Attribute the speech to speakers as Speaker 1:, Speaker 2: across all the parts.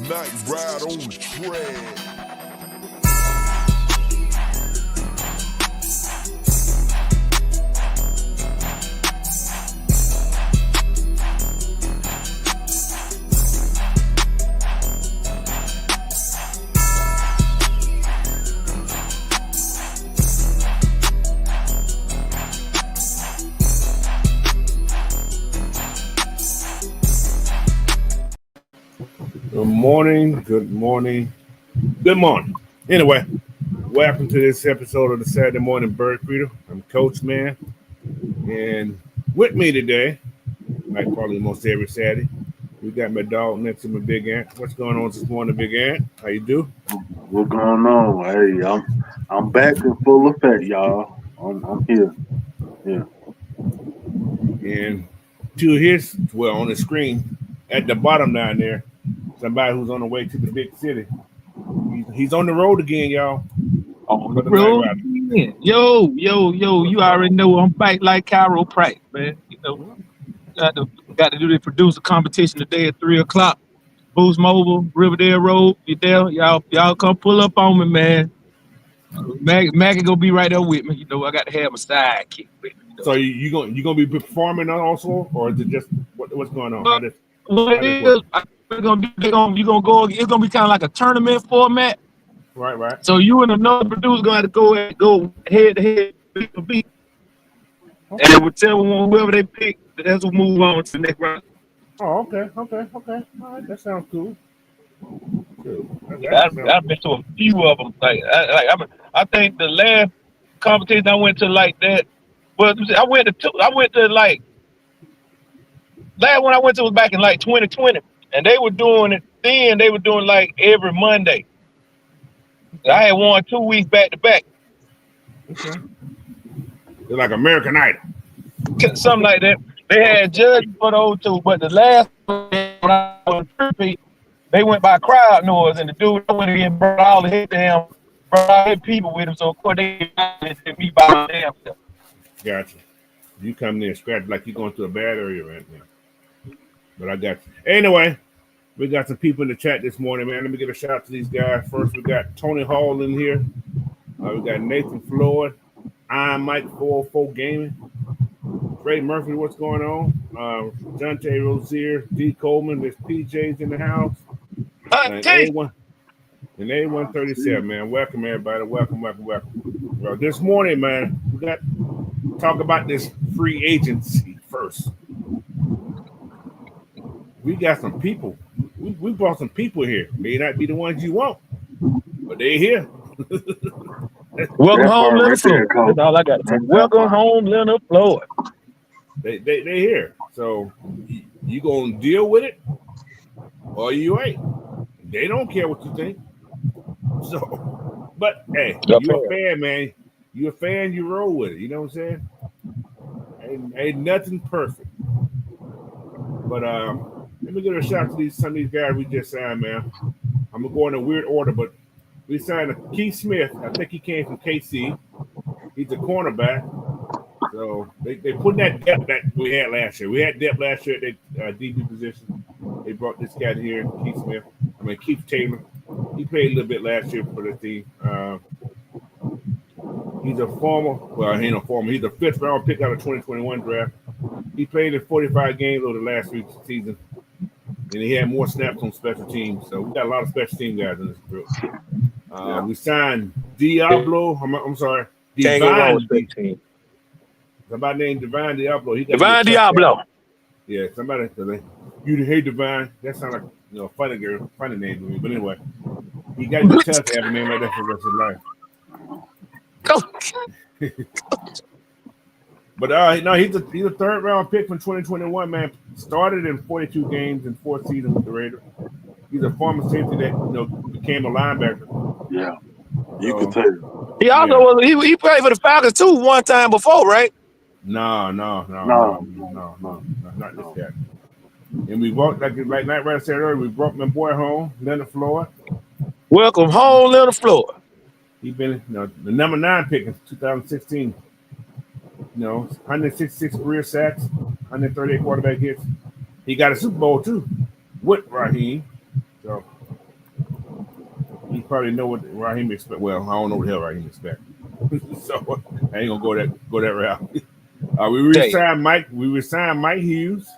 Speaker 1: Night ride on the track.
Speaker 2: Good morning. Anyway, welcome to this episode of the Saturday Morning Bird Feeder. I'm Coach Man, and with me today, like probably most every Saturday, we got my dog next to my big aunt. What's going on this morning, big aunt? How you do?
Speaker 3: What's going on? Hey, I'm back in full effect, y'all. I'm here. Yeah.
Speaker 2: And on the screen at the bottom down there, somebody who's on the way to the big city. He's on the road again, y'all.
Speaker 4: On the road again. Yo. You already know I'm back like chiropractic, man. You know, got to do the producer competition today at 3:00. Boost Mobile, Riverdale Road. You there? Y'all come pull up on me, man. Maggie gonna be right there with me. You know, I got to have my sidekick with me.
Speaker 2: So you gonna be performing also, or is it just what's going on?
Speaker 4: It's gonna be kind of like a tournament format.
Speaker 2: Right.
Speaker 4: So you and another producer gonna have to go head to head, beat for beat. Okay. And whichever one, whoever they pick, that's what move on to the next round.
Speaker 2: Oh, okay. All right, that sounds cool.
Speaker 4: I've been to a few of them. I think the last competition I went to like that. Well, I went to like last one I went to was back in like 2020, and they were doing it then. They were doing like every Monday. I had won 2 weeks back to back.
Speaker 2: Okay. They're like American Idol.
Speaker 4: Something like that. They had judges for those two, but the last one, they went by crowd noise, and the dude went in, brought all the hit to him, brought all his people with him, so of course they hit me by damn self.
Speaker 2: Gotcha. You come there scratch like you're going through a bad area right now. But I got you. Anyway, we got some people in the chat this morning, man. Let me give a shout out to these guys. First, we got Tony Hall in here. We got Nathan Floyd, I'm Mike 404 Gaming. Ray Murphy, what's going on? John J. Rozier, D. Coleman, there's PJ's in the house. And A137, man. Welcome, everybody. Welcome. Well, this morning, man, we got to talk about this free agency first. We got some people. We brought some people here. May not be the ones you want, but they're here.
Speaker 4: Welcome home, Leonard Floyd. That's all I got to say. Welcome home, Leonard Floyd.
Speaker 2: They here. So you gonna deal with it or you ain't. They don't care what you think. So, but hey, you a fan, man. You a fan, you roll with it. You know what I'm saying? Ain't nothing perfect. But let me give a shout out to some of these guys we just signed, man. I'm gonna go in a weird order, but we signed Keith Smith. I think he came from KC. He's a cornerback. So they put that depth that we had last year. We had depth last year at the DB position. They brought this guy here, Keith Taylor. He played a little bit last year for the team. He's a former. Well, he ain't a former. He's a 5th round pick out of 2021 draft. He played in 45 games over the last week's season, and he had more snaps on special teams. So we got a lot of special team guys in this group. We signed Diablo. I'm sorry, Divine. Somebody named Divine Diablo.
Speaker 4: Divine Diablo.
Speaker 2: Yeah, somebody. You hate Divine. That sounds like funny name to me. But anyway, he got the tough to have a name like that for the rest of his life. But no, he's a 3rd round pick from 2021. Man, started in 42 games in 4 seasons with the Raiders. He's a former safety that became a linebacker.
Speaker 3: Yeah, you can tell.
Speaker 4: He also he played for the Falcons too one time before, right?
Speaker 2: No, not this guy. And we brought, like Night Rider said earlier, we brought my boy home, Leonard Floyd.
Speaker 4: Welcome home, Leonard Floyd.
Speaker 2: He's been the number 9 pick in 2016. 166 career sacks, 138 quarterback hits. He got a Super Bowl too with Raheem. So You probably know what Raheem expect. Well, I don't know what the hell Raheem expect. So I ain't gonna go that route. We re-signed Mike. We re-signed Mike Hughes.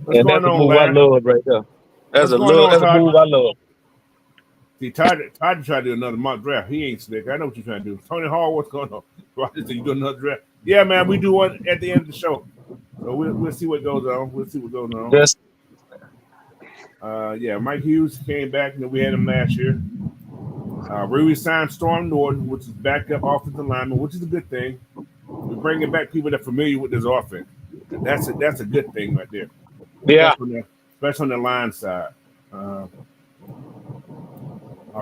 Speaker 2: What's
Speaker 4: And
Speaker 2: going
Speaker 4: that's a
Speaker 2: on,
Speaker 4: move I
Speaker 2: Larry?
Speaker 4: love right there.
Speaker 2: What's going on,
Speaker 4: That's a
Speaker 2: Todd?
Speaker 4: move I love.
Speaker 2: See, Todd tried to do another mock draft. He ain't slick. I know what you're trying to do. Tony Hall, what's going on? Roger said you do another draft. Yeah, man, we do one at the end of the show. So we'll see what goes on. We'll see what goes on.
Speaker 4: Yes.
Speaker 2: Yeah, Mike Hughes came back. We had him last year. We re-signed Storm Norton, which is backup offensive lineman, which is a good thing. We're bringing back people that are familiar with this offense. That's a good thing right there.
Speaker 4: Yeah.
Speaker 2: Especially on the line side.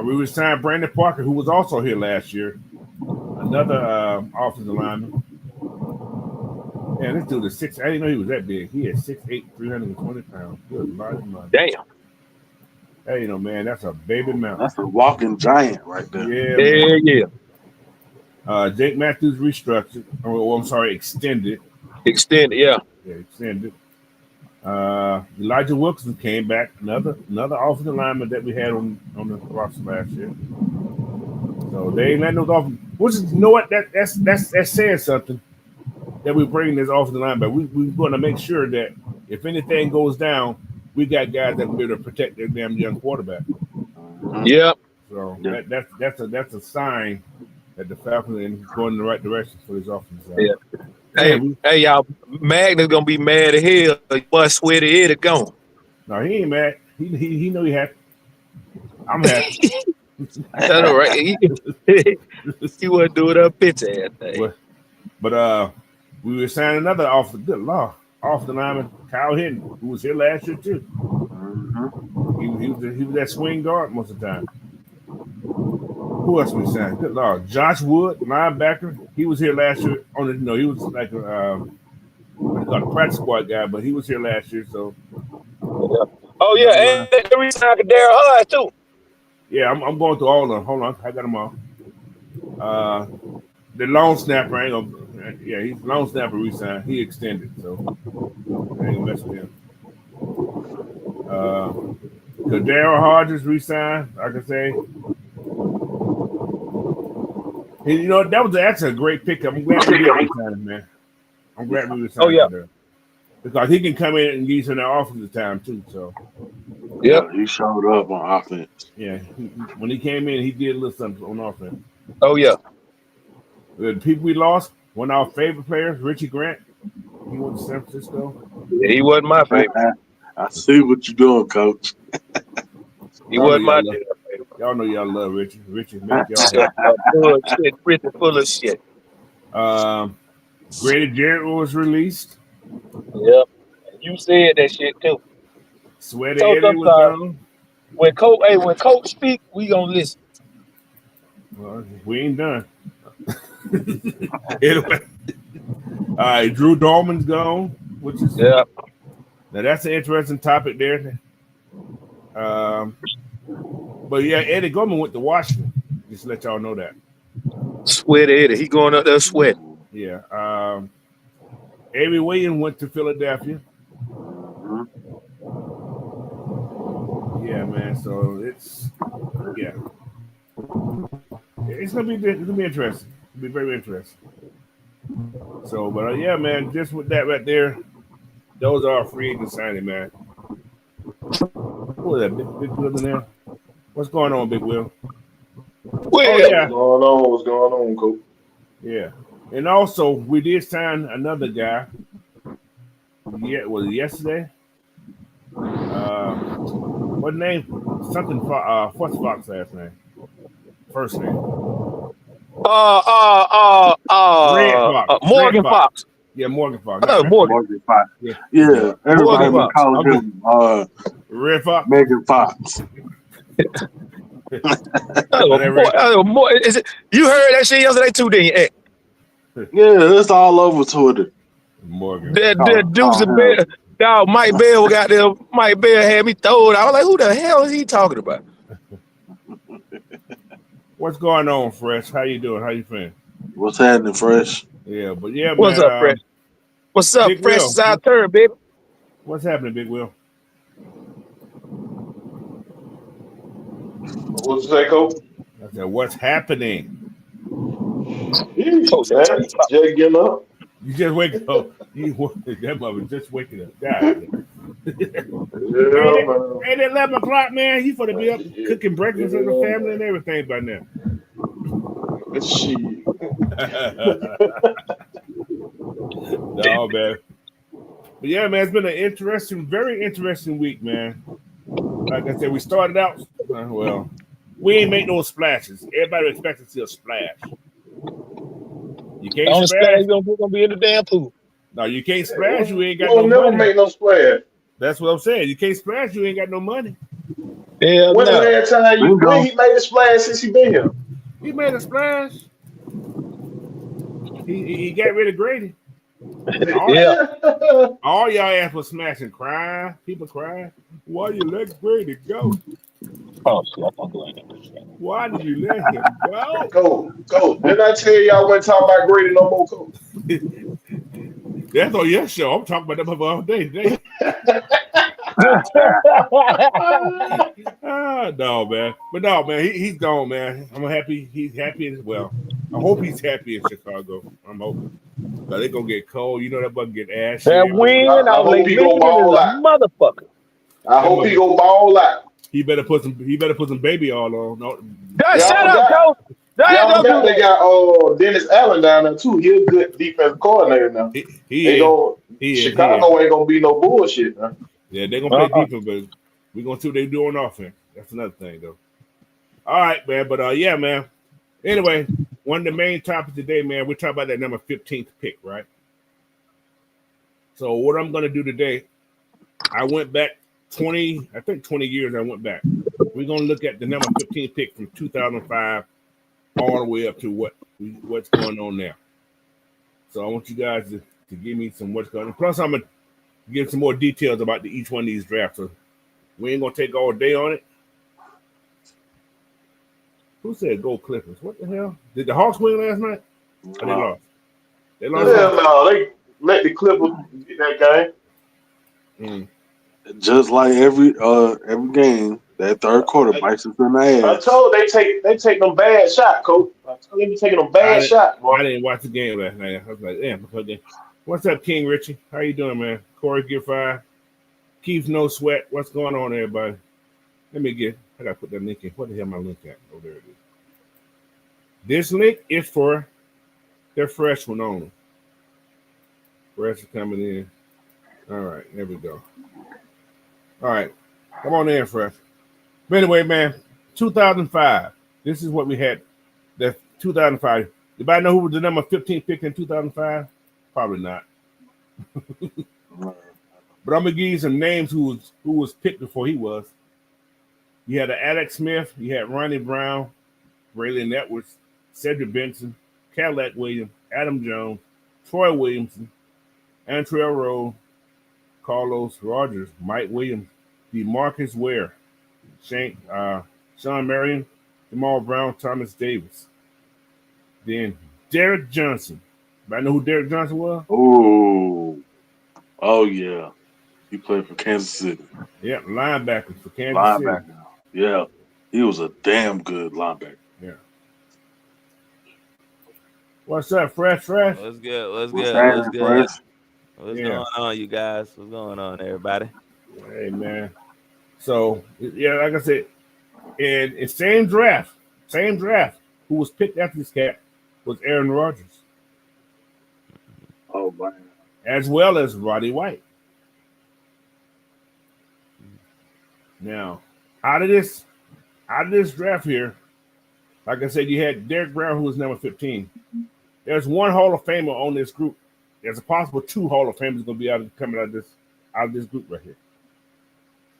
Speaker 2: We re-signed Brandon Parker, who was also here last year. Another offensive lineman. Man, this dude is 6'. I didn't know he was that big. He is 6'8", 320 pounds. Good Lord, man.
Speaker 4: Damn.
Speaker 2: Hey, man, that's a baby mountain.
Speaker 3: That's a walking giant right there.
Speaker 2: Yeah,
Speaker 4: Yeah.
Speaker 2: Jake Matthews restructured. I'm sorry, extended.
Speaker 4: Extended, yeah.
Speaker 2: Yeah, extended. Elijah Wilson came back. Another offensive lineman that we had on the roster last year. So they ain't letting those off. Which is, you know what? That's saying something. That we're bringing this offensive line back. We're going to make sure that if anything goes down, we got guys that can be able to protect their damn young quarterback.
Speaker 4: Yep.
Speaker 2: So that's a sign that the Falcons are going in the right direction for this offense.
Speaker 4: Yeah. Hey, y'all, Magnus gonna be mad as hell. Boy, Sweaty Eddie gone.
Speaker 2: No, he ain't mad. He know he happy. I'm happy.
Speaker 4: I know, right? He wasn't doing a picture ass thing.
Speaker 2: But we were signing another offensive lineman, Kyle Hinton, who was here last year too. He was that swing guard most of the time. Who else we signed? Good Lord, Josh Wood, linebacker. He was here last year. He was like a practice squad guy, but he was here last year. So.
Speaker 4: Oh yeah, and we signed Daryl Hard too.
Speaker 2: Yeah, I'm going through all of them. Hold on, I got them all. The long snapper ain't gonna. Yeah, he's long snapper re-signed. He extended, so I ain't gonna mess with him. Daryl Hodges re-signed. Like I say, that was actually a great pickup. I'm glad we re-signed him, man. I'm glad we re-signed him because he can come in and give you some offensive time too. So,
Speaker 3: yeah, he showed up on offense.
Speaker 2: Yeah, when he came in, he did a little something on offense.
Speaker 4: Oh yeah.
Speaker 2: The people we lost, one of our favorite players, Richie Grant. He went to San Francisco.
Speaker 4: Yeah, he wasn't my favorite.
Speaker 3: I see what you're doing, Coach.
Speaker 4: He wasn't my favorite.
Speaker 2: Y'all know y'all love Richie. Richie make y'all happy.
Speaker 4: Richie full of shit.
Speaker 2: Grady Jarrett was released.
Speaker 4: Yep. You said that shit too.
Speaker 2: Sweaty Eddie was gone.
Speaker 4: When Coach speak, we gonna listen.
Speaker 2: Well, we ain't done. Anyway. All right, Drew Dolman's gone, which is now that's an interesting topic there. But yeah, Eddie Gorman went to Washington. Just to let y'all know that.
Speaker 4: Sweat Eddie, he going up there sweat.
Speaker 2: Yeah. Avery Williams went to Philadelphia. Yeah, man. So it's gonna be interesting. It'll be very interesting. So, but yeah, man, just with that right there, those are free agent signing, man. Who is that? Big Will in there? What's going on, Big Will?
Speaker 5: What's going on, Coach?
Speaker 2: Yeah. And also, we did sign another guy. Yeah, was it yesterday? What name? Something what's Fox last name? First name.
Speaker 4: Morgan Fox.
Speaker 2: Yeah, Morgan Fox.
Speaker 3: Morgan Fox. Yeah. Everybody was calling him
Speaker 2: Red Fox.
Speaker 3: Megan Fox.
Speaker 4: You heard that shit yesterday too, didn't you?
Speaker 3: Yeah, it's all over Twitter.
Speaker 2: Morgan.
Speaker 4: That Deuce Bell, dog, Mike Bell got there. Mike Bell had me throwed. I was like, who the hell is he talking about?
Speaker 2: What's going on, Fresh? How you doing? How you feeling?
Speaker 3: What's happening, Fresh?
Speaker 2: Yeah, but yeah,
Speaker 4: what's up, Fresh? What's up,
Speaker 2: Big
Speaker 4: Fresh? Is our turn, baby.
Speaker 2: What's happening, Big Will?
Speaker 5: What's you say, Coach?
Speaker 2: I said, what's happening?
Speaker 5: Coach, man, just getting up.
Speaker 2: You just wake up. That mother just waking up. God.
Speaker 5: Yeah, man.
Speaker 2: At 11 o'clock, man, you supposed to be up cooking breakfast for the family and everything by now.
Speaker 5: Shit.
Speaker 2: No, man. But yeah, man, it's been an very interesting week, man. Like I said, we started out, well, we ain't make no splashes. Everybody expects to see a splash. You can't
Speaker 4: only
Speaker 2: splash.
Speaker 4: gonna be in the damn pool.
Speaker 2: No, you can't splash. You ain't got
Speaker 5: We'll
Speaker 2: no
Speaker 5: never
Speaker 2: money.
Speaker 5: make no splash.
Speaker 2: That's what I'm saying. You can't splash. You ain't got no money.
Speaker 4: Hell
Speaker 5: When the
Speaker 4: no.
Speaker 5: last time when he made a splash since he been here?
Speaker 2: He made a splash. He got rid of Grady. All y'all ass was smashing, crying. People crying. Why you let Grady go?
Speaker 4: Oh, shit, I'm not doing that.
Speaker 2: Why did you let him go?
Speaker 5: Go. Didn't I tell you I wasn't talking about Grady no more, Coach?
Speaker 2: That's on your show. I'm talking about them all day today. No, man. But no, man, he's gone, man. I'm happy. He's happy as well. I hope he's happy in Chicago. I'm hoping. But they're going to get cold. You know that buck get ash.
Speaker 4: That win,
Speaker 5: I hope he go ball out.
Speaker 4: Motherfucker.
Speaker 5: I hope he go ball out.
Speaker 2: He better put some baby all on. No.
Speaker 4: Shut up, Coach.
Speaker 5: They got Dennis Allen down there too. He's a good defensive coordinator now. Chicago ain't gonna be no bullshit, man.
Speaker 2: Yeah, they're gonna play defense, but we're gonna see what they do on offense. That's another thing, though. All right, man. But yeah, man. Anyway, one of the main topics today, man, we're talking about that number 15th pick, right? So what I'm gonna do today, I went back 20 years. I went back. We're gonna look at the number 15 pick from 2005 all the way up to what's going on now. So I want you guys to give me some what's going on. Plus, I'm gonna give some more details about each one of these drafts. So we ain't gonna take all day on it. Who said go Clippers? What the hell? Did the Hawks win last night? Or they lost? They lost.
Speaker 5: Hell no, they let the Clippers get that game.
Speaker 3: Just like every game, that third quarter bites us in the ass.
Speaker 5: I told they take them bad shot, Coach. I told they be taking them bad shot.
Speaker 2: I didn't watch the game last night. I was like, damn. What's up, King Richie? How you doing, man? Corey Gear 5. Keith No Sweat. What's going on, everybody? I gotta put that link in. What the hell my link at? Oh, there it is. This link is for their fresh one only. Fresh coming in. All right, there we go. All right, come on in, Fresh. But anyway, man, 2005. This is what we had. That 2005. Anybody know who was the number 15 pick in 2005? Probably not. But I'm gonna give you some names who was picked before he was. You had Alex Smith, you had Ronnie Brown, Braylon Edwards, Cedric Benson, Cadillac Williams, Adam Jones, Troy Williamson, Antrell Rowe, Carlos Rogers, Mike Williams, DeMarcus Ware, Sean Marion, Jamal Brown, Thomas Davis. Then Derek Johnson. Anybody know who Derek Johnson was?
Speaker 3: Oh yeah. He played for Kansas City.
Speaker 2: Yeah, linebacker for Kansas City.
Speaker 3: Yeah. He was a damn good linebacker.
Speaker 2: Yeah. What's up, Fresh?
Speaker 6: What's good? What's going on, you guys? What's going on, everybody?
Speaker 2: Hey, man. So, yeah, like I said, in same draft, who was picked after this cat was Aaron Rodgers.
Speaker 3: Oh, man.
Speaker 2: As well as Roddy White. Now, out of this draft here, like I said, you had Derek Brown, who was number 15. There's one Hall of Famer on this group. There's a possible 2 Hall of Famers going to be coming out of this group right here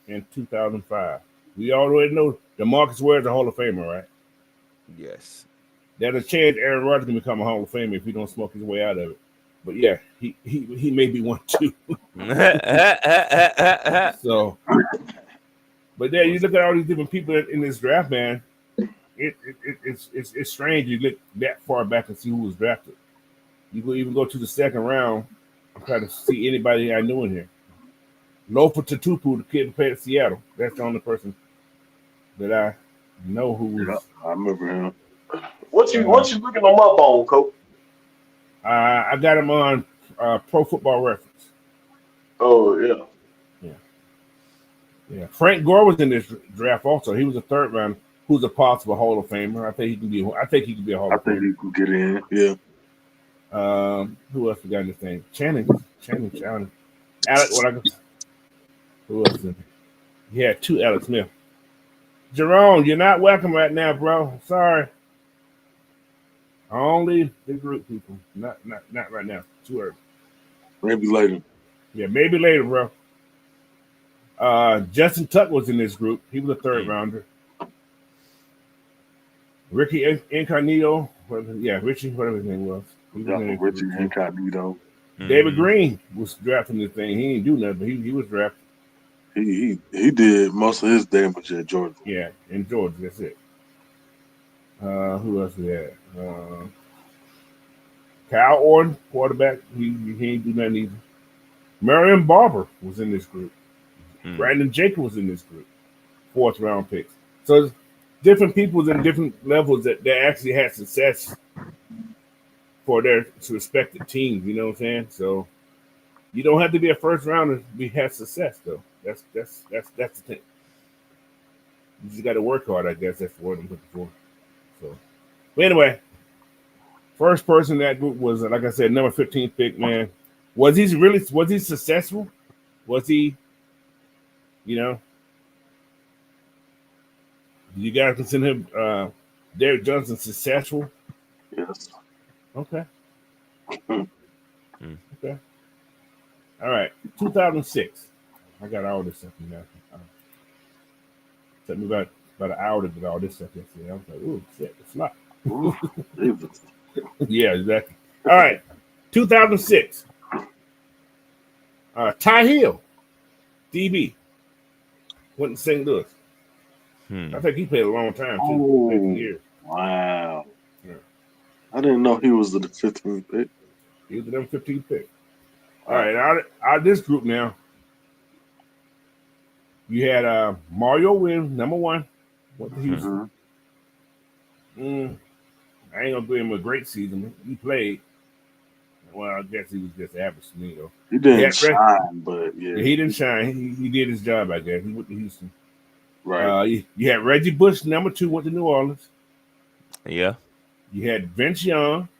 Speaker 2: in 2005. We already know DeMarcus Ware is a Hall of Famer, right?
Speaker 6: Yes. There's
Speaker 2: a chance Aaron Rodgers can become a Hall of Famer if he don't smoke his way out of it. But yeah, he may be one too. So. But there, you look at all these different people in this draft, man. It's strange you look that far back and see who was drafted. You could even go to the second round. I'm trying to see anybody I knew in here. Lofa Tatupu, the kid who played at Seattle. That's the only person that know who was.
Speaker 3: I remember him.
Speaker 5: What you looking them up on, Coach?
Speaker 2: I got him on Pro Football Reference.
Speaker 5: Oh yeah.
Speaker 2: Yeah. Frank Gore was in this draft also. He was a third round. Who's a possible Hall of Famer? I think he can be. I think he can be a Hall of Famer.
Speaker 3: I think he can get in. Yeah.
Speaker 2: Who else we got in this thing? Channing. Alex. Who else? Yeah, 2 Alex Smith. Jerome, you're not welcome right now, bro. Sorry. Only the group people. Not right now. Too early.
Speaker 3: Maybe later.
Speaker 2: Yeah, maybe later, bro. Justin Tuck was in this group. He was a third rounder. Ricky Incognito. Richie, whatever his name was.
Speaker 3: Richie Incognito.
Speaker 2: David Green was drafting this thing. He didn't do nothing, but he was drafted.
Speaker 3: He did most of his damage at Georgia.
Speaker 2: Yeah, in Georgia. That's it. Who else we had? Kyle Orton, quarterback. He ain't do nothing either. Marion Barber was in this group. Brandon Jacob was in this group. 4th round picks. So it's different people in different levels that actually had success for their respective teams. You know what I'm saying? So you don't have to be a first rounder to have success, though. That's the thing. You just got to work hard, I guess. That's what I'm looking for. So, but anyway, first person in that group was, like I said, number 15 pick. Man, was he successful? Was he? You know, you guys consider him Derek Johnson successful?
Speaker 3: Yes.
Speaker 2: Okay. Okay. All right. 2006. I got all this stuff now. Took me about an hour to get all this stuff yesterday. I was like, ooh, shit, it's not. Yeah, exactly. All right. 2006. Ty Hill, DB, went to St. Louis. I think he played a long time, too. 50 years.
Speaker 3: Wow.
Speaker 2: Yeah.
Speaker 3: I didn't know he was the 15th pick.
Speaker 2: He was the number 15 pick. All right, out of this group now, you had Mario Williams, number 1. Went to Houston. I ain't gonna give him a great season. He played. Well, I guess he was just average to me, though.
Speaker 3: He didn't shine, but yeah.
Speaker 2: He didn't shine. He did his job, I guess. He went to Houston.
Speaker 3: Right.
Speaker 2: You had Reggie Bush, number 2, went to New Orleans.
Speaker 6: Yeah.
Speaker 2: You had Vince Young.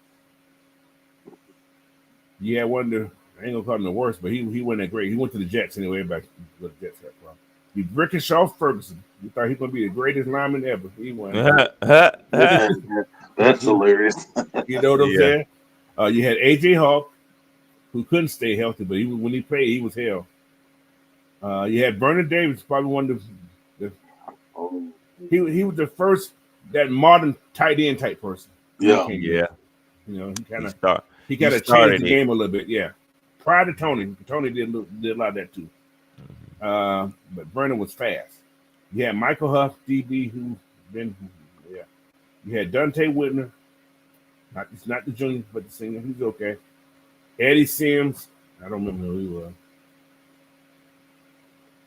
Speaker 2: You had one of the, I ain't gonna call him the worst, but he wasn't that great. He went to the Jets anyway. Everybody the Jets had problem. You Rickenshaw Ferguson. You thought he was gonna be the greatest lineman ever. He won.
Speaker 3: That's hilarious.
Speaker 2: You know what I'm saying? You had AJ Hawk, who couldn't stay healthy, but when he played, he was hell. You had Vernon Davis, probably one of the he was the first that modern tight end type person.
Speaker 3: Yeah.
Speaker 2: You know, he kind of changed the game a little bit. Yeah. Prior to Tony did a lot of that too. But Vernon was fast. You had Michael Huff, DB, you had Dante Whitner, not the junior, but the senior. He's okay. Eddie Sims, I don't remember who he was.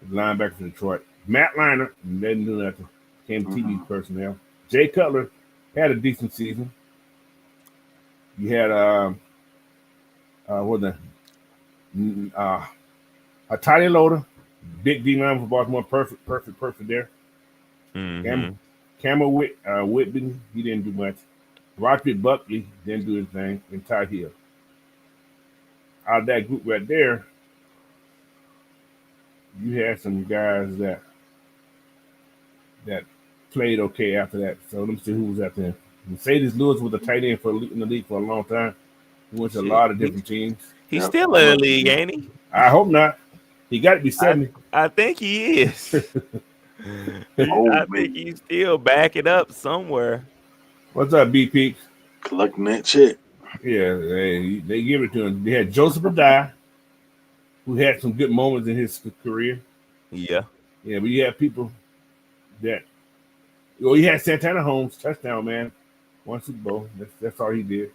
Speaker 2: Linebacker from Detroit. Matt Liner, didn't do nothing. Became TV personnel. Jay Cutler had a decent season. You had a Tiny Loader, big D line for Baltimore, perfect there. Cameron Whitby, he didn't do much. Roderick Buckley didn't do anything, and Ty Hill. Out of that group right there, you had some guys that played okay after that. So let me see who was out there. Mercedes Lewis was a tight end in the league for a long time. He went to a lot of different teams.
Speaker 6: He's still in the league, ain't he?
Speaker 2: I hope not. He got to be 70.
Speaker 6: I think he is. I think he's still backing up somewhere.
Speaker 2: What's up, B Peaks?
Speaker 3: Collecting that check.
Speaker 2: Yeah, they give it to him. They had Joseph Adai, who had some good moments in his career.
Speaker 6: Yeah.
Speaker 2: Yeah, but you had people that. Well, you had Santana Holmes, touchdown man, 1 Super Bowl. That's all he did.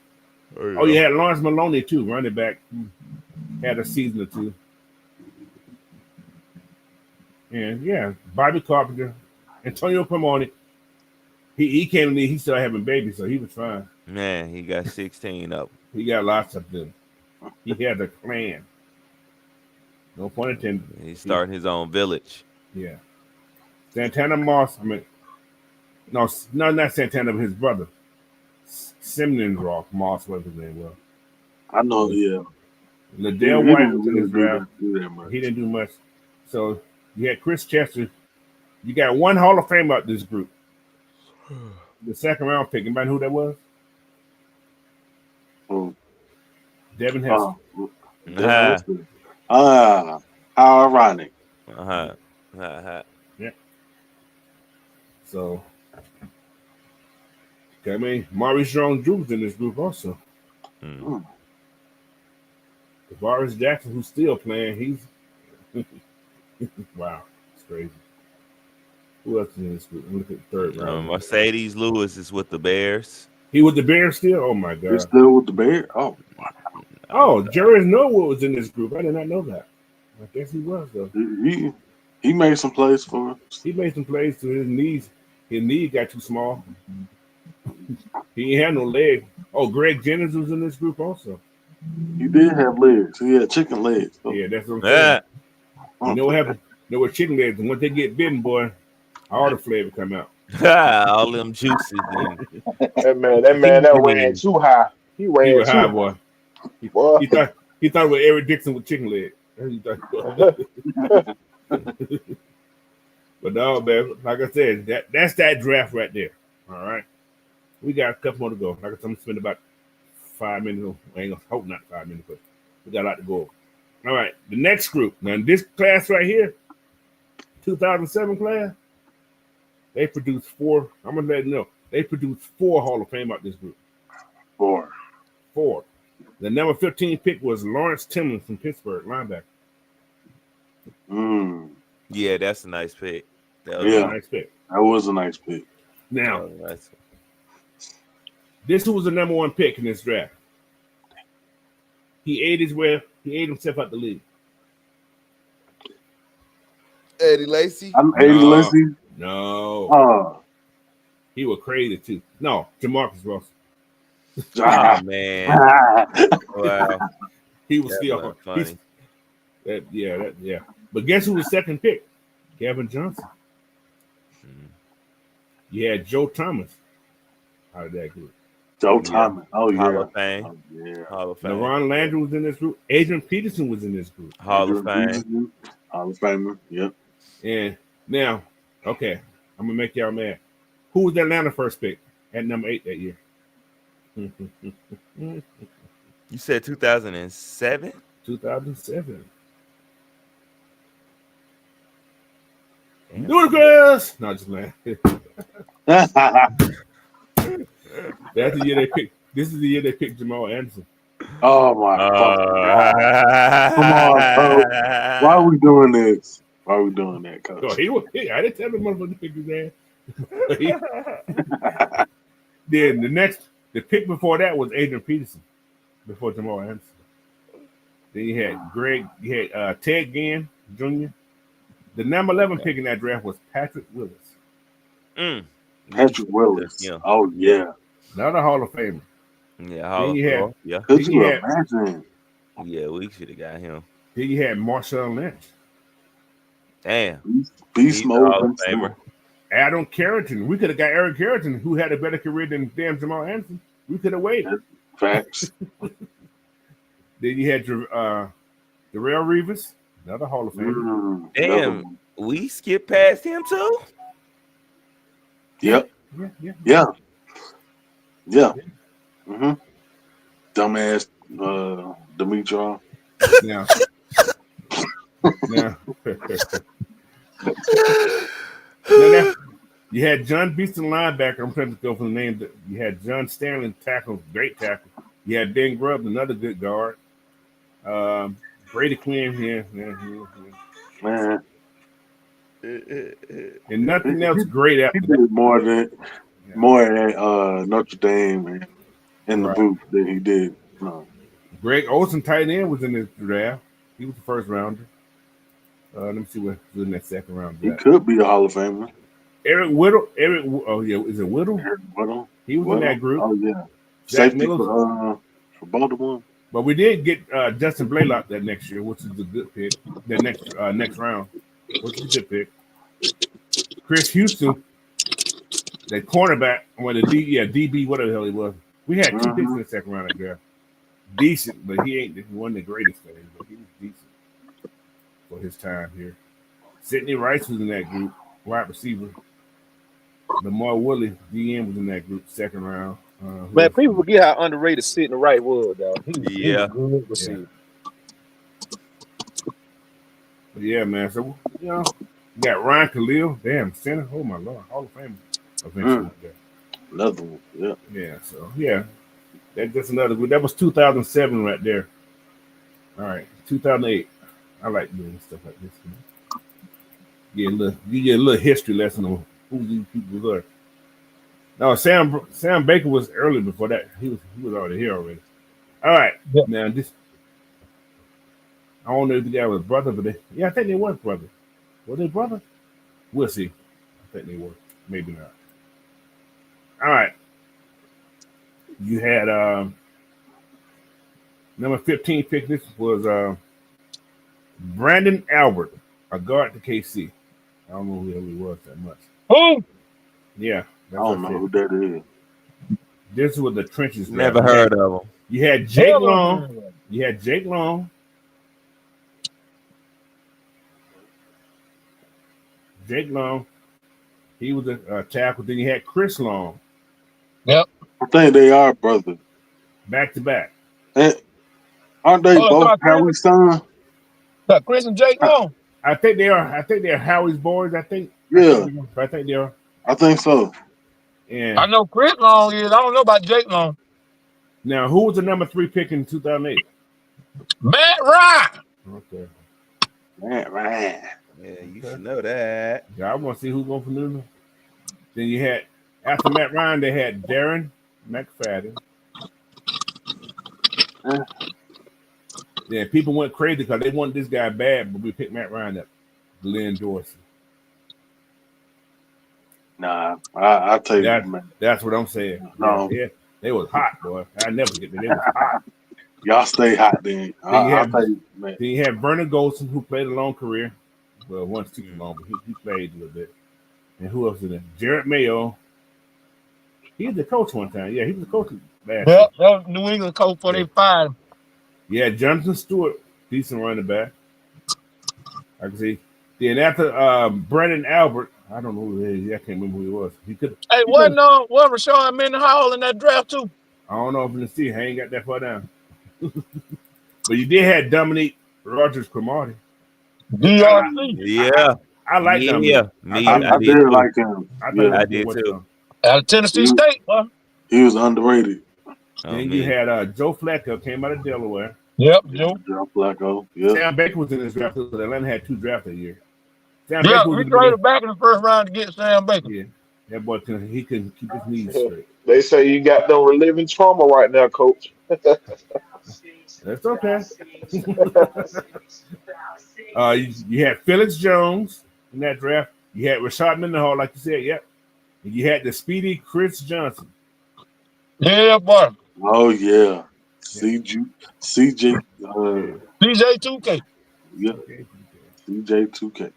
Speaker 2: You had Lawrence Maloney too, running back, who had a season or two. And yeah, Bobby Carpenter, Antonio Cremoni, He came in the league, he started having babies, so he was fine.
Speaker 6: Man, he got 16 of them.
Speaker 2: He got lots of them. He had a clan. No pun intended.
Speaker 6: He's starting his own village.
Speaker 2: Yeah. Santana Moss, no, not Santana, but his brother. Simmons Rock Moss, whatever his name was.
Speaker 3: I know, yeah.
Speaker 2: Liddell White was in his draft. He didn't do much. So you had Chris Chester. You got one Hall of Fame out this group. The second round pick. Anybody know who that was?
Speaker 3: Oh.
Speaker 2: Devin Hester.
Speaker 3: How ironic.
Speaker 2: Yeah. So, I mean, Maurice Jones-Drew was in this group also. Tavares Jackson, who's still playing, he's wow, it's crazy. Who else is in this group? Look at the third round.
Speaker 6: Mercedes Lewis is with the Bears.
Speaker 2: He with the Bears still? Oh my God!
Speaker 3: He's still with the Bears?
Speaker 2: Oh, Jerry Norwood was in this group. I did not know that. I guess he was though.
Speaker 3: He made some plays for us.
Speaker 2: He made some plays to his knees. His knee got too small. He ain't had no leg. Oh, Greg Jennings was in this group also.
Speaker 3: He did have legs. He had chicken legs. So.
Speaker 2: Yeah, that's what I'm saying. You know what happened? You know what chicken legs? And once they get bitten, boy, all the flavor come out.
Speaker 6: All them juices.
Speaker 5: That man ran too high. He ran too high,
Speaker 2: boy. He thought it was Eric Dixon with chicken leg. But no, man, like I said, that's that draft right there. All right. We got a couple more to go. Like I said, I'm gonna spend about 5 minutes. I ain't gonna hope not 5 minutes, but we got a lot to go over. All right, the next group. Now, this class right here, 2007 class, they produced 4. I'm gonna let you know. They produced 4 Hall of Fame out this group.
Speaker 3: 4.
Speaker 2: The number 15 pick was Lawrence Timmons from Pittsburgh, linebacker.
Speaker 6: Yeah, that's a nice pick.
Speaker 2: That was a nice pick.
Speaker 3: That was a nice pick.
Speaker 2: Now, this was the number 1 pick in this draft. He ate himself out the league.
Speaker 1: Eddie Lacy?
Speaker 3: Eddie Lacy?
Speaker 2: No. He was crazy too. No, Jamarcus Russell.
Speaker 6: Oh, man. Wow.
Speaker 2: He was still funny. Yeah. But guess who was second pick? Gavin Johnson. You had Joe Thomas out of that group.
Speaker 3: Joe Thomas. Oh, yeah.
Speaker 6: Hall of Fame.
Speaker 3: Hall of Fame.
Speaker 2: LaRon Landry was in this group. Adrian Peterson was in this group.
Speaker 6: Hall of Fame.
Speaker 3: Hall of Famer. Yep.
Speaker 2: And now, okay, I'm going to make y'all mad. Who was the Atlanta first pick at number 8 that year?
Speaker 6: You said 2007?
Speaker 2: 2007. Ludacris! No, just man. That's the year they picked. This is the year they picked Jamal Anderson.
Speaker 3: Oh my God! Come on, bro. Why are we doing this? Why are we doing that, Coach?
Speaker 2: Oh, I didn't tell the motherfucker to pick his ass. Then the pick before that was Adrian Peterson, before Jamal Anderson. Then you had Ted Ginn Jr. The number 11 pick in that draft was Patrick Willis.
Speaker 3: Patrick Willis.
Speaker 6: Yeah.
Speaker 3: Oh yeah.
Speaker 2: Another Hall of Famer.
Speaker 6: Yeah, Hall of Fame. Yeah.
Speaker 3: Could you imagine?
Speaker 6: Yeah, we should have got him.
Speaker 2: Then you had Marshawn Lynch.
Speaker 6: Damn.
Speaker 3: Beast mode.
Speaker 2: Adam Carrington. We could have got Eric Carrington, who had a better career than damn Jamal Anderson. We could have waited.
Speaker 3: Facts.
Speaker 2: Then you had Darrell Reeves, another Hall of Famer.
Speaker 6: Damn, we skipped past him too?
Speaker 3: Yep. Yeah. Mm-hmm. Dumbass Dimitrov.
Speaker 2: Yeah. Now, you had John Beeston linebacker. I'm trying to go for the name. You had John Stanley tackle, great tackle. You had Ben Grubb, another good guard. Brady Quinn here.
Speaker 3: Man.
Speaker 2: And nothing else great after
Speaker 3: he did more than Notre Dame and the booth that he did. No.
Speaker 2: Greg Olsen, tight end, was in this draft. He was the first rounder. Let me see what was in that second round draft.
Speaker 3: He could be a Hall of Famer.
Speaker 2: Eric Whittle. Oh yeah, is it Whittle?
Speaker 3: Eric Whittle.
Speaker 2: He was in that group.
Speaker 3: Oh yeah.
Speaker 2: Zach
Speaker 3: Safety
Speaker 2: Miller's.
Speaker 3: for Baltimore.
Speaker 2: But we did get Justin Blaylock that next year, which is a good pick. That next round, which is a good pick. Chris Houston, that cornerback, DB, whatever the hell he was. We had 2 picks in the second round that draft. Decent, but he wasn't the greatest thing, but he was decent for his time here. Sidney Rice was in that group, wide receiver. Lamar Willie, DN, was in that group, second round.
Speaker 4: Man, people forget how underrated Sidney Wright was, dog. He was a good receiver.
Speaker 2: Yeah, man. So, you know, you got Ryan Khalil, damn center. Oh my Lord, Hall of Famer. Eventually,
Speaker 3: another one. Yeah.
Speaker 2: Yeah. So yeah, that's another good. That was 2007 right there. All right, 2008. I like doing stuff like this. You get a little history lesson on who these people are. No, Sam Baker was early before that. He was already here already. All right, now this. I don't know if the guy was brother, but I think they were brother. Were they brother? We'll see. I think they were. Maybe not. All right. You had number 15 pick. This was Brandon Albert, a guard to KC. I don't know who he was that much.
Speaker 4: Who?
Speaker 2: Yeah.
Speaker 3: I don't know who that is.
Speaker 2: This was the trenches.
Speaker 6: Never heard of him.
Speaker 2: You had Jake Long. Jake Long. He was a tackle. Then you had Chris Long.
Speaker 4: Yep.
Speaker 3: I think they are brothers.
Speaker 2: Back to back.
Speaker 3: Aren't they both Howie's sons?
Speaker 4: Chris and Jake Long.
Speaker 2: I think they are. I think they're Howie's boys. I think.
Speaker 3: Yeah.
Speaker 2: I think they are.
Speaker 3: I think so.
Speaker 2: And
Speaker 4: I know Chris Long is. I don't know about Jake Long.
Speaker 2: Now, who was the number 3 pick in 2008?
Speaker 4: Matt Ryan.
Speaker 2: Okay.
Speaker 3: Matt Ryan.
Speaker 6: Yeah, you should know that.
Speaker 2: Yeah, I want to see who's going for New. Then you had, after Matt Ryan, they had Darren McFadden. Yeah, people went crazy because they wanted this guy bad, but we picked Matt Ryan up. Glenn Dorsey.
Speaker 3: Nah, I'll tell you.
Speaker 2: That's what I'm saying.
Speaker 3: No.
Speaker 2: Yeah, they was hot, boy. I never get that. They was hot.
Speaker 3: Y'all stay hot then. I'll tell you, man.
Speaker 2: Then you had Vernon Golson, who played a long career. Well, once too long, but he played a little bit. And who else is there? Jarrett Mayo. He was the coach one time. Yeah, he was the coach last year.
Speaker 4: That was New England coach before they fired him.
Speaker 2: Yeah, Jonathan Stewart, decent running back. I can see. Then after Brandon Albert, I don't know who he is. I can't remember who he was.
Speaker 4: Hey, wasn't Rashard Mendenhall in that draft too?
Speaker 2: I don't know if you can see. I ain't got that far down. But you did have Dominique Rogers-Cromartie.
Speaker 4: DRC.
Speaker 6: Yeah.
Speaker 2: I like him.
Speaker 6: Yeah,
Speaker 3: I did like him.
Speaker 6: I did too.
Speaker 4: Out of Tennessee State, boy.
Speaker 3: He was underrated.
Speaker 2: Then you had Joe Flacco, came out of Delaware.
Speaker 4: Yep, Joe.
Speaker 3: Joe Flacco. Yeah.
Speaker 2: Sam Baker was in this draft because Atlanta had 2 drafts that year.
Speaker 4: We traded back in the first round to get Sam Baker.
Speaker 2: Yeah, that boy he couldn't keep his knees straight.
Speaker 5: They say you got them reliving trauma right now, Coach.
Speaker 2: That's okay. You had Felix Jones in that draft. You had Rashard Mendenhall, like you said, yep. And you had the speedy Chris Johnson.
Speaker 4: Yeah, boy.
Speaker 3: Oh yeah. CJ.
Speaker 4: DJ2K.
Speaker 3: Yeah. CJ2K.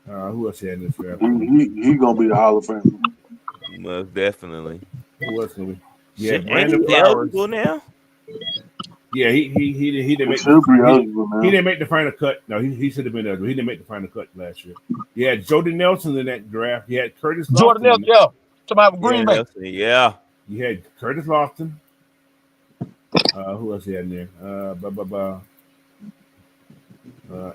Speaker 2: Who else had in this draft?
Speaker 3: He gonna be the Hall of Fame.
Speaker 6: Most definitely.
Speaker 2: Who else gonna be? Yeah,
Speaker 6: Ain't
Speaker 2: Brandon
Speaker 6: he
Speaker 2: Flowers.
Speaker 6: eligible now?
Speaker 2: Yeah, he didn't make he didn't make the final cut. No, he should have been eligible. He didn't make the final cut last year. You had Jordan Nelson in that draft. You had Curtis Lofton.
Speaker 4: Jordan Nelson, yeah. Talking about Green Bay.
Speaker 6: Yeah.
Speaker 2: You had Curtis Lofton. Who else he had in there?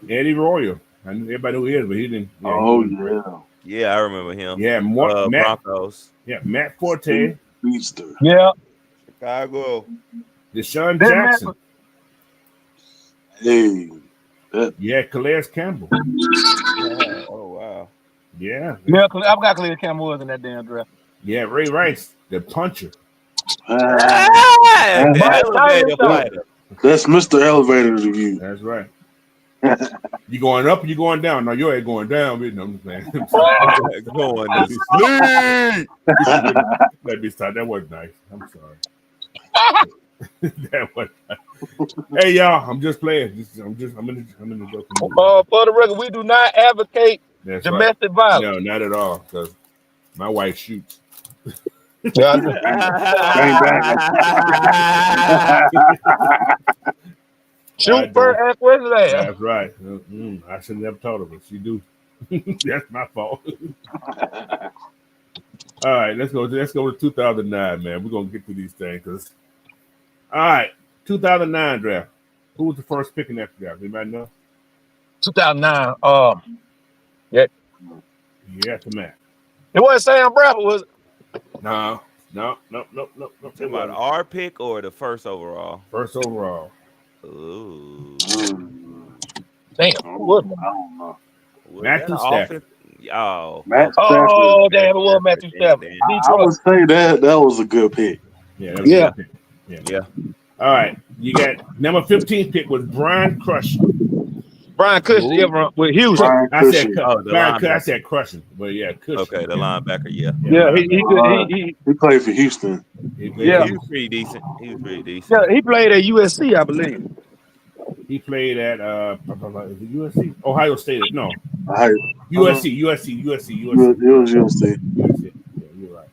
Speaker 2: Eddie Royal. I knew everybody knew who he is, but he didn't. Yeah,
Speaker 3: oh yeah.
Speaker 6: Yeah, I remember him.
Speaker 2: Yeah, Matt
Speaker 6: Broncos.
Speaker 2: Yeah, Matt Forte.
Speaker 3: Beaster.
Speaker 4: Yeah.
Speaker 6: Chicago.
Speaker 2: Deshaun Jackson.
Speaker 3: Hey.
Speaker 2: Yeah, Calais Campbell.
Speaker 6: Oh wow.
Speaker 2: Yeah.
Speaker 4: Yeah, I forgot Calais Campbell was in that damn draft.
Speaker 2: Yeah, Ray Rice, the puncher.
Speaker 6: The elevator fighter.
Speaker 3: That's Mr. Elevator review.
Speaker 2: That's right. You going up or you going down? No, you ain't going down. You know what I'm saying?
Speaker 6: Going to sleep.
Speaker 2: Let me stop. That wasn't nice. I'm sorry. That was. Hey y'all, I'm just playing. I'm in the joke.
Speaker 4: For the record, we do not advocate domestic violence.
Speaker 2: No, not at all. Because my wife shoots.
Speaker 3: Bang, bang.
Speaker 4: Shoot first, ask where's the last.
Speaker 2: That's right. I should never told her, but she do. That's my fault. All right, let's go to 2009, man. We're gonna get through these things. All right, 2009 draft. Who was the first pick in that draft? Anybody know?
Speaker 4: 2009. Yeah,
Speaker 2: the man.
Speaker 4: It wasn't Sam Bradford, was it?
Speaker 2: No.
Speaker 6: Talking about our pick or the first overall?
Speaker 2: First overall.
Speaker 6: Ooh.
Speaker 4: Damn.
Speaker 3: I don't know.
Speaker 2: Matthew Stafford.
Speaker 6: Oh.
Speaker 3: Matt
Speaker 4: Oh, damn, it was Matthew Stafford.
Speaker 3: I would say that was a good pick.
Speaker 2: Yeah. That was a good pick. Yeah. All right. You got number 15 pick was Brian Crushing.
Speaker 4: Brian Cushing with Houston.
Speaker 2: I said Crushing, but yeah, Cushing.
Speaker 6: Okay, the linebacker,
Speaker 4: Yeah, he
Speaker 3: played for Houston.
Speaker 6: He was pretty decent.
Speaker 4: Yeah, he played at USC, I believe.
Speaker 2: He played at USC, Ohio State. No, USC.
Speaker 3: It was USC.
Speaker 2: Yeah, you're right.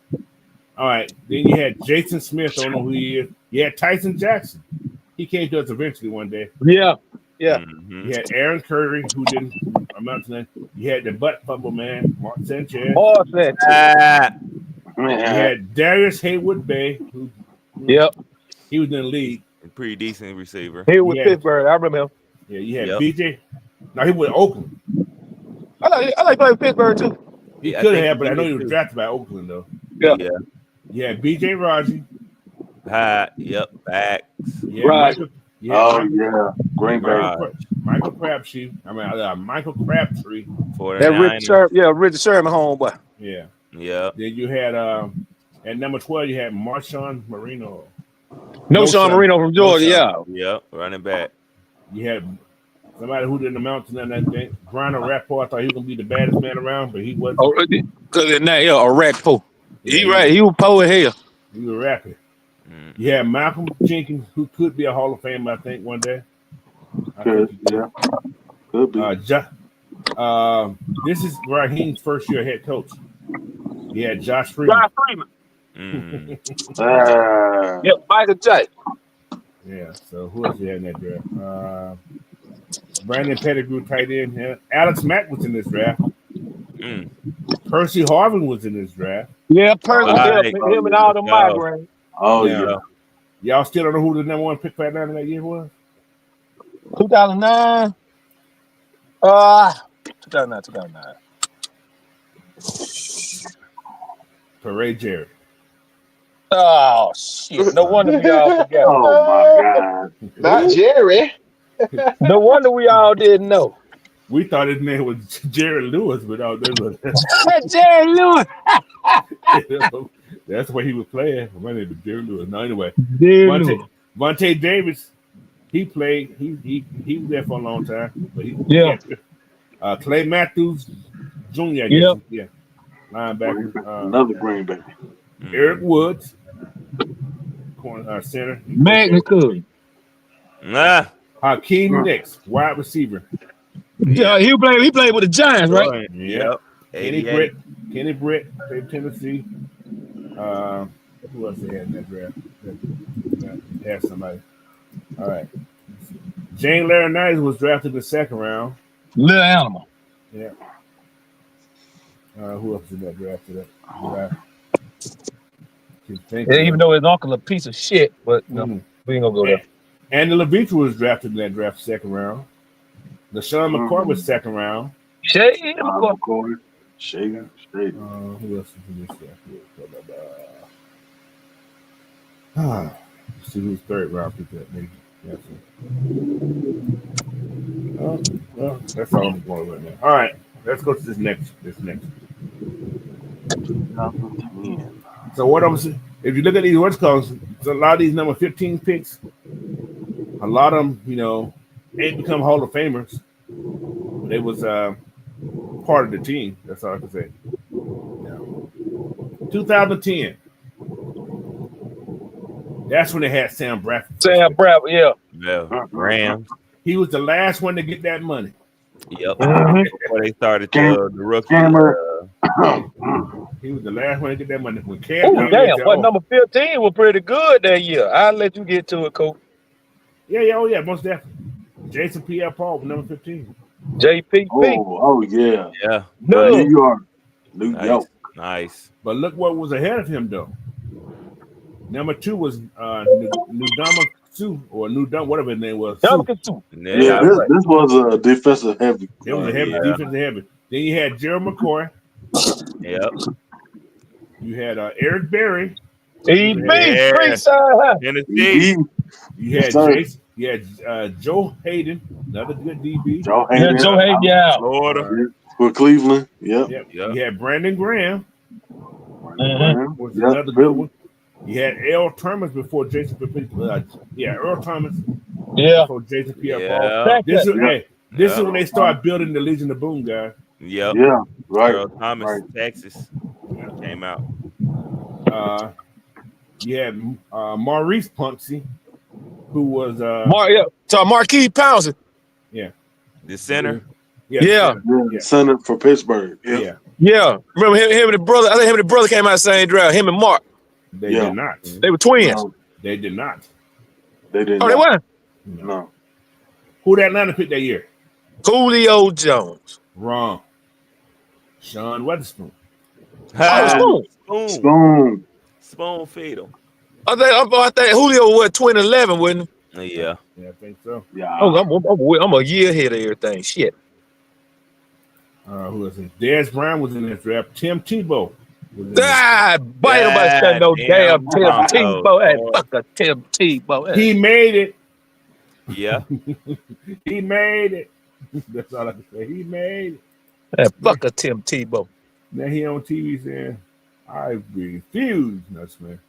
Speaker 2: All right. Then you had Jason Smith. I don't know who he is. You had Tyson Jackson. He came to us eventually one day.
Speaker 4: Yeah.
Speaker 2: You had Aaron Curry, who didn't amount to nothing. You had the butt fumble man, Mark Sanchez. You had Darius Haywood-Bay, who he was in the league.
Speaker 6: Pretty decent receiver.
Speaker 4: He was Pittsburgh. I remember him.
Speaker 2: Yeah, you had BJ. No, he was Oakland.
Speaker 4: I like playing Pittsburgh too.
Speaker 2: He could have, but I know he was drafted by Oakland though.
Speaker 4: Yeah.
Speaker 2: You had BJ Raji.
Speaker 6: Backs.
Speaker 3: Green Bay.
Speaker 2: Michael Crabtree. Michael Crabtree.
Speaker 4: That Richard Sherman homeboy.
Speaker 2: Yeah.
Speaker 6: Yeah.
Speaker 2: Then you had at number 12 you had Marshawn Marino.
Speaker 4: Sean Marino from Georgia.
Speaker 6: Yeah. Running back.
Speaker 2: You had somebody who didn't amount to nothing that day. Brian Rapport. I thought he was gonna be the baddest man around, but he wasn't.
Speaker 4: A rat po. He was po as hell.
Speaker 2: He was rapping. You had Malcolm Jenkins, who could be a Hall of Fame, I think, one day.
Speaker 3: Could be.
Speaker 2: This is Raheem's first year head coach. He had Josh Freeman.
Speaker 4: Michael J.
Speaker 2: Yeah, so who else you had in that draft? Brandon Pettigrew, tight end. Alex Mack was in this draft. Percy Harvin was in this draft.
Speaker 4: Yeah, Percy. Him and all the migraines.
Speaker 3: Oh, yeah.
Speaker 2: Y'all still don't know who the number one pick right now in that year was?
Speaker 4: 2009. 2009.
Speaker 2: Grady Jarrett.
Speaker 4: Oh, shit. No wonder we all forgot.
Speaker 3: Oh, my God.
Speaker 5: Not Jerry.
Speaker 4: No wonder we all didn't know.
Speaker 2: We thought his name was Jerry Lewis, but
Speaker 4: Jerry Lewis.
Speaker 2: That's what he was playing. My name is Jerry Lewis. No, anyway. Vontae Davis, he played. He was there for a long time. But Clay Matthews Jr. I guess. Yeah. Linebacker.
Speaker 3: Another Green Bay.
Speaker 2: Eric Woods, center.
Speaker 4: Magna Cool.
Speaker 2: Hakeem Nicks, wide receiver.
Speaker 4: Yeah, he played with the Giants, right?
Speaker 2: Yep. Kenny Britt, played Tennessee. Who else they had in that draft? They had somebody. All right. Jane Laurinaitis was drafted in the second round.
Speaker 4: Little animal.
Speaker 2: Yeah. Who else in that draft today?
Speaker 4: Even though his uncle a piece of shit, but no, we ain't gonna go there.
Speaker 2: Andy Levitra was drafted in that draft second round. LaShawn McCoy was second round.
Speaker 3: Shady McCoy. Shady.
Speaker 2: Who else is in this draft? Let's see who's third round pick that maybe. Well, that's all I'm going right now. All right, let's go to this next. So what I'm saying, if you look at these what's called, a lot of these number 15 picks, a lot of them, ain't become Hall of Famers. They was part of the team. That's all I can say. Yeah. 2010. That's when they had Sam Bradford.
Speaker 4: Sam Bradford, yeah.
Speaker 6: Yeah. Rams.
Speaker 2: He was the last one to get that money.
Speaker 6: Yep.
Speaker 4: Mhm.
Speaker 6: Before they started the rookie.
Speaker 2: He was the last one to get that money. When Cam
Speaker 4: Oh,
Speaker 2: came in,
Speaker 4: damn.
Speaker 2: they said,
Speaker 4: But
Speaker 2: oh,
Speaker 4: number 15 was pretty good that year. I'll let you get to it, Coach.
Speaker 2: yeah, most definitely. Jason Pierre Paul, number 15.
Speaker 4: JPP.
Speaker 3: Oh yeah.
Speaker 6: Yeah.
Speaker 4: No.
Speaker 3: New York. New York.
Speaker 6: Nice.
Speaker 2: But look what was ahead of him, though. Number 2 was Nudama Sue, or Nudam, whatever his name was. Sue.
Speaker 3: Yeah, this was a defensive heavy.
Speaker 2: It was a heavy defensive heavy. Then you had Gerald McCoy.
Speaker 6: Yep.
Speaker 2: You had Eric Berry.
Speaker 4: EB,
Speaker 6: Yeah.
Speaker 4: Creekside.
Speaker 6: Tennessee.
Speaker 2: You had Jason. You had Joe Hayden, another good DB.
Speaker 3: Joe Hayden.
Speaker 4: Yeah, Joe Hayden, yeah.
Speaker 6: Florida.
Speaker 3: For Cleveland. Yep.
Speaker 2: You had Brandon Graham.
Speaker 4: Mhm.
Speaker 2: Was another good one. You had Earl Thomas before Jason. Earl Thomas.
Speaker 4: Yeah.
Speaker 2: Before Jason Pierre
Speaker 6: Yeah.
Speaker 2: Paul. This is when they start building the Legion of Boom, guys.
Speaker 6: Yep.
Speaker 3: Yeah. Right.
Speaker 6: Earl Thomas, Texas. Came out.
Speaker 2: You had Maurice Pouncey, who was
Speaker 4: Marquise Pouncey.
Speaker 2: Yeah.
Speaker 6: The center.
Speaker 4: Yeah.
Speaker 3: Center for Pittsburgh. Yeah.
Speaker 4: Remember him and the brother? I think him and the brother came out the same draft. Him and Mark.
Speaker 2: They did not.
Speaker 4: They were twins.
Speaker 3: No,
Speaker 2: They did not.
Speaker 3: they didn't.
Speaker 4: Oh, they weren't.
Speaker 3: No.
Speaker 2: Who did Atlanta pick that year?
Speaker 4: Julio Jones.
Speaker 2: Wrong. Sean Weatherspoon.
Speaker 6: Spoon feed him.
Speaker 4: I think Julio was 2011, wasn't
Speaker 6: he? Yeah.
Speaker 2: Yeah, I think so.
Speaker 3: Yeah.
Speaker 4: Oh, I'm a year ahead of everything. Shit.
Speaker 2: Who was it? Dez Brown was in this draft. Tim Tebow.
Speaker 4: Ain't nobody said no damn Tim Tebow. Hey, fuck a Tim Tebow.
Speaker 2: He made it.
Speaker 6: Yeah.
Speaker 2: He made it. That's all I can say. He made it.
Speaker 4: Hey, fuck a Tim Tebow.
Speaker 2: Now he on TV saying, I refuse. Nuts, man.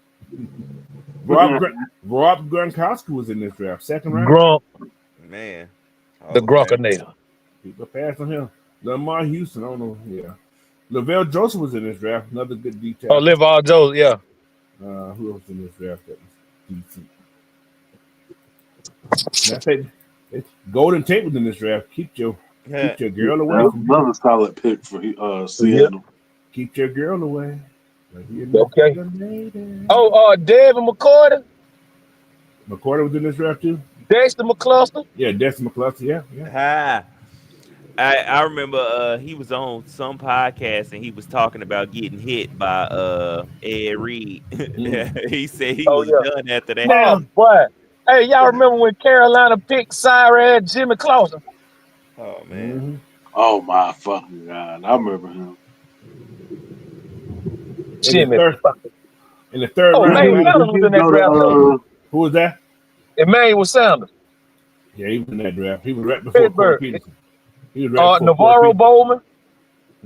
Speaker 2: Rob Gronkowski was in this draft. Second round.
Speaker 4: Gronk.
Speaker 6: Man.
Speaker 4: The Gronkanator.
Speaker 2: People passed on him. Lamar Houston, I don't know. Yeah. Lavelle Joseph was in this draft. Another good detail.
Speaker 4: Oh, Lavelle Joseph, yeah.
Speaker 2: Who else in this draft that was decent? I say Golden Tate was in this draft. Keep your girl away.
Speaker 3: That's another solid pick for Seattle.
Speaker 2: Keep your girl away.
Speaker 4: Okay. Oh, Devin McCourty.
Speaker 2: McCourty was in this draft too.
Speaker 4: Dexter McCluster.
Speaker 2: Yeah, Dexter McCluster. Yeah.
Speaker 6: I remember he was on some podcast and he was talking about getting hit by Ed Reed. He said he was done after that.
Speaker 4: Damn, boy. Hey, y'all remember when Carolina picked Cyrus Jimmy Clausen?
Speaker 6: Oh man.
Speaker 2: Mm-hmm.
Speaker 3: Oh my fucking God. I remember him.
Speaker 2: In the third round.
Speaker 4: Emmanuel Sanders was in that draft.
Speaker 2: Who was that?
Speaker 4: Emmanuel Sanders.
Speaker 2: Yeah, he was in that draft. He was right before Corey Peterson. He was
Speaker 4: right before Navarro Bowman.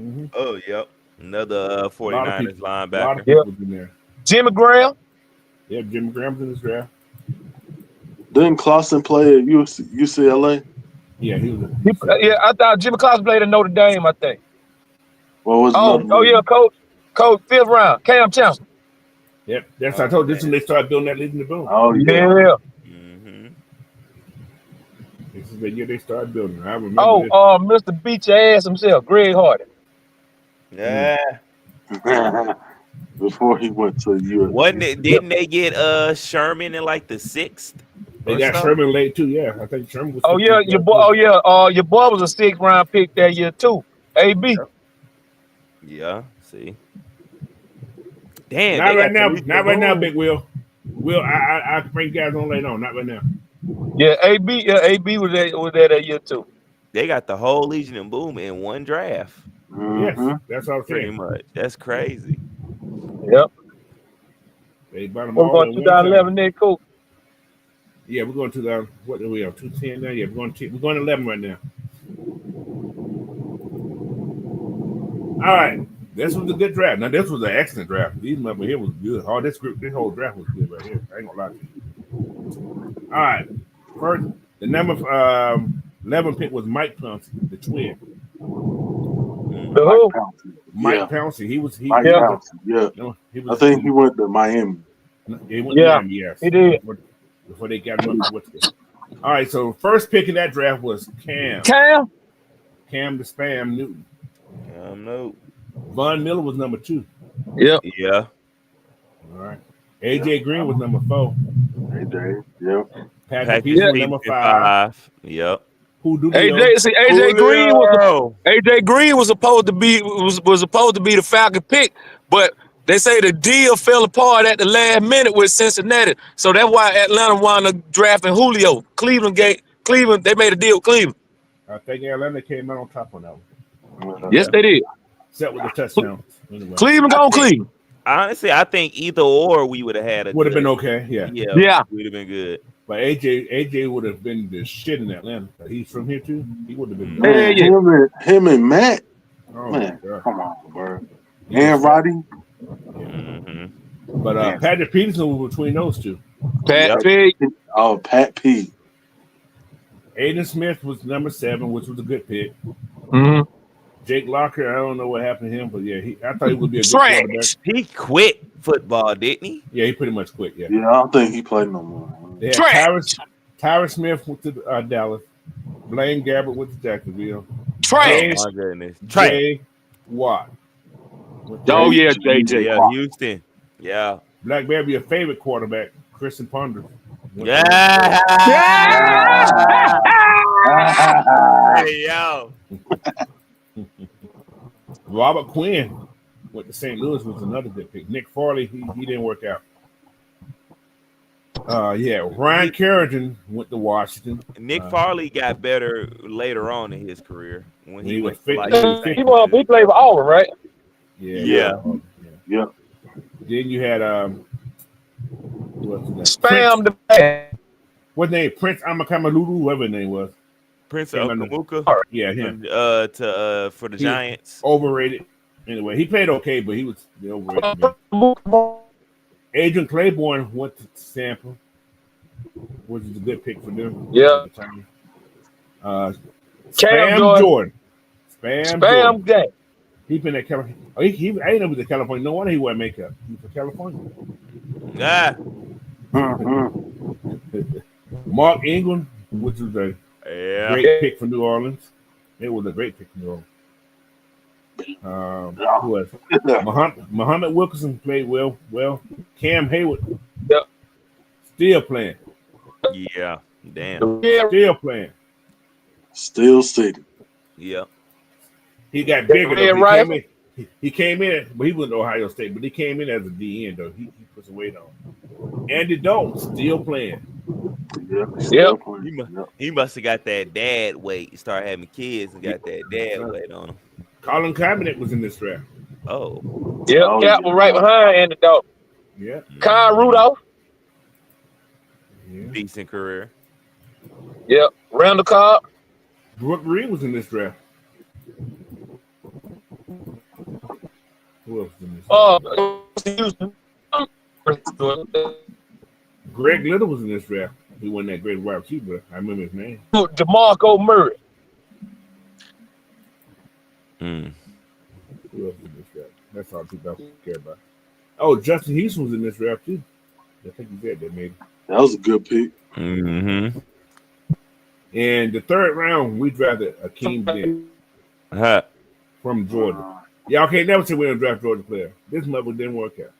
Speaker 6: Mm-hmm. Oh, yep. Another 49ers linebacker.
Speaker 2: A lot of people was in there.
Speaker 4: Jimmy Graham.
Speaker 2: Yeah, Jimmy Graham was in this draft.
Speaker 3: Didn't Clausen play at UCLA?
Speaker 2: Yeah, he was.
Speaker 4: I thought Jimmy Clausen played at Notre Dame, I think.
Speaker 3: What was
Speaker 4: Coach, 5th round, Cam Chancellor.
Speaker 2: Yep, that's I told you. This when they started building that Legion of Boom.
Speaker 3: Oh yeah.
Speaker 6: Mm-hmm.
Speaker 2: This is the year they started building. I remember.
Speaker 4: Mr. Beat Your Ass himself, Greg Hardy.
Speaker 6: Yeah.
Speaker 3: Before he went to US.
Speaker 6: Wasn't it? Didn't they get Sherman in like the 6th?
Speaker 2: They got Sherman late too. Yeah, I think Sherman was.
Speaker 4: Your boy was a 6th round pick that year too. AB.
Speaker 6: Yeah. See. Damn.
Speaker 2: Not right now. Not right now, Big Will. I bring guys on later on. Not right now.
Speaker 4: Yeah, AB was there that year too.
Speaker 6: They got the whole Legion and Boom in one draft.
Speaker 3: Mm-hmm.
Speaker 2: Yes, that's all I'm saying.
Speaker 6: Pretty much. That's crazy.
Speaker 4: Yep.
Speaker 2: They bought them
Speaker 4: we're
Speaker 2: all
Speaker 4: going 2011 there, cool.
Speaker 2: Yeah, we're going to what do we have? 210 now. Yeah, we're going 11 right now. All right. This was a good draft. Now, this was an excellent draft. These number here was good. Oh, this whole draft was good right here. I ain't gonna lie to you. All right. First, the number 11 pick was Mike Pouncey, the twin.
Speaker 4: The who?
Speaker 2: Mike Pouncey. He was.
Speaker 3: Mike
Speaker 4: Yeah.
Speaker 3: Pouncey. Yeah.
Speaker 2: No, he was.
Speaker 3: I think he went to Miami.
Speaker 2: He went to Miami. Yes,
Speaker 4: he did.
Speaker 2: Before they got him up to Wichita. All right. So first pick in that draft was Cam
Speaker 4: Cam?
Speaker 2: the Spam Newton.
Speaker 6: No.
Speaker 2: Von Miller was number 2.
Speaker 4: Yep.
Speaker 6: Yeah.
Speaker 2: All right. AJ Green was number 4.
Speaker 3: AJ. Yep.
Speaker 2: Patrick Peterson was number 5.
Speaker 6: Yep.
Speaker 2: Who do
Speaker 4: AJ Green was supposed to be the Falcon pick, but they say the deal fell apart at the last minute with Cincinnati. So that's why Atlanta wound up drafting Julio. Cleveland, they made a deal with Cleveland.
Speaker 2: I think Atlanta came out on top on that one.
Speaker 4: Yes, they did.
Speaker 2: Except with the touchdown. Anyway.
Speaker 4: Cleveland gone Cleveland.
Speaker 6: Honestly, I think either or we would have had it.
Speaker 2: Would have been okay. Yeah.
Speaker 6: Would have been good.
Speaker 2: But AJ would have been the shit in Atlanta. He's from here too. He would have been.
Speaker 3: Man, him and Matt.
Speaker 2: Oh,
Speaker 3: man, come on, bro. And Roddy.
Speaker 6: Mm-hmm.
Speaker 2: But Patrick Peterson was between those two.
Speaker 4: Pat P.
Speaker 3: Oh, Pat P.
Speaker 2: Aiden Smith was number 7, which was a good pick.
Speaker 4: Mm-hmm.
Speaker 2: Jake Locker, I don't know what happened to him, but yeah, I thought he would be a good quarterback.
Speaker 6: He quit football, didn't he?
Speaker 2: Yeah, he pretty much quit. Yeah.
Speaker 3: Yeah, I don't think he played no more.
Speaker 2: Tyron Smith went to Dallas. Blaine Gabbert went to Jacksonville.
Speaker 6: Oh my goodness.
Speaker 2: Jay Watt.
Speaker 4: Oh yeah, JJ.
Speaker 6: Yeah, Houston. Yeah.
Speaker 2: Blackberry, your favorite quarterback, Christian Ponder.
Speaker 6: Yeah. Hey yo.
Speaker 2: Robert Quinn went to St. Louis, was another good pick. Nick Farley, he didn't work out. Ryan Kerrigan went to Washington.
Speaker 6: Nick Farley got better later on in his career when he was
Speaker 4: he played for Auburn, right?
Speaker 2: Yeah. Then you had
Speaker 4: Spam the man.
Speaker 2: What's his name? Prince Amakamaloulu, whoever his name was.
Speaker 6: Prince Okamuka.
Speaker 2: Yeah, him.
Speaker 6: For the Giants.
Speaker 2: Overrated. Anyway, he played okay, but he was overrated. Adrian Claiborne went to Tampa, which is a good pick for them.
Speaker 4: Yeah.
Speaker 2: Spam Jordan.
Speaker 4: Spam gang.
Speaker 2: He been at California. I ain't know he was in California. No wonder he wore makeup. He's from California.
Speaker 6: Yeah.
Speaker 2: Mark Ingram, which was a great pick for New Orleans. It was a great pick for New Orleans. Who was Muhammad Wilkerson played well. Cam Hayward, still playing.
Speaker 6: Yeah, damn.
Speaker 2: Still playing.
Speaker 3: Still sitting.
Speaker 6: Yeah.
Speaker 2: He got bigger. He came in, but he wasn't Ohio State. But he came in as a DN though. He put some weight on. Andy Dalton still playing.
Speaker 6: He must have got that dad weight. Start having kids and got that dad weight on him.
Speaker 2: Colin Kaepernick was in this draft.
Speaker 6: Oh.
Speaker 4: Yeah, Cap was right behind Andy Dalton.
Speaker 2: Yeah.
Speaker 4: Kyle Rudolph.
Speaker 2: Yeah.
Speaker 6: Decent career.
Speaker 4: Yep. Randall Cobb.
Speaker 2: Brooke Reed was in this draft. Who else was in this?
Speaker 4: Houston.
Speaker 2: Greg Little was in this draft. He wasn't that great wide receiver. I remember his name.
Speaker 4: DeMarco Murray.
Speaker 2: Who else was in this draft? That's all people care about. Oh, Justin Houston was in this draft too. I think he said that maybe.
Speaker 3: That was a good pick.
Speaker 6: Mm-hmm.
Speaker 2: And the third round, we drafted Akeem Dent from Georgia. Y'all can't never say we're gonna draft Georgia player. This mother didn't work out.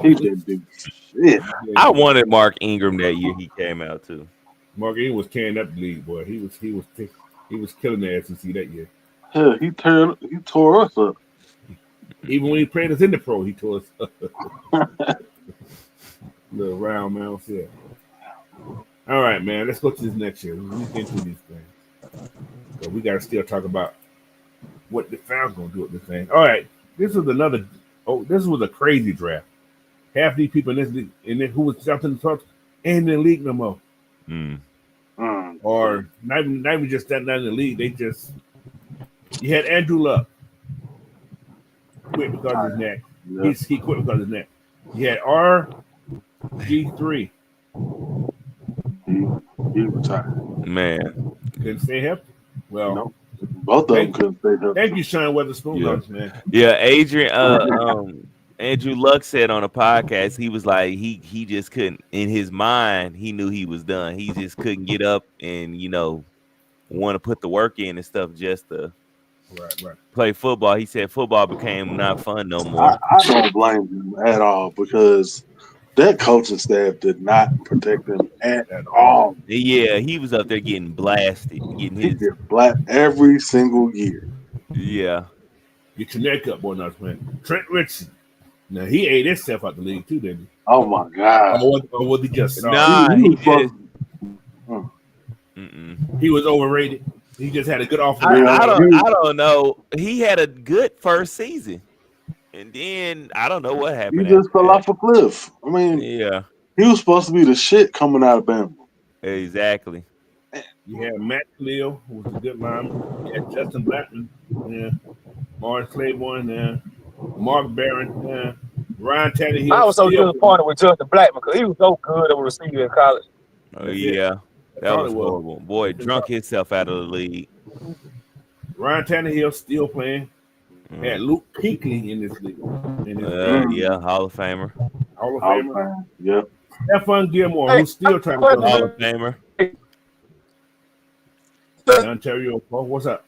Speaker 3: He did big shit.
Speaker 6: I wanted Mark Ingram that year he came out too.
Speaker 2: Mark Ingram was tearing up the league, boy. He was killing the SEC that year.
Speaker 3: Hell, he tore us up.
Speaker 2: Even when he played us in the pro, he tore us up. Little round mouse, yeah. All right, man. Let's go to this next year. We get through these things. So we gotta still talk about what the Falcons gonna do with this thing. All right, this was a crazy draft. Half these people in this league, and then who was jumping the top ain't in the league no more. Or not even just that not in the league. You had Andrew Luck quit because of his neck. Yeah. He quit because of his neck. You had RG3.
Speaker 3: He retired.
Speaker 6: Man,
Speaker 2: couldn't stay healthy. Well,
Speaker 3: no, both of them couldn't stay healthy.
Speaker 2: Thank you, Sean Weatherspoon,
Speaker 6: Yeah.
Speaker 2: on this, man.
Speaker 6: Yeah, Adrian. Andrew Luck said on a podcast he was like he just couldn't, in his mind he knew he was done. He just couldn't get up and want to put the work in and stuff just to
Speaker 2: Right.
Speaker 6: play football. He said football became not fun no more.
Speaker 3: I don't blame him at all because that coaching staff did not protect him at all.
Speaker 6: Yeah, he was up there getting blasted, getting
Speaker 3: He
Speaker 6: his
Speaker 3: get black every single year.
Speaker 6: yeah.
Speaker 2: Get your neck up, boy, nuts, man. Trent Richardson. Now he ate himself out the league too, didn't he?
Speaker 3: Oh my God!
Speaker 2: Or was he just sorry?
Speaker 6: Nah,
Speaker 3: he
Speaker 6: he
Speaker 3: was
Speaker 6: just.
Speaker 2: He was overrated. He just had a good offer.
Speaker 6: I don't know. He had a good first season, and then I don't know what
Speaker 3: He
Speaker 6: happened.
Speaker 3: just fell off a cliff. I mean,
Speaker 6: Yeah,
Speaker 3: he was supposed to be the shit coming out of Bama.
Speaker 6: exactly.
Speaker 2: You had Matt Khalil, who was a good lineman. You had Justin Blackman, yeah. Morris Claiborne, yeah. Mark Barron, yeah. Ryan Tannehill.
Speaker 4: I was so disappointed with Justin Blackman because he was so good at receiver in college.
Speaker 6: Oh yeah, that was horrible. Boy, drunk himself out of the league.
Speaker 2: Ryan Tannehill still playing. Had Luke Kuechly in this league.
Speaker 6: Yeah, Hall of Famer.
Speaker 2: Hall of Famer.
Speaker 3: Yep.
Speaker 2: Stephon Gilmore, who's still trying to
Speaker 6: Hall of Famer.
Speaker 2: Ontario. Oh, what's up?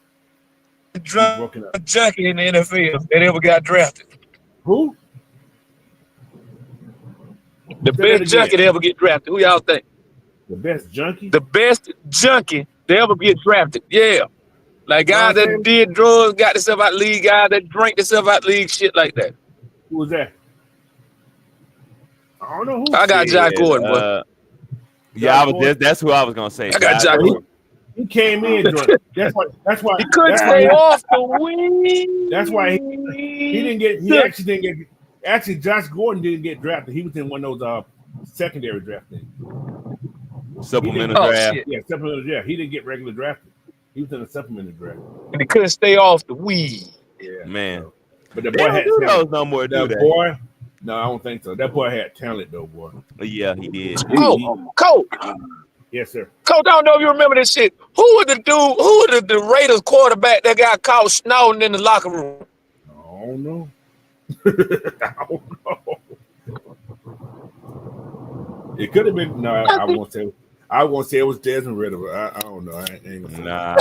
Speaker 4: Junkie in the NFL that ever got drafted.
Speaker 2: Who?
Speaker 4: The best junkie that ever get drafted. Who y'all think?
Speaker 2: The best junkie?
Speaker 4: The best junkie that ever get drafted. Yeah. Like guys that did drugs, got themselves out the league, guys that drank themselves out the league, shit like that.
Speaker 2: Who was that? I don't know who.
Speaker 4: I got Josh Gordon, boy.
Speaker 6: Yeah, that's who I was gonna say.
Speaker 4: I got Josh Gordon.
Speaker 2: He came in drunk. That's why
Speaker 4: he couldn't stay off the weed.
Speaker 2: That's why he didn't get. He actually didn't get. Actually, Josh Gordon didn't get drafted. He was in one of those secondary draft things.
Speaker 6: Supplemental draft.
Speaker 2: Shit. Yeah, supplemental draft. He didn't get regular drafted. He was in a supplemental draft.
Speaker 4: And he couldn't stay off the weed.
Speaker 2: Yeah,
Speaker 6: man.
Speaker 2: So. But the boy had
Speaker 6: talent. No more do that.
Speaker 2: Boy, no, I don't think so. That boy had talent, though, boy.
Speaker 6: Yeah, he did.
Speaker 4: Coach.
Speaker 2: Yes, sir.
Speaker 4: Coach, I don't know if you remember this shit. Who was the Raiders quarterback that got caught snowing in the locker room?
Speaker 2: I don't know. I don't know. It could have been. No, I won't say. I won't say it was Desmond Ritter. I don't know. I ain't gonna say
Speaker 6: nah.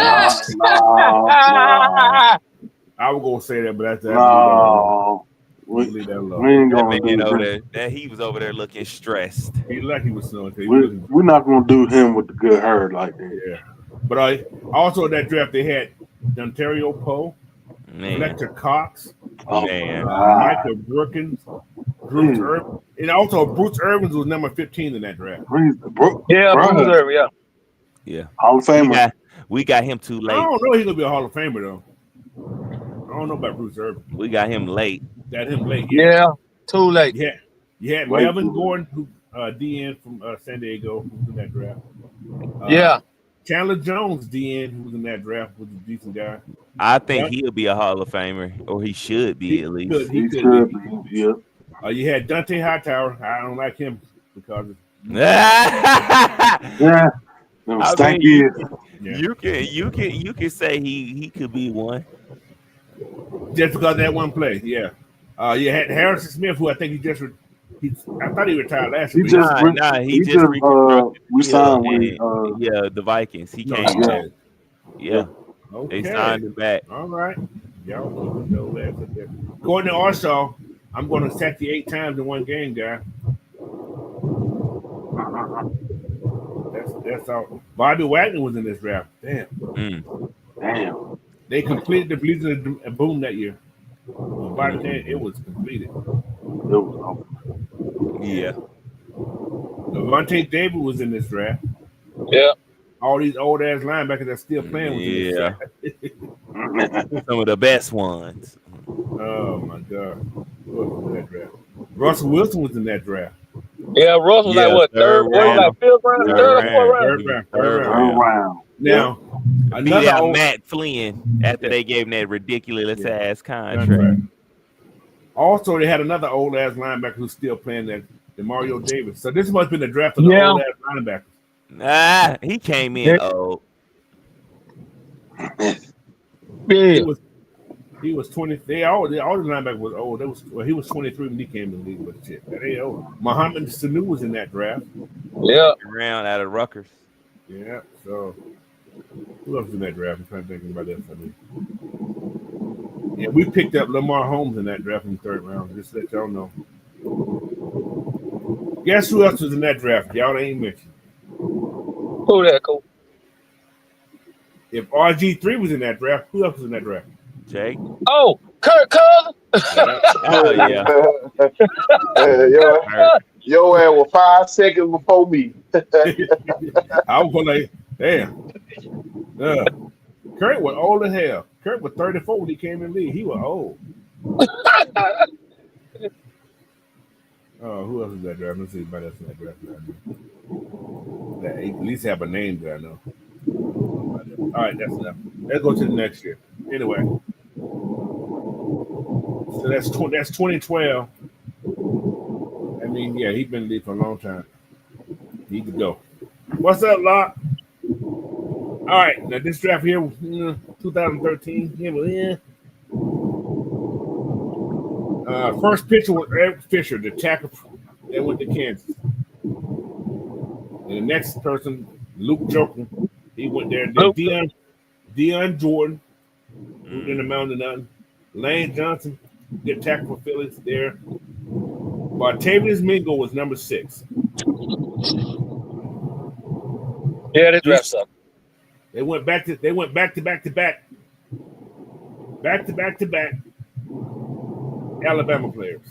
Speaker 2: I was gonna say that, but that's
Speaker 3: no.
Speaker 2: We leave that alone.
Speaker 3: We ain't gonna do
Speaker 6: that. He was over there looking stressed.
Speaker 2: He like he was snowing.
Speaker 3: We're not gonna do him with the good herd like that.
Speaker 2: Yeah. But also in that draft they had Ontario Poe, Fletcher Cox, Michael Brookins, Bruce Irvin, and also Bruce Irvin was number 15 in that draft.
Speaker 4: Bruce Irvin,
Speaker 6: yeah.
Speaker 3: Hall of Famer.
Speaker 6: We got him too late.
Speaker 2: I don't know he's gonna be a Hall of Famer though. I don't know about Bruce Irvin.
Speaker 6: We got him late.
Speaker 2: Got him late.
Speaker 4: Yeah, too late.
Speaker 2: Yeah. You had Melvin Gordon, who DN from San Diego, who was in that draft. Chandler Jones, DN, who was in that draft, was a decent guy.
Speaker 6: I think he'll be a Hall of Famer, or he should be at least.
Speaker 3: He could be. Yeah.
Speaker 2: You had Dante Hightower. I don't like him because
Speaker 6: You can say he could be one.
Speaker 2: Just because of that one play, yeah. You had Harrison Smith, who I think I thought he retired last year.
Speaker 3: We signed with
Speaker 6: the Vikings. He came back. Yeah.
Speaker 2: Okay.
Speaker 6: They signed him back.
Speaker 2: All right. Y'all know that. Gordon Arshaw, I'm going to sack you 8 times in one game, guy. That's all. Bobby Wagner was in this draft. Damn. They completed the Blizzard and Boom that year. By the time it was completed.
Speaker 6: Yeah.
Speaker 2: Levante David was in this draft.
Speaker 4: Yeah.
Speaker 2: All these old ass linebackers that still playing with
Speaker 6: some of the best ones.
Speaker 2: Oh my God. Who was in that draft? Russell Wilson was in that draft.
Speaker 4: Yeah, Russell was like what, third round? Like fifth round, third or
Speaker 2: fourth round. Now,
Speaker 6: another Matt Flynn after they gave him that ridiculous ass contract.
Speaker 2: Also, they had another old ass linebacker who's still playing that, Mario Davis. So this must have been the draft of the old ass linebackers.
Speaker 6: He came in old.
Speaker 4: Yeah.
Speaker 2: He was 20. All the linebackers was old. He was 23 when he came in the league. But shit, that ain't old. Muhammad Sanu was in that draft.
Speaker 4: Yeah.
Speaker 6: Round out of Rutgers.
Speaker 2: Yeah. So who else was in that draft? I'm trying to think about this. Yeah, we picked up Lamar Holmes in that draft in the 3rd round. Just to let y'all know. Guess who else was in that draft? Y'all ain't mentioned.
Speaker 4: Who that, Cole?
Speaker 2: If RG3 was in that draft, who else was in that draft?
Speaker 6: Jake.
Speaker 4: Oh, Kirk Cousins.
Speaker 2: Yeah.
Speaker 6: Oh yeah.
Speaker 5: Yo,
Speaker 6: Hurt.
Speaker 5: your ass was 5 seconds before me.
Speaker 2: I was like, damn. Kurt was old as hell. Kurt was 34 when he came in the league. He was old. Who else is that draft? Let's see anybody else in that draft. That at least have a name that I know. All right, that's enough. Let's go to the next year. Anyway, so that's 2012. I mean, yeah, he's been in the league for a long time. Need to go. What's up, Locke? All right, now this draft here, 2013. Yeah. First pitcher was Eric Fisher, the tackle that went to Kansas. And the next person, Luke Joker, he went there. Then Deion Jordan, who didn't amount to nothing. Lane Johnson, good tackle for Phillies there. Bartavius Mingo was number 6.
Speaker 4: Yeah, they draft something.
Speaker 2: They went back to back Alabama players.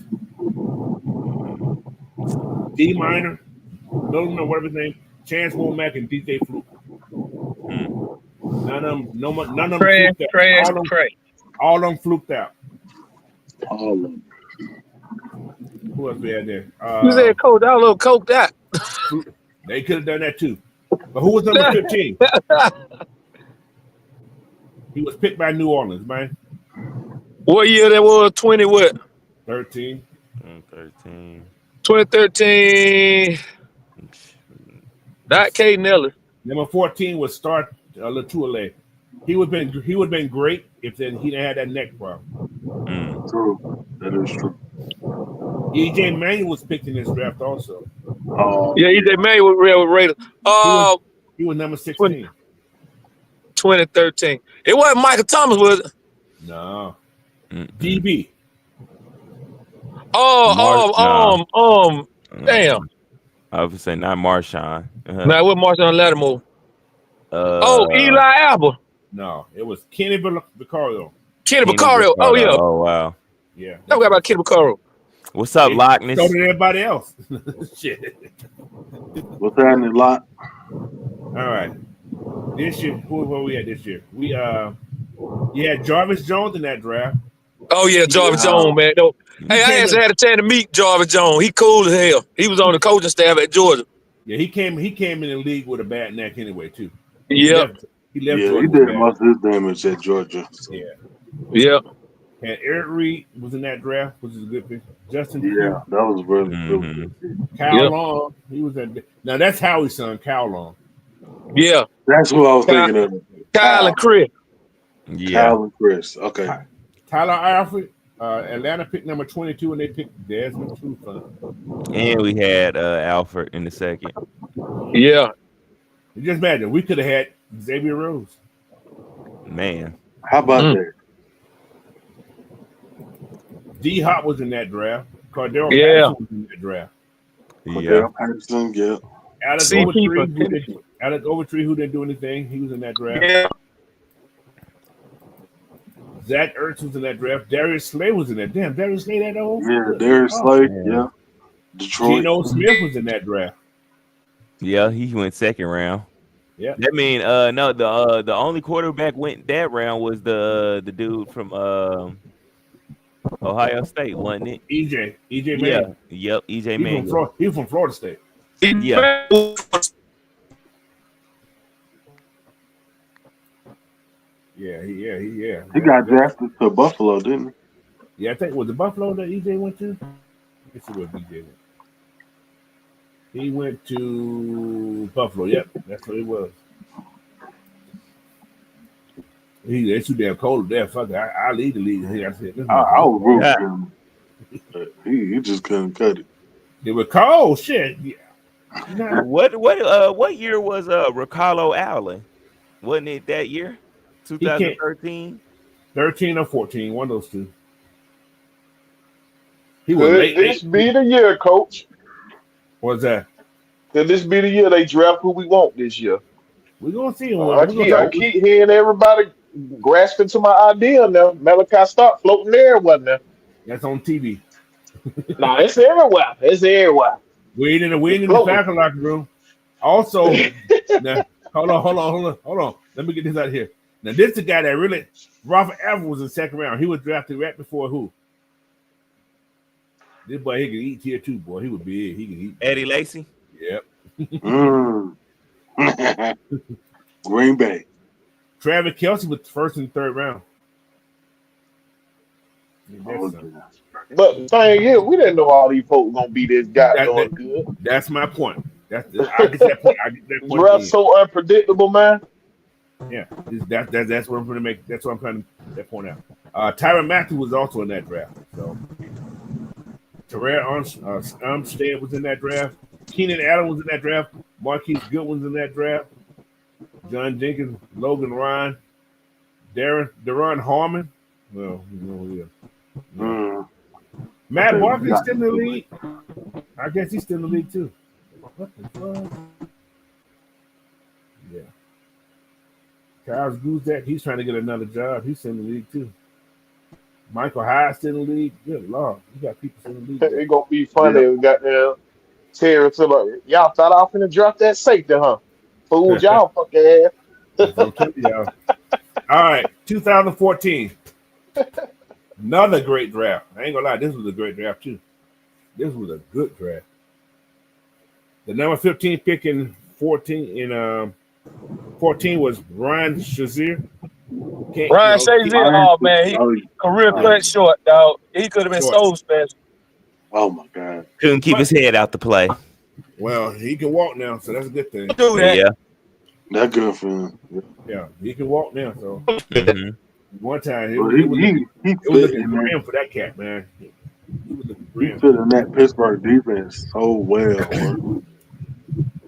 Speaker 2: D Minor, whatever his name, Chance Womack and DJ Fluke. None of them fluked out. All of them fluked out.
Speaker 3: All of them.
Speaker 2: Who else we had there?
Speaker 4: You said coach, that little coke that.
Speaker 2: They could have done that too. But who was number 15? He was picked by New Orleans, man.
Speaker 4: What year that was? 20 what?
Speaker 2: 13.
Speaker 4: 2013. Not Caden Ellis.
Speaker 2: Number 14 was Star Latuale. He would have been great if then he didn't have that neck problem.
Speaker 3: True. That is true.
Speaker 2: EJ Manuel was picked in this draft also.
Speaker 4: Yeah, EJ Manuel was Real Raiders.
Speaker 2: He was number 16.
Speaker 4: 2013. It wasn't Michael Thomas, was it?
Speaker 2: No. DB.
Speaker 4: Damn.
Speaker 6: I would say not Marshawn.
Speaker 4: No, it wasn't Marshawn Lattimore. Eli Apple.
Speaker 2: No, it was Kenny Vicario.
Speaker 4: Kenny Vicario. Oh, yeah.
Speaker 6: Oh, wow.
Speaker 2: Yeah.
Speaker 4: I forgot about Kenny Vicario.
Speaker 6: What's up, Lockness?
Speaker 2: So did everybody else. Shit.
Speaker 3: What's happening, Lot?
Speaker 2: All right. This year, who we had this year? We had Jarvis Jones in that draft.
Speaker 4: Oh yeah, Jarvis Jones, man. Hey, I actually had a chance to meet Jarvis Jones. He cool as hell. He was on the coaching staff at Georgia.
Speaker 2: Yeah, he came in the league with a bad neck anyway, too.
Speaker 4: Yeah.
Speaker 2: He left
Speaker 3: Yeah,
Speaker 2: Georgia
Speaker 3: he did most of his damage at Georgia. So.
Speaker 2: Yeah.
Speaker 4: Yeah.
Speaker 2: And Eric Reed was in that draft, which is a good pick. Justin.
Speaker 3: Yeah, that was really good.
Speaker 2: Kyle Long, he was at. Now that's Howie's son, Kyle Long.
Speaker 4: Yeah.
Speaker 3: That's who I was thinking of.
Speaker 4: Kyle and Chris.
Speaker 6: Yeah.
Speaker 3: Kyle and Chris. Okay.
Speaker 2: Tyler Alfred, Atlanta picked number 22, and they picked Desmond Trufant.
Speaker 6: And we had Alfred in the second.
Speaker 4: Yeah.
Speaker 2: You just imagine, we could have had Xavier Rose.
Speaker 6: Man.
Speaker 3: How about that?
Speaker 2: D Hop was in that draft. Cordero Patterson was in that draft.
Speaker 3: Yeah. Patterson, yeah.
Speaker 2: Alex Overtree, who didn't do anything, he was in that draft.
Speaker 4: Yeah.
Speaker 2: Zach Ertz was in that draft. Darius Slay was in that. Damn, Darius Slay that old?
Speaker 3: Yeah, Darius Slay, yeah. Detroit.
Speaker 2: Geno Smith was in that draft.
Speaker 6: Yeah, he went second round.
Speaker 2: Yeah.
Speaker 6: That mean no, the only quarterback went that round was the dude from Ohio State, wasn't it?
Speaker 2: EJ Manuel.
Speaker 6: Yep, EJ Manuel.
Speaker 2: He was from Florida State.
Speaker 6: Yeah.
Speaker 2: Yeah.
Speaker 3: He got drafted to Buffalo, didn't he?
Speaker 2: Yeah, I think was the Buffalo that EJ went to. Let's see where EJ went. He went to Buffalo. Yep, that's what it was. They're too damn cold there. Fuck it. I lead the league here. I said,
Speaker 3: I was rooting
Speaker 6: Yeah.
Speaker 3: for him. But he just couldn't cut it.
Speaker 2: It was cold. Shit. Yeah. Nah.
Speaker 6: What year was Ricardo Allen? Wasn't it that year?
Speaker 2: He can't
Speaker 6: 2013?
Speaker 2: 13 or 14, one of those two. He was
Speaker 5: Could
Speaker 2: late.
Speaker 5: this be the year, Coach?
Speaker 2: What's that?
Speaker 5: Could this be the year they draft who we want this year?
Speaker 2: We're gonna see him.
Speaker 5: I keep hearing everybody grasping to my idea now. Malachi Stark floating there, wasn't there?
Speaker 2: That's on TV.
Speaker 5: Nah, it's everywhere. It's everywhere.
Speaker 2: We ain't in the Falcon locker room. Also, now, hold on. Let me get this out of here. Now, this is the guy that really Robert Everett was in the second round. He was drafted right before who? This boy, he can eat tier 2, boy. He would be he can eat.
Speaker 6: Eddie Lacy?
Speaker 2: Yep.
Speaker 3: Green Bay.
Speaker 2: Travis Kelce was first and third round.
Speaker 5: But the thing is, we didn't know all these folks gonna be this guy doing good.
Speaker 2: That's my point. I get that point.
Speaker 5: Draft so unpredictable, man.
Speaker 2: Yeah, that's what I'm going to make. That's what I'm trying to point out. Tyrann Mathieu was also in that draft. So Terrell Armstead was in that draft. Keenan Allen was in that draft. Marquise Goodwin's in that draft. John Jenkins, Logan Ryan, Deron Harmon. Well, Matt Barkley's still in the league. I guess he's still in the league too. What the fuck? Yeah. Kyle Guzak, he's trying to get another job. He's in the league too. Michael Hyde's still in the league. Good Lord. You got people still in the league.
Speaker 5: It's gonna be funny if we got there. Terry to like, y'all thought I was finna drop that safety, huh? Fooled y'all fucking ass.
Speaker 2: Y'all. All right, 2014. Another great draft. I ain't gonna lie, this was a great draft too. This was a good draft. The number 15 pick in 14 was Ryan Shazier.
Speaker 4: Ryan Shazier, oh man, he career cut short, dog. He could have been so special.
Speaker 3: Oh my God.
Speaker 6: Couldn't keep his head out the play.
Speaker 2: Well, he can walk now, so that's a good thing.
Speaker 4: Do that.
Speaker 6: Yeah.
Speaker 3: That's good for him.
Speaker 2: Yeah, he can walk now. So one time
Speaker 3: He
Speaker 2: it was looking grim for that cat, man. He was looking
Speaker 3: He
Speaker 2: grim.
Speaker 3: fit in that Pittsburgh defense so well.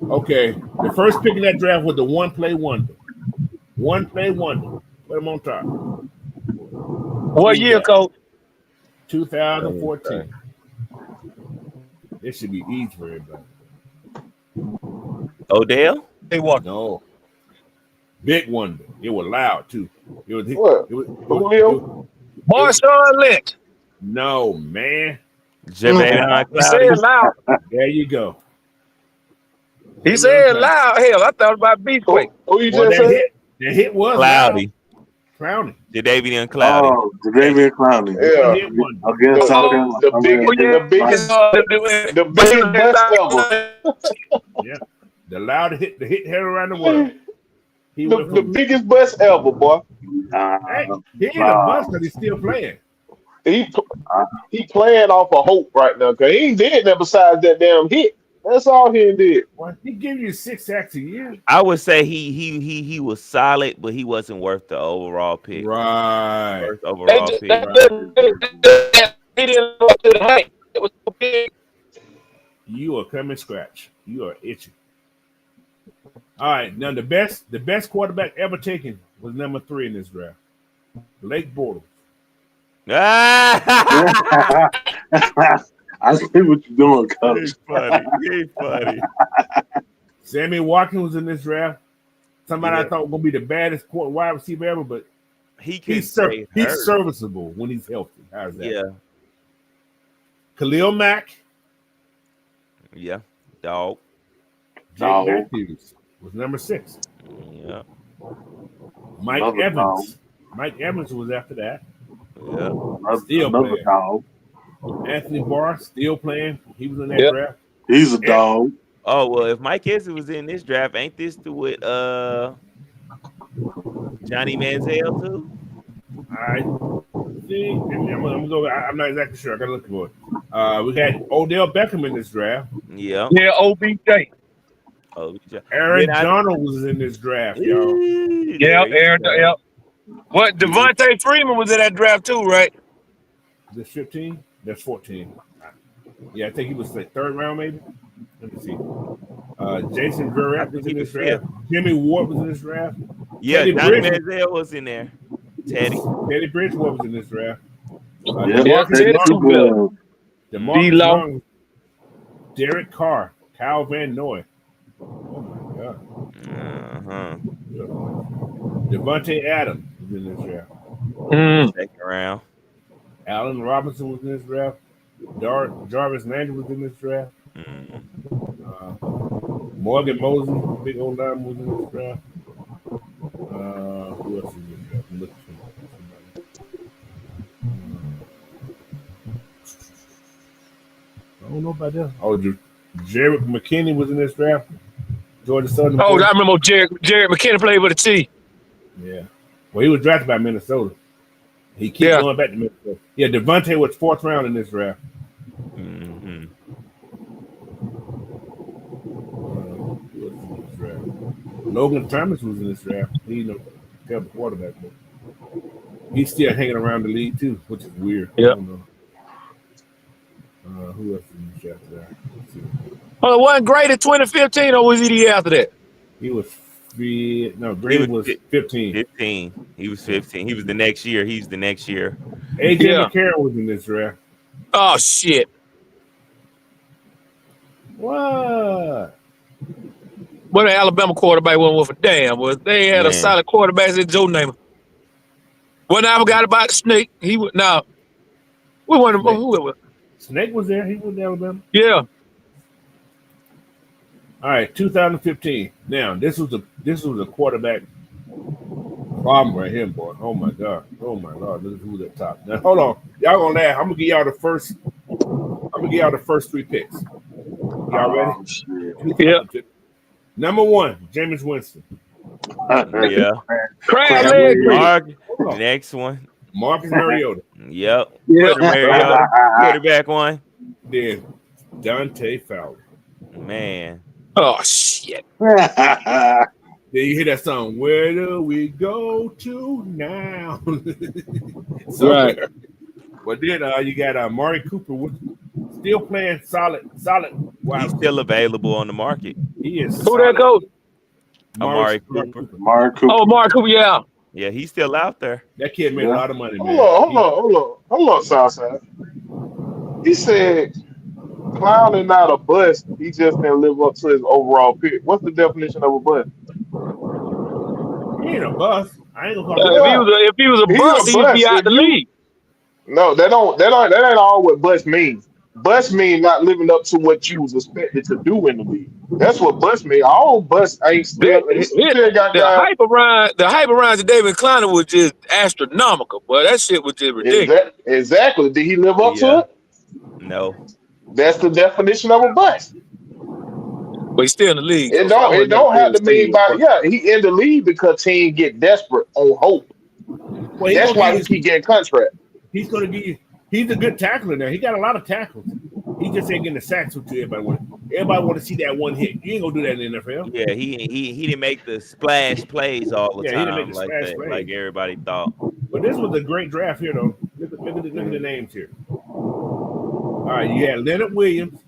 Speaker 2: Okay, the first pick in that draft was the one play wonder. One play wonder. Put him on top.
Speaker 4: What year, Coach?
Speaker 2: 2014. This should be easy for everybody.
Speaker 6: Odell?
Speaker 4: They won.
Speaker 2: No. Big wonder. It was loud too. It was
Speaker 4: Marshawn Lynch.
Speaker 2: No, man.
Speaker 6: Jermaine
Speaker 4: He said loud.
Speaker 2: There you go.
Speaker 4: He said loud. Hell, I thought about Beefquake.
Speaker 5: Who you
Speaker 2: Well,
Speaker 5: just said?
Speaker 2: the hit was
Speaker 6: Cloudy.
Speaker 2: Cloudy.
Speaker 6: Jadavian Cloudy.
Speaker 3: Oh, Jadavian Clowney.
Speaker 5: Yeah.
Speaker 3: Against South Carolina.
Speaker 5: The biggest bust ever.
Speaker 2: Yeah. The loud hit, the hit head around the world.
Speaker 5: The biggest bust ever, boy.
Speaker 2: Hey, he ain't a bust because he's still playing.
Speaker 5: He playing off of hope right now because he ain't did nothing besides that damn hit. That's all he did.
Speaker 2: Well, he give you 6 sacks a year.
Speaker 6: I would say he was solid, but he wasn't worth the overall pick.
Speaker 2: Right.
Speaker 6: Worth overall pick.
Speaker 4: He didn't go to the height. It was so big.
Speaker 2: You are coming scratch. You are itching. All right. Now the best quarterback ever taken was number 3 in this draft. Blake Bortles.
Speaker 3: I see what you're doing, Coach.
Speaker 6: He's funny.
Speaker 2: Sammy Watkins was in this draft. Somebody I thought was gonna be the baddest wide receiver ever, but he's serviceable when he's healthy. How's that?
Speaker 6: Yeah.
Speaker 2: Khalil Mack.
Speaker 6: Yeah. Dog.
Speaker 2: Jake Matthews was number 6.
Speaker 6: Yeah.
Speaker 2: Mike Evans. Mike Evans was after that.
Speaker 6: Yeah.
Speaker 2: Still
Speaker 3: Another
Speaker 2: playing.
Speaker 3: dog.
Speaker 2: Anthony Barr still playing. He was in that draft.
Speaker 3: He's a dog.
Speaker 6: Oh well, if Mike Evans was in this draft, ain't this with Johnny Manziel too?
Speaker 2: I think I'm gonna go. I'm not exactly sure. I gotta look for it. We had Odell Beckham in this draft.
Speaker 6: Yeah.
Speaker 4: Yeah, OBJ.
Speaker 2: Aaron Donald was in this draft, y'all.
Speaker 4: Yeah, Aaron. Yeah. What Devontae Freeman was in that draft too, right?
Speaker 2: This 15? That's 14. Yeah, I think he was like 3rd round, maybe. Let me see. Jason Verrett was in this draft. Jimmy Ward was in this draft.
Speaker 6: Yeah,
Speaker 2: Teddy
Speaker 6: Johnny
Speaker 2: Bridges.
Speaker 6: Manziel was in there. Teddy
Speaker 2: Bridgewater was in this draft.
Speaker 3: Teddy
Speaker 2: DeMarcus
Speaker 4: D-Law.
Speaker 2: Long, Derek Carr, Kyle Van Noy. Oh my God. Devontae Adams was in this draft.
Speaker 6: 2nd round.
Speaker 2: Allen Robinson was in this draft. Jarvis Landry was in this draft. Morgan Mosley, big old line, was in this draft. Who else is in this draft? I'm looking for somebody. I don't know about that. Oh, Jared McKinney was in this draft. Georgia Southern.
Speaker 4: Oh, I remember Jared McKinney played with a T.
Speaker 2: Yeah. Well, he was drafted by Minnesota. He keeps going back to Minnesota. Yeah, Devontae was 4th round in this draft. Logan Thomas was in this draft. He's a terrible quarterback, but he's still hanging around the league too, which is weird.
Speaker 4: Yeah.
Speaker 2: I don't know. Who else was in this draft today?
Speaker 4: Oh, it wasn't Grady 2015, or was he the year after that?
Speaker 2: He was Grady was 15.
Speaker 6: 15. He was 15. He was the next year. He's the next year.
Speaker 2: AJ McCarron was in this draft.
Speaker 4: Oh shit.
Speaker 2: What?
Speaker 4: But the Alabama quarterback wasn't worth a damn. Was they had a solid quarterback in Joe Namath. Well, now I forgot about the Snake. He was now. We wanted who it was.
Speaker 2: Snake was there. He was in Alabama.
Speaker 4: Yeah.
Speaker 2: All right, 2015. Now this was a quarterback problem right here, boy. Oh my God. Oh my Lord. Look at who's at top. Now hold on. Y'all gonna laugh. I'm gonna give y'all the first 3 picks. Y'all ready?
Speaker 4: Yeah.
Speaker 2: Number 1, Jameis Winston.
Speaker 6: Yeah.
Speaker 4: Mark.
Speaker 6: Next one.
Speaker 2: Marcus Mariota.
Speaker 6: Yep.
Speaker 4: Yeah.
Speaker 6: Mariota. Quarterback one.
Speaker 2: Then Dante Fowler.
Speaker 6: Man.
Speaker 4: Oh shit.
Speaker 2: Then you hear that song, "Where do we go to now?"
Speaker 4: Right.
Speaker 2: But then you got Amari Cooper still playing solid.
Speaker 6: Wow. He's still available on the market.
Speaker 2: He is.
Speaker 4: Who that coach?
Speaker 6: Amari Cooper.
Speaker 4: Oh, Amari Cooper, yeah.
Speaker 6: Yeah, he's still out there.
Speaker 2: That kid made a lot of money, man.
Speaker 5: Hold on, Southside. He said clowning not a bust. He just didn't live up to his overall pick. What's the definition of a bust?
Speaker 2: He ain't a bust. I ain't gonna call him.
Speaker 4: If he was a bust, he'd be out the league.
Speaker 5: No, that ain't all what bust means. Bust means not living up to what you was expected to do in the league. That's what bust means. All bust ain't still. The
Speaker 4: hype around David Kleiner was just astronomical, but that shit was just ridiculous.
Speaker 5: Exactly. Did he live up to it?
Speaker 6: No.
Speaker 5: That's the definition of a bust.
Speaker 4: But he's still in the league.
Speaker 5: It don't have to mean he in the league because teams get desperate on hope. Well, that's why he keep getting contract.
Speaker 2: He's gonna give you. He's a good tackler now. He got a lot of tackles. He just ain't getting the sacks to everybody want. Everybody want to see that one hit. You ain't gonna do that in the NFL.
Speaker 6: Yeah, he didn't make the splash plays all the time.
Speaker 2: He didn't make the splash plays
Speaker 6: like everybody thought.
Speaker 2: But this was a great draft here, though. Look at the names here. All right, you had Leonard Williams.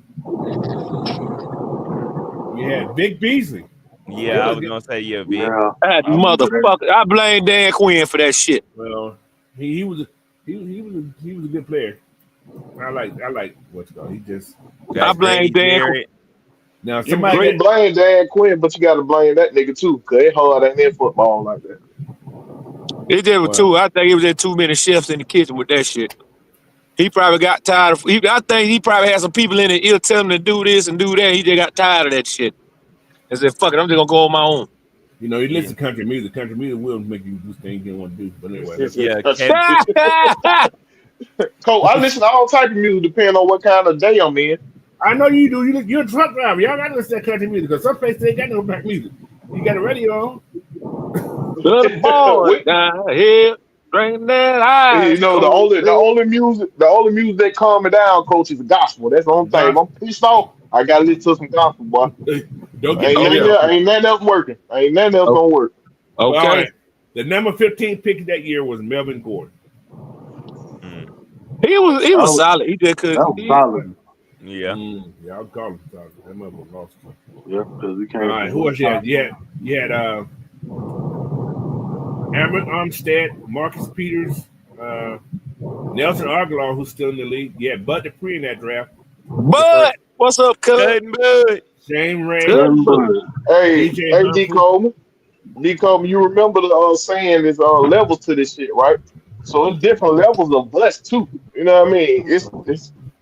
Speaker 2: You had Vic Beasley.
Speaker 6: Yeah, I was gonna say Vic.
Speaker 4: That motherfucker. I blame Dan Quinn for that shit.
Speaker 2: Well, he was a good player. I like what's called. He just.
Speaker 4: I blame Dan Quinn.
Speaker 2: Now somebody
Speaker 5: blame Dan Quinn, but you got to blame that nigga too, cause it hard ain't in football like that.
Speaker 4: It did with two. I think it was there too many chefs in the kitchen with that shit. He probably got tired of. I think he probably had some people in the ear telling him to do this and do that. He just got tired of that shit and said, "Fuck it, I'm just gonna go on my own."
Speaker 2: You know, he listens to country music. Country music will make you do things you don't want to do. But anyway,
Speaker 5: Cole, I listen to all type of music depending on what kind of day I'm in.
Speaker 2: I know you do. You're a truck driver. Y'all got to listen to country music because some places they got no black music. You got a radio on.
Speaker 4: The boy down here drinking that ice.
Speaker 5: You know, the only music that calm me down, coach, is the gospel. That's the only thing. If I'm pissed off, I gotta listen to some gospel, boy.
Speaker 2: Ain't nothing else working.
Speaker 5: Ain't nothing else gonna work.
Speaker 4: Okay.
Speaker 2: The number 15 pick that year was Melvin Gordon.
Speaker 4: He was solid. He just
Speaker 3: That
Speaker 4: couldn't.
Speaker 3: was solid.
Speaker 6: Yeah.
Speaker 2: Yeah, I'll call him solid. That mother lost.
Speaker 3: Yeah, because he can't.
Speaker 2: All right, who else you had? You had Aaron Armstead, Marcus Peters, Nelson Aguilar, who's still in the league. Yeah, Bud Dupree in that draft.
Speaker 4: But what's up, cuz?
Speaker 2: Shane Ray.
Speaker 5: Hey,
Speaker 2: DJ
Speaker 5: D.
Speaker 2: Humphrey.
Speaker 5: Coleman. D. Coleman, you remember the saying is levels to this shit, right? So it's different levels of bust too. You know what I mean? It's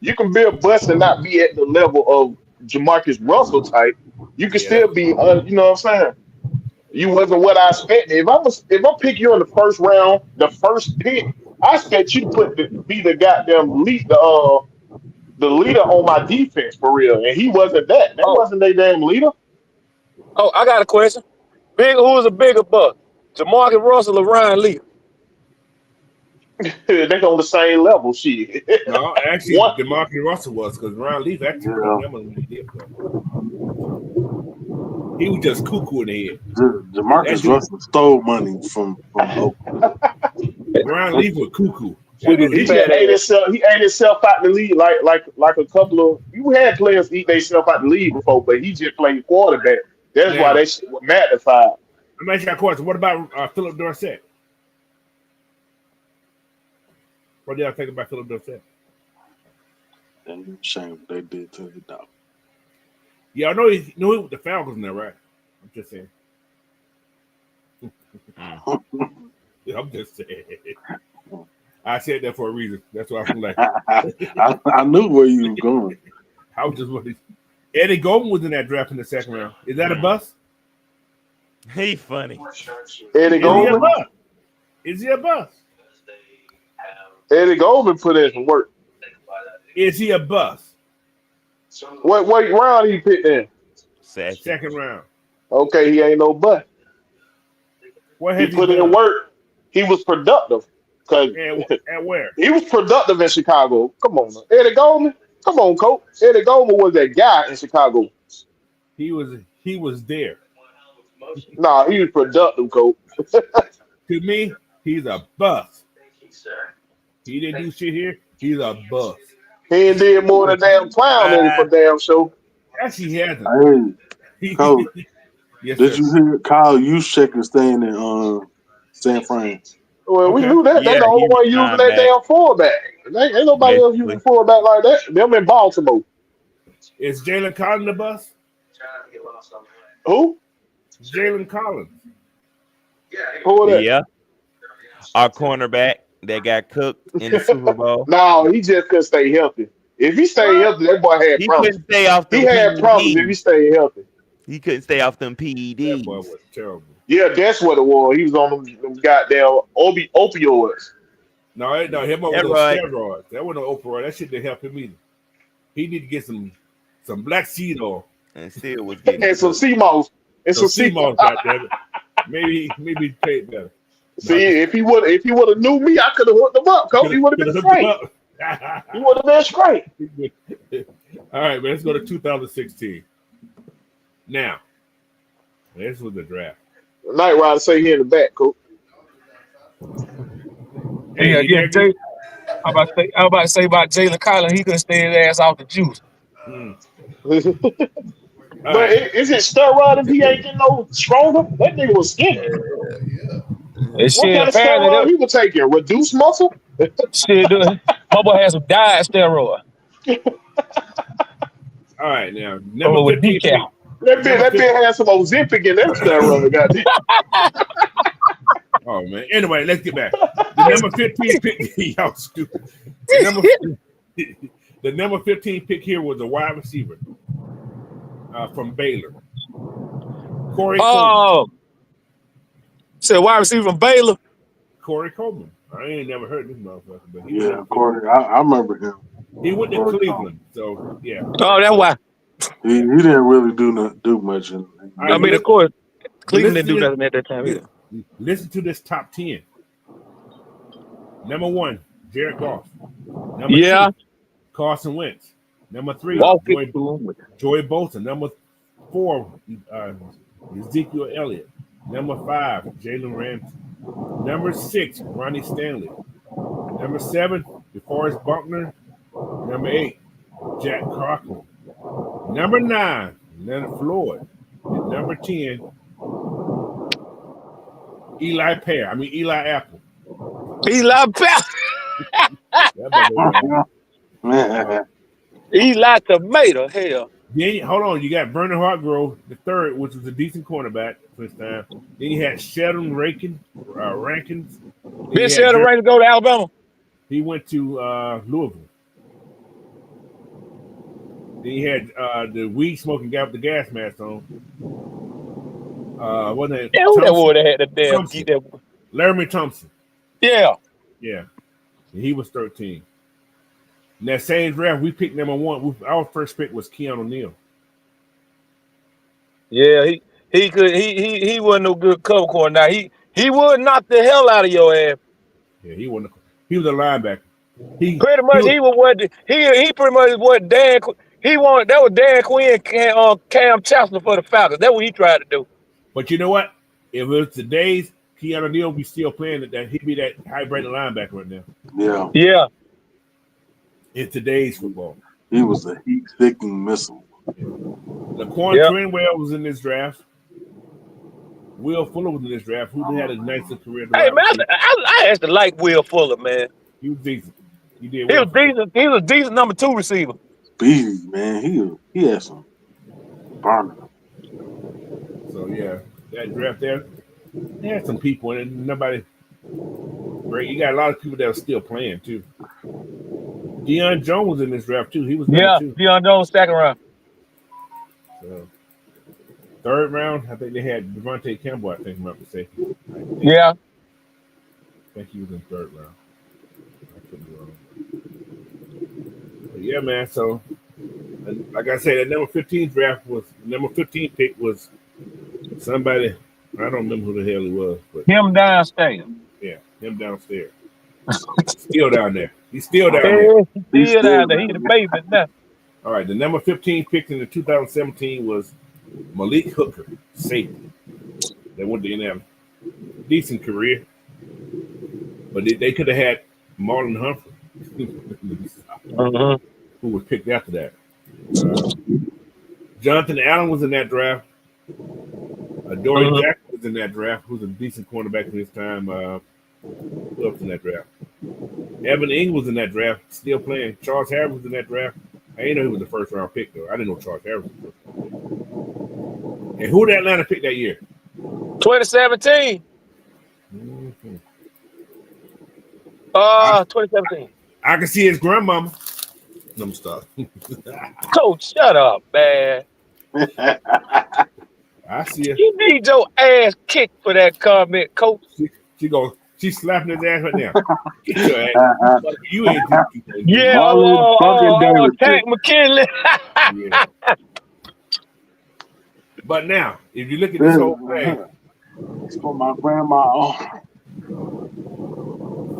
Speaker 5: you can be a bust and not be at the level of Jamarcus Russell type. You can still be, you know what I'm saying? You wasn't what I expected. If I pick you in the first round, the first pick, I expect you to be the goddamn lead, the leader on my defense for real. And he wasn't that. That wasn't their damn leader.
Speaker 4: Oh, I got a question. Who's a bigger buck? Jamarcus Russell or Ryan Leaf?
Speaker 5: They're on the same level, shit.
Speaker 2: No, actually, DeMarcus Russell was because Ryan Leaf actually put them on the dip. He was just cuckoo in the head.
Speaker 3: Jamarcus Russell stole money from Oakland.
Speaker 2: Ryan Leaf was cuckoo.
Speaker 5: He ate himself out the league like a couple of you had players eat themselves out the league before, but he just played quarterback. That's why they shit was magnified.
Speaker 2: Let me ask you a question. What about Philip Dorsett? What do y'all think about Philip Dorsett?
Speaker 3: And shame what they did to the dog.
Speaker 2: Yeah, I know he with the Falcons now, right? I'm just saying. I'm just saying. I said that for a reason. That's why I'm like.
Speaker 3: I knew where you were going.
Speaker 2: I was just wondering. Eddie Goldman was in that draft in the second round. Is that a bust?
Speaker 6: He funny.
Speaker 5: Eddie Goldman.
Speaker 2: Is he a bust?
Speaker 5: Eddie Goldman put in some work.
Speaker 2: Is he a bust?
Speaker 5: What round he picked in?
Speaker 2: Second round.
Speaker 5: Okay, he ain't no bust.
Speaker 2: What
Speaker 5: he put in work. He was productive.
Speaker 2: At where?
Speaker 5: He was productive in Chicago. Come on, man. Eddie Goldman. Come on, coach. Eddie Goldman was that guy in Chicago.
Speaker 2: He was there.
Speaker 5: Nah, he was productive, coach.
Speaker 2: To me, he's a bust. He didn't do shit here. He's a bust.
Speaker 5: He ain't did more than damn clown in for damn show.
Speaker 2: Actually, he hasn't.
Speaker 3: Hey, Coach,
Speaker 2: yes,
Speaker 3: did you hear Kyle Juszczyk is staying in San Fran?
Speaker 5: Well, we knew that.
Speaker 6: Yeah,
Speaker 5: They the only one using that damn fullback. Ain't nobody else using fullback like that. Them in Baltimore.
Speaker 2: Is Jalen Collins the bust?
Speaker 5: Who?
Speaker 2: Jalen Collins.
Speaker 5: Who that?
Speaker 6: Yeah. Our cornerback that got cooked in the Super Bowl.
Speaker 5: No, he just couldn't stay healthy. If he stayed healthy, that boy had problems.
Speaker 6: Couldn't stay off them
Speaker 5: he had
Speaker 6: PEDs.
Speaker 5: problems if he stayed healthy.
Speaker 6: He couldn't stay off them PEDs.
Speaker 2: That boy was terrible.
Speaker 5: Yeah, that's what it was. He was on them goddamn opioids.
Speaker 2: No, him over those steroids. That wasn't no opioid. That shit didn't help him either. He need to get some black seed oil.
Speaker 6: And still was getting
Speaker 5: and some sea moss. And some sea moss,
Speaker 2: goddammit. Maybe he paid better.
Speaker 5: See, if he would have knew me, I could have hooked him up, coach. He would have been straight. He would have been straight.
Speaker 2: All right, but let's go to 2016. Now, this was the draft.
Speaker 5: Night Rider say here in the back, coach.
Speaker 4: Hey, Jay. I about to say about Jalen Collins, he couldn't stay his ass off the juice.
Speaker 5: But is it steroid if he ain't getting no stronger? That nigga was skinny. What kind of steroid he was taking? Reduced muscle?
Speaker 4: Shit, my boy has some diet steroid.
Speaker 2: All right, now number 15.
Speaker 5: That bitch had some Ozempic in that steroid, goddamn.
Speaker 2: Oh man. Anyway, let's get back. The number 15 pick, y'all stupid. The number 15 pick here was a wide receiver from Baylor. Corey Coleman.
Speaker 4: Said wide receiver from Baylor.
Speaker 2: Corey Coleman. I ain't never heard this motherfucker, but
Speaker 3: yeah, Corey. I remember him.
Speaker 2: He went to Cleveland, so yeah.
Speaker 4: Oh, that's why.
Speaker 3: He didn't really do much.
Speaker 4: I mean, of course, Cleveland didn't do nothing at that time either.
Speaker 2: Listen to this top 10. Number 1, Jared Goff. Number 2, Carson Wentz. Number 3, Joey Bolton. Number 4, Ezekiel Elliott. Number 5, Jalen Ramsey. Number 6, Ronnie Stanley. Number 7, DeForest Buckner. Number 8, Jack Conklin. Number 9, Leonard Floyd. And number 10, Eli Apple.
Speaker 4: Eli Pell. Eli Tomato. Hell.
Speaker 2: Then hold on, you got Vernon Hargrove, the third, which was a decent cornerback this time. Then you had Sheldon Rankins.
Speaker 4: Did Sheldon Rankins go to Alabama?
Speaker 2: He went to Louisville. Then you had the weed smoking guy with the gas mask on. Wasn't it?
Speaker 4: Yeah, who that would have had the damn get that?
Speaker 2: Laramie Thompson.
Speaker 4: Yeah.
Speaker 2: Yeah. And he was 13. In that same draft, we picked number 1. Our first pick was Keanu Neal.
Speaker 4: Yeah, he wasn't no good cover corner. Now he would knock the hell out of your ass.
Speaker 2: Yeah, he was a linebacker. He
Speaker 4: pretty much that was Dan Quinn and Cam Chancellor for the Falcons. That's what he tried to do.
Speaker 2: But you know what? If it was today's Keanu Neal, be still playing that he'd be that hybrid linebacker right now.
Speaker 3: Yeah.
Speaker 4: Yeah.
Speaker 2: In today's football.
Speaker 3: He was a heat-seeking missile.
Speaker 2: Yeah. Laquan Trenwell was in this draft. Will Fuller was in this draft. Who had a nicer career.
Speaker 4: Hey, man, I actually like Will Fuller, man.
Speaker 2: He was decent. He
Speaker 4: was decent number 2 receiver.
Speaker 3: Beasy, man. He had some burner.
Speaker 2: So, yeah, that draft there, they had some people in it. Nobody great. You got a lot of people that are still playing, too. Deion Jones was in this draft, too. He was number 2.
Speaker 4: Deion Jones, second round.
Speaker 2: So, third round, I think they had Devontae Campbell, I think I'm not mistaken.
Speaker 4: Yeah.
Speaker 2: I think he was in third round. I could be wrong. But yeah, man. So, like I said, that number 15 pick was somebody. I don't remember who the hell he was, but
Speaker 4: him downstairs.
Speaker 2: Yeah, him downstairs. Still down there. He's still down there.
Speaker 4: He's still down there. He's the basement now.
Speaker 2: All right, the number 15 pick in the 2017 was Malik Hooker, safety. They went to Indiana. Decent career, but they could have had Marlon Humphrey, who was picked after that. Jonathan Allen was in that draft. Dory Jackson was in that draft, who's a decent cornerback in his time. Who else in that draft? Evan Ingram was in that draft, still playing. Charles Harris was in that draft. I didn't know he was the first round pick, though. I didn't know Charles Harris was the first round pick. And who did Atlanta pick that year?
Speaker 4: 2017. 2017.
Speaker 2: I can see his grandmama. Let me stop.
Speaker 4: Coach, shut up, man.
Speaker 2: I see it.
Speaker 4: You need your ass kicked for that comment, Coach.
Speaker 2: She's slapping his ass right now. Get your ass. You ain't
Speaker 4: Tank McKinley.
Speaker 2: Yeah. But now, if you look at this whole thing,
Speaker 3: it's for my grandma.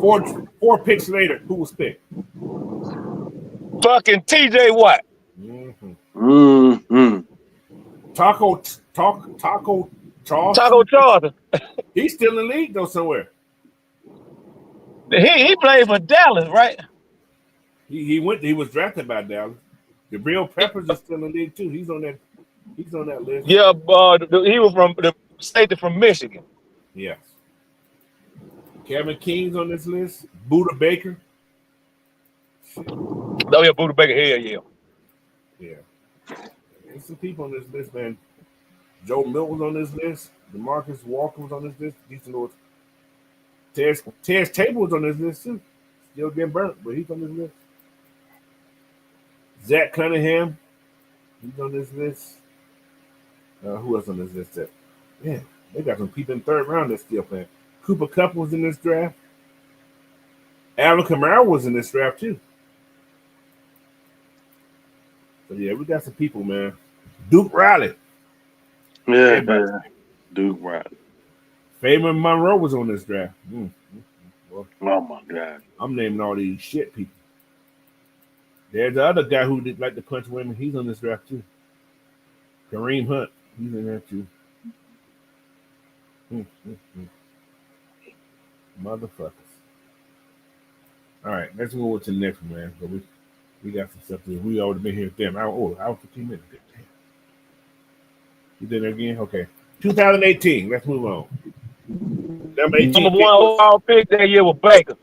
Speaker 2: Four picks later, who was picked?
Speaker 4: Fucking TJ Watt.
Speaker 2: Taco
Speaker 4: Charlton.
Speaker 2: He's still in the league though somewhere.
Speaker 4: He played for Dallas, right?
Speaker 2: He was drafted by Dallas. Jabril Peppers is still in the league too. He's on that list.
Speaker 4: Yeah, he was from the state from Michigan.
Speaker 2: Yes. Kevin King's on this list. Buda Baker.
Speaker 4: Oh yeah, Buda Baker. Hell
Speaker 2: yeah. There's some people on this list, man. Joe Milton was on this list. DeMarcus Walker was on this list. Decent Lord. Terrence Table was on this list too. Still getting burnt, but he's on this list. Zach Cunningham, he's on this list. Who else on this list? Man, they got some people in third round that's still playing. Cooper Kupp was in this draft. Alvin Kamara was in this draft too. So yeah, we got some people, man. Duke Riley.
Speaker 3: Yeah, Duke Riley.
Speaker 2: Fabian Monroe was on this draft.
Speaker 3: Oh my God.
Speaker 2: I'm naming all these shit people. There's the other guy who did like to punch women. He's on this draft too. Kareem Hunt. He's in there too. Motherfuckers. All right, let's move on to the next one, man. But we got some stuff to do. We already been here. Damn, hour 15 minutes. Damn. You did it again? Okay. 2018. Let's move on. Number 18
Speaker 4: Number
Speaker 2: pick
Speaker 4: one
Speaker 2: was
Speaker 4: overall pick that year was Baker.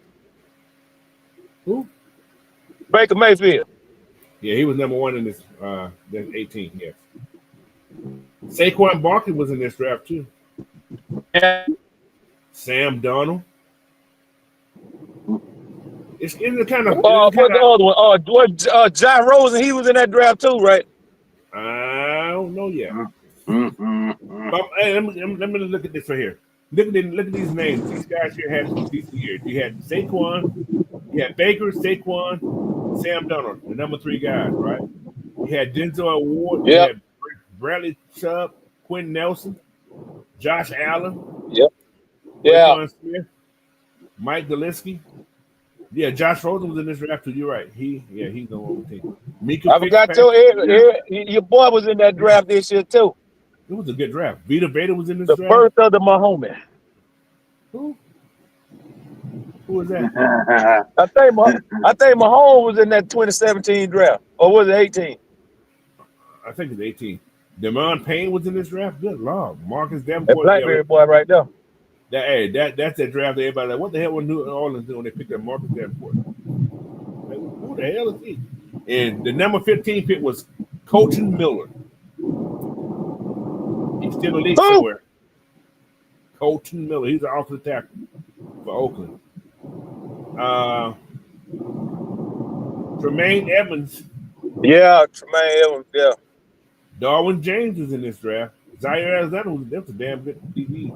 Speaker 2: who?
Speaker 4: Baker Mayfield.
Speaker 2: Yeah, he was number one in this. That's 18. Yes. Saquon Barkley was in this draft too.
Speaker 4: Yeah.
Speaker 2: Sam Darnold. It's kind of.
Speaker 4: What's the other one? John Rosen, he was in that draft too, right?
Speaker 2: I don't know yet.
Speaker 3: Mm-hmm.
Speaker 2: But, hey, let me look at this right here. Look at these names. These guys here had some decent years. You had Saquon, you had Baker, Saquon, Sam Darnold, the number 3 guys, right? You had Denzel Ward, you had Bradley Chubb, Quentin Nelson, Josh Allen, Roquan Smith, Mike Gillespie. Yeah, Josh Rosen was in this draft too. You're right. He's the one team.
Speaker 4: I forgot too. Your boy was in that draft this year too.
Speaker 2: It was a good draft. Vita Veda was in this
Speaker 4: draft. The birth of the Mahomes.
Speaker 2: Who was that?
Speaker 4: I think Mahomes was in that 2017 draft, or was it 18?
Speaker 2: I think it's 18. Demond Payne was in this draft. Good Lord, Marcus Davenport.
Speaker 4: That Blackberry boy right there.
Speaker 2: That's that draft. Everybody like, what the hell was New Orleans doing when they picked up Marcus Davenport? Like, who the hell is he? And the number 15 pick was Colton Miller. He's still in the league somewhere. Colton Miller. He's an offensive tackle for Oakland. Tremaine Evans.
Speaker 4: Yeah, Tremaine Evans. Yeah.
Speaker 2: Darwin James was in this draft. Zaire Alexander was a damn good DB.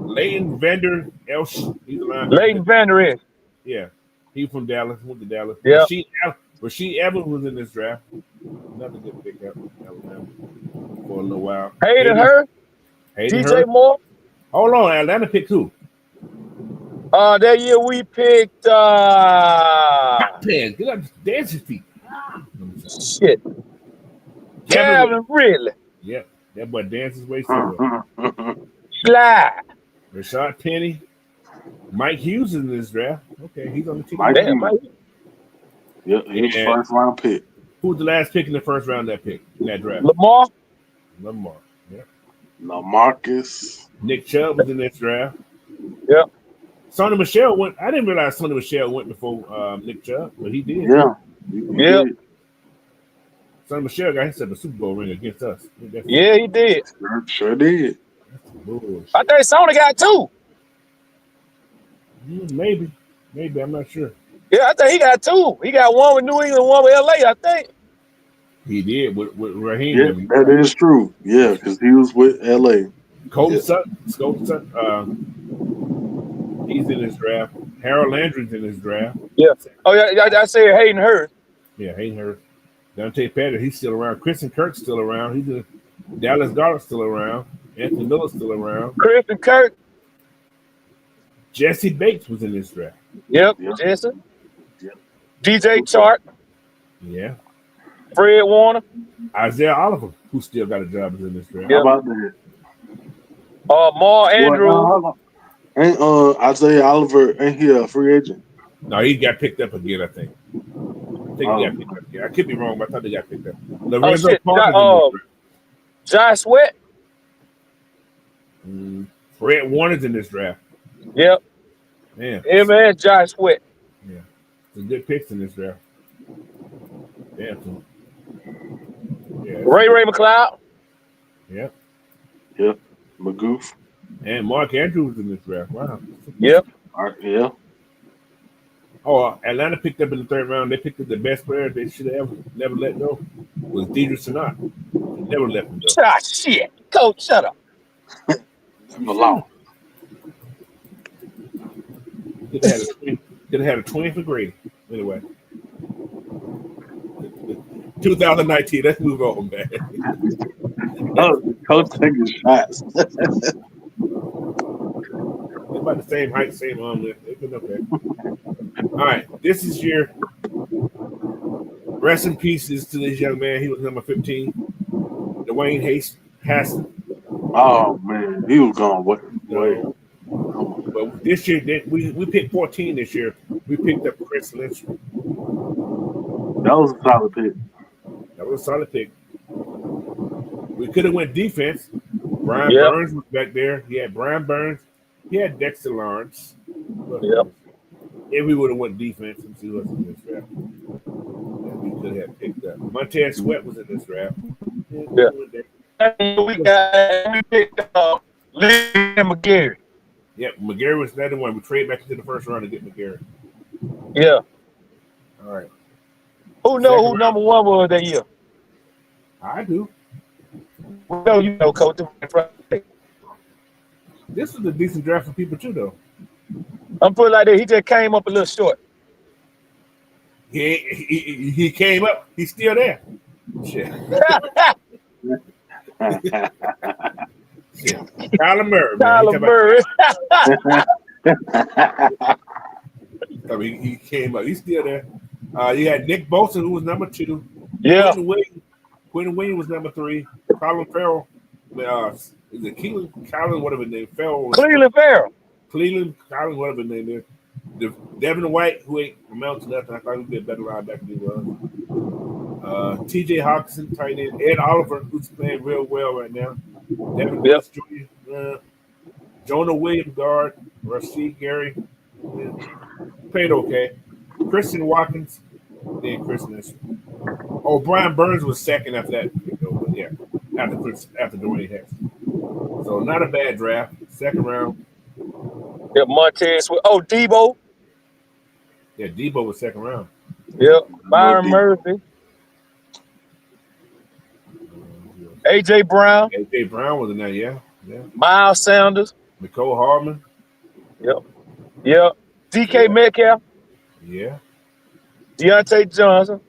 Speaker 2: Leighton Vander Esch. He's a linebacker.
Speaker 4: Leighton Vander Esch.
Speaker 2: Yeah. He from Dallas. Went to Dallas.
Speaker 4: Yeah.
Speaker 2: Rasheed Evans was in this draft. Another good pickup. Alabama for a little while.
Speaker 4: Hayden Hurst. DJ Moore.
Speaker 2: Hold on. Atlanta picked who?
Speaker 4: That year we picked
Speaker 2: Hot Pants. Get up dancing feet.
Speaker 4: Shit. Kevin Ridley.
Speaker 2: Yep. That boy dances way somewhere.
Speaker 4: Slide.
Speaker 2: Rashad Penny. Mike Hughes is in this draft. Okay, he's on the team.
Speaker 3: Mike. Yep, he was first round pick.
Speaker 2: Who was the last pick in the first round of that draft?
Speaker 4: Lamar.
Speaker 2: Yep.
Speaker 3: LaMarcus.
Speaker 2: Nick Chubb was in this draft.
Speaker 4: Yep.
Speaker 2: Sonny Michel went. I didn't realize Sonny Michel went before Nick Chubb, but he did.
Speaker 3: Yeah.
Speaker 4: Yep.
Speaker 2: Sonny Michel got himself a Super Bowl ring against us.
Speaker 4: Yeah, he did.
Speaker 3: Sure did.
Speaker 4: I think Sonny got 2.
Speaker 2: Maybe. I'm not sure.
Speaker 4: Yeah, I think he got 2. He got one with New England, one with LA, I think.
Speaker 2: He did with Raheem.
Speaker 3: Yeah, that is true. Yeah, because he was with LA.
Speaker 2: Colton Sutton. He's in this draft. Harold Landry's in this draft.
Speaker 4: Yeah. Oh, yeah, I said Hayden Hurst.
Speaker 2: Yeah, Hayden Hurst. Dante Pettit, he's still around. Kristen Kirk's still around. He's in Dallas Goedert's still around. Anthony Miller's still around.
Speaker 4: Kristen Kirk.
Speaker 2: Jesse Bates was in this draft.
Speaker 4: Yep. Jesse. Yep. DJ Chark.
Speaker 2: Yeah.
Speaker 4: Fred Warner.
Speaker 2: Isaiah Oliver, who still got a job, is in this draft.
Speaker 3: How about that?
Speaker 4: Mar Andrews.
Speaker 3: Ain't Isaiah Oliver, ain't he a free agent?
Speaker 2: No, he got picked up again, I think. He got picked up again. I could be wrong, but I thought he got picked up. Lorenzo Parker's
Speaker 4: Josh Sweat.
Speaker 2: Fred Warner's in this draft.
Speaker 4: Yep.
Speaker 2: Man.
Speaker 4: Him and Josh Sweat.
Speaker 2: Yeah. Some good picks in this draft. Damn. Yeah.
Speaker 4: Ray McLeod.
Speaker 2: Yep.
Speaker 3: Yep. Magoof.
Speaker 2: And Mark Andrews in this draft. Wow.
Speaker 4: Yep.
Speaker 3: Yeah.
Speaker 2: Oh, Atlanta picked up in the 3rd round. They picked up the best player they should have never let go. Was Deidre Sinat. Never let him go.
Speaker 4: Ah, shit. Coach, shut up.
Speaker 3: Malone.
Speaker 2: Could have had a twin for Grady. Anyway. 2019. Let's move on, man.
Speaker 3: Coach taking shots.
Speaker 2: They're about the same height, same arm length. They've been okay. All right. This is your rest in pieces to this young man. He was number 15. Dwayne Haston.
Speaker 3: Oh man, he was gone. What?
Speaker 2: No. But this year, we picked 14 this year. We picked up Chris Lynch.
Speaker 3: That was a solid pick.
Speaker 2: That was a solid pick. We could have went defense. Brian
Speaker 4: Yep.
Speaker 2: Burns was back there. He had Brian Burns. He had Dexter Lawrence.
Speaker 4: Yep.
Speaker 2: If we would have went defense, let's see what's in this draft. That we could have picked up. Montez Sweat was in this draft.
Speaker 4: Yeah. We picked Lee and McGarry.
Speaker 2: Yep, McGarry was another one. We traded back into the first round to get McGarry.
Speaker 4: Yeah.
Speaker 2: All right.
Speaker 4: Who know who number one was that year?
Speaker 2: I do.
Speaker 4: No, you know, Coach.
Speaker 2: This was a decent draft for people too, though.
Speaker 4: I'm putting it like that. He just came up a little short.
Speaker 2: He came up. He's still there. Shit. Shit. Kyler Murray.
Speaker 4: Kyler Murray.
Speaker 2: I mean, he came up. He's still there. You had Nick Bosa, who was number 2.
Speaker 4: Yeah.
Speaker 2: Quentin Williams was number 3. Colin Farrell. Is it Colin, whatever his name? Farrell.
Speaker 4: Cleveland Farrell.
Speaker 2: Cleveland, Colin, whatever his name is. Devin White, who ain't amounted to nothing. I thought he'd be a better linebacker than he was. T.J. Hawkinson, tight end. Ed Oliver, who's playing real well right now. Devin Willis Jr. Jonah Williams, guard. Rasheed Gary. Played okay. Christian Watkins. Then Christian. Oh, Brian Burns was second after that. But yeah, after Dwayne Hess. So not a bad draft. Second round.
Speaker 4: Yeah, Montez. Oh, Debo.
Speaker 2: Yeah, Debo was second round.
Speaker 4: Yep. Byron Murphy. A.J. Brown.
Speaker 2: A.J. Brown was in there, yeah.
Speaker 4: Miles Sanders.
Speaker 2: Nicole Hardman.
Speaker 4: Yep. DK Metcalf.
Speaker 2: Yeah.
Speaker 4: Deontay Johnson.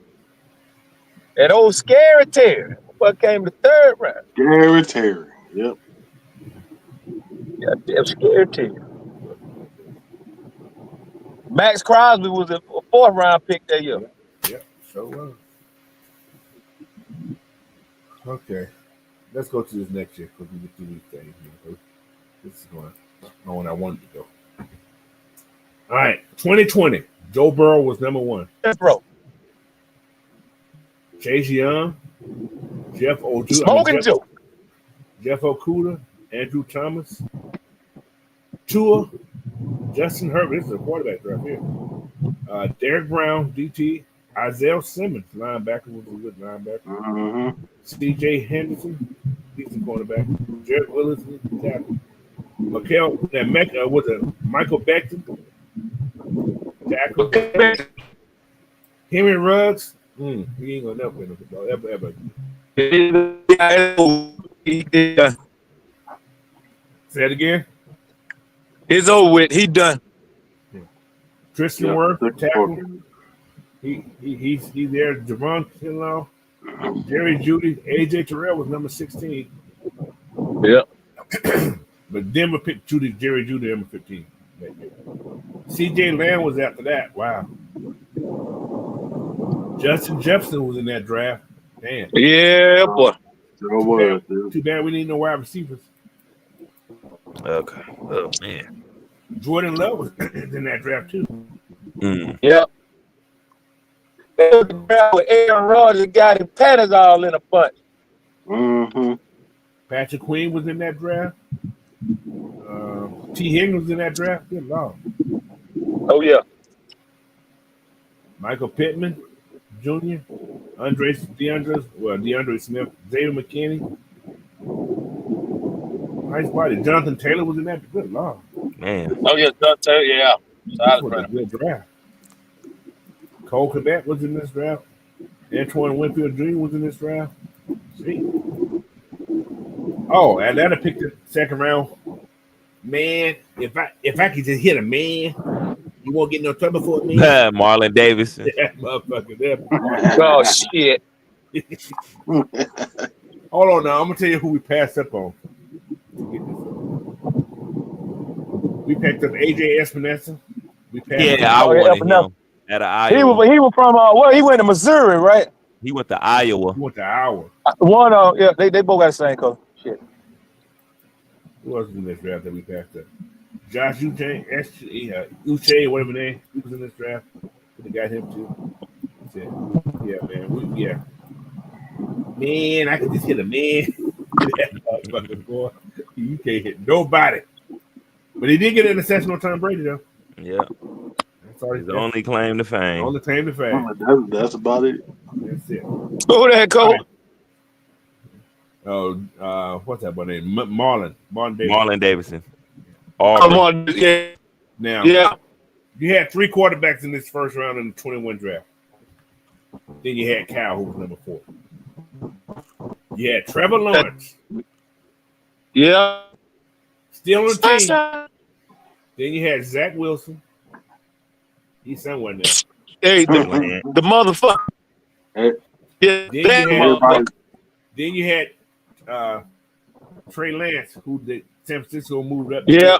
Speaker 4: And old Scary Terry. What came the third round?
Speaker 3: Scary Terry. Yep.
Speaker 4: Yeah, damn Scary Terry. Max Crosby was a 4th round pick that year.
Speaker 2: Yeah, so was. Okay. Let's go to this next year because we get through these things. This is going when I wanted to go. All right, 2020. Joe Burrow was number 1.
Speaker 4: Yes, bro.
Speaker 2: Chase Young, Jeff Okuda, Andrew Thomas, Tua, Justin Herbert. This is a quarterback draft here. Derek Brown, DT, Isaiah Simmons, linebacker, was a good linebacker.
Speaker 3: Mm-hmm.
Speaker 2: C.J. Henderson, decent quarterback. Jared Willis, tackle. Michael Becton, tackle. Henry Ruggs, he ain't gonna never win the football ever. Say it again.
Speaker 4: It's over with. He done.
Speaker 2: Tristan Wirth, tackle. He's there. Javon Kinlaw, Jerry Jeudy, AJ Terrell was number 16.
Speaker 4: Yep.
Speaker 2: But Denver picked Jerry Jeudy number 15. C.J. Lamb was after that. Wow. Justin Jefferson was in that draft. Damn.
Speaker 4: Yeah, boy.
Speaker 2: Too bad we need no wide receivers.
Speaker 6: Okay. Oh man.
Speaker 2: Jordan Love was in that draft too.
Speaker 4: Yep. With Aaron Rodgers got his panties all in a bunch.
Speaker 3: Mm-hmm.
Speaker 2: Patrick Queen was in that draft. T. Higgins was in that draft. Good Lord.
Speaker 4: Oh yeah.
Speaker 2: Michael Pittman Jr., DeAndre Smith, Xavier McKinney. Nice body. Jonathan Taylor was in that. Good Lord.
Speaker 6: Man.
Speaker 4: Oh yeah, Taylor, yeah.
Speaker 2: That was a good draft. Cole Kmet was in this draft. Antoine Winfield Jr. was in this draft. See. Oh, Atlanta picked the second round. Man, if I could just hit a man, you won't get no trouble for me.
Speaker 6: Marlon Davis.
Speaker 2: That motherfucker there.
Speaker 4: Oh shit.
Speaker 2: Hold on now. I'm gonna tell you who we passed up on. We picked up AJ Espinosa.
Speaker 6: I wanted him at Iowa.
Speaker 4: He was from he went to Missouri, right?
Speaker 6: He went to Iowa.
Speaker 2: He went to Iowa.
Speaker 4: One they both got the same color. Shit.
Speaker 2: Who else was in this draft that we passed up? Josh Uche, whatever name, he was in this draft. We got him too. Yeah, man. Man, I could just hit a man. That motherfucker, boy. You can't hit nobody. But he did get an assessment on Tom Brady, though.
Speaker 6: Yeah.
Speaker 2: That's all
Speaker 6: His only claim to fame.
Speaker 2: Only claim to fame.
Speaker 3: That's about it.
Speaker 2: That's it.
Speaker 4: Who that, Cole?
Speaker 2: Oh, what's that boy name? Marlon Davidson.
Speaker 6: Marlon Davidson.
Speaker 4: Come on, yeah.
Speaker 2: Now,
Speaker 4: Yeah.
Speaker 2: you had 3 quarterbacks in this first round in the 21 draft. Then you had Cal, who was number 4. You had Trevor Lawrence.
Speaker 4: Yeah.
Speaker 2: Still on the team. Then you had Zach Wilson. He's somewhere there.
Speaker 4: Hey, the motherfucker. Yeah.
Speaker 2: Then you had Trey Lance, who the San Francisco moved up.
Speaker 4: Yeah.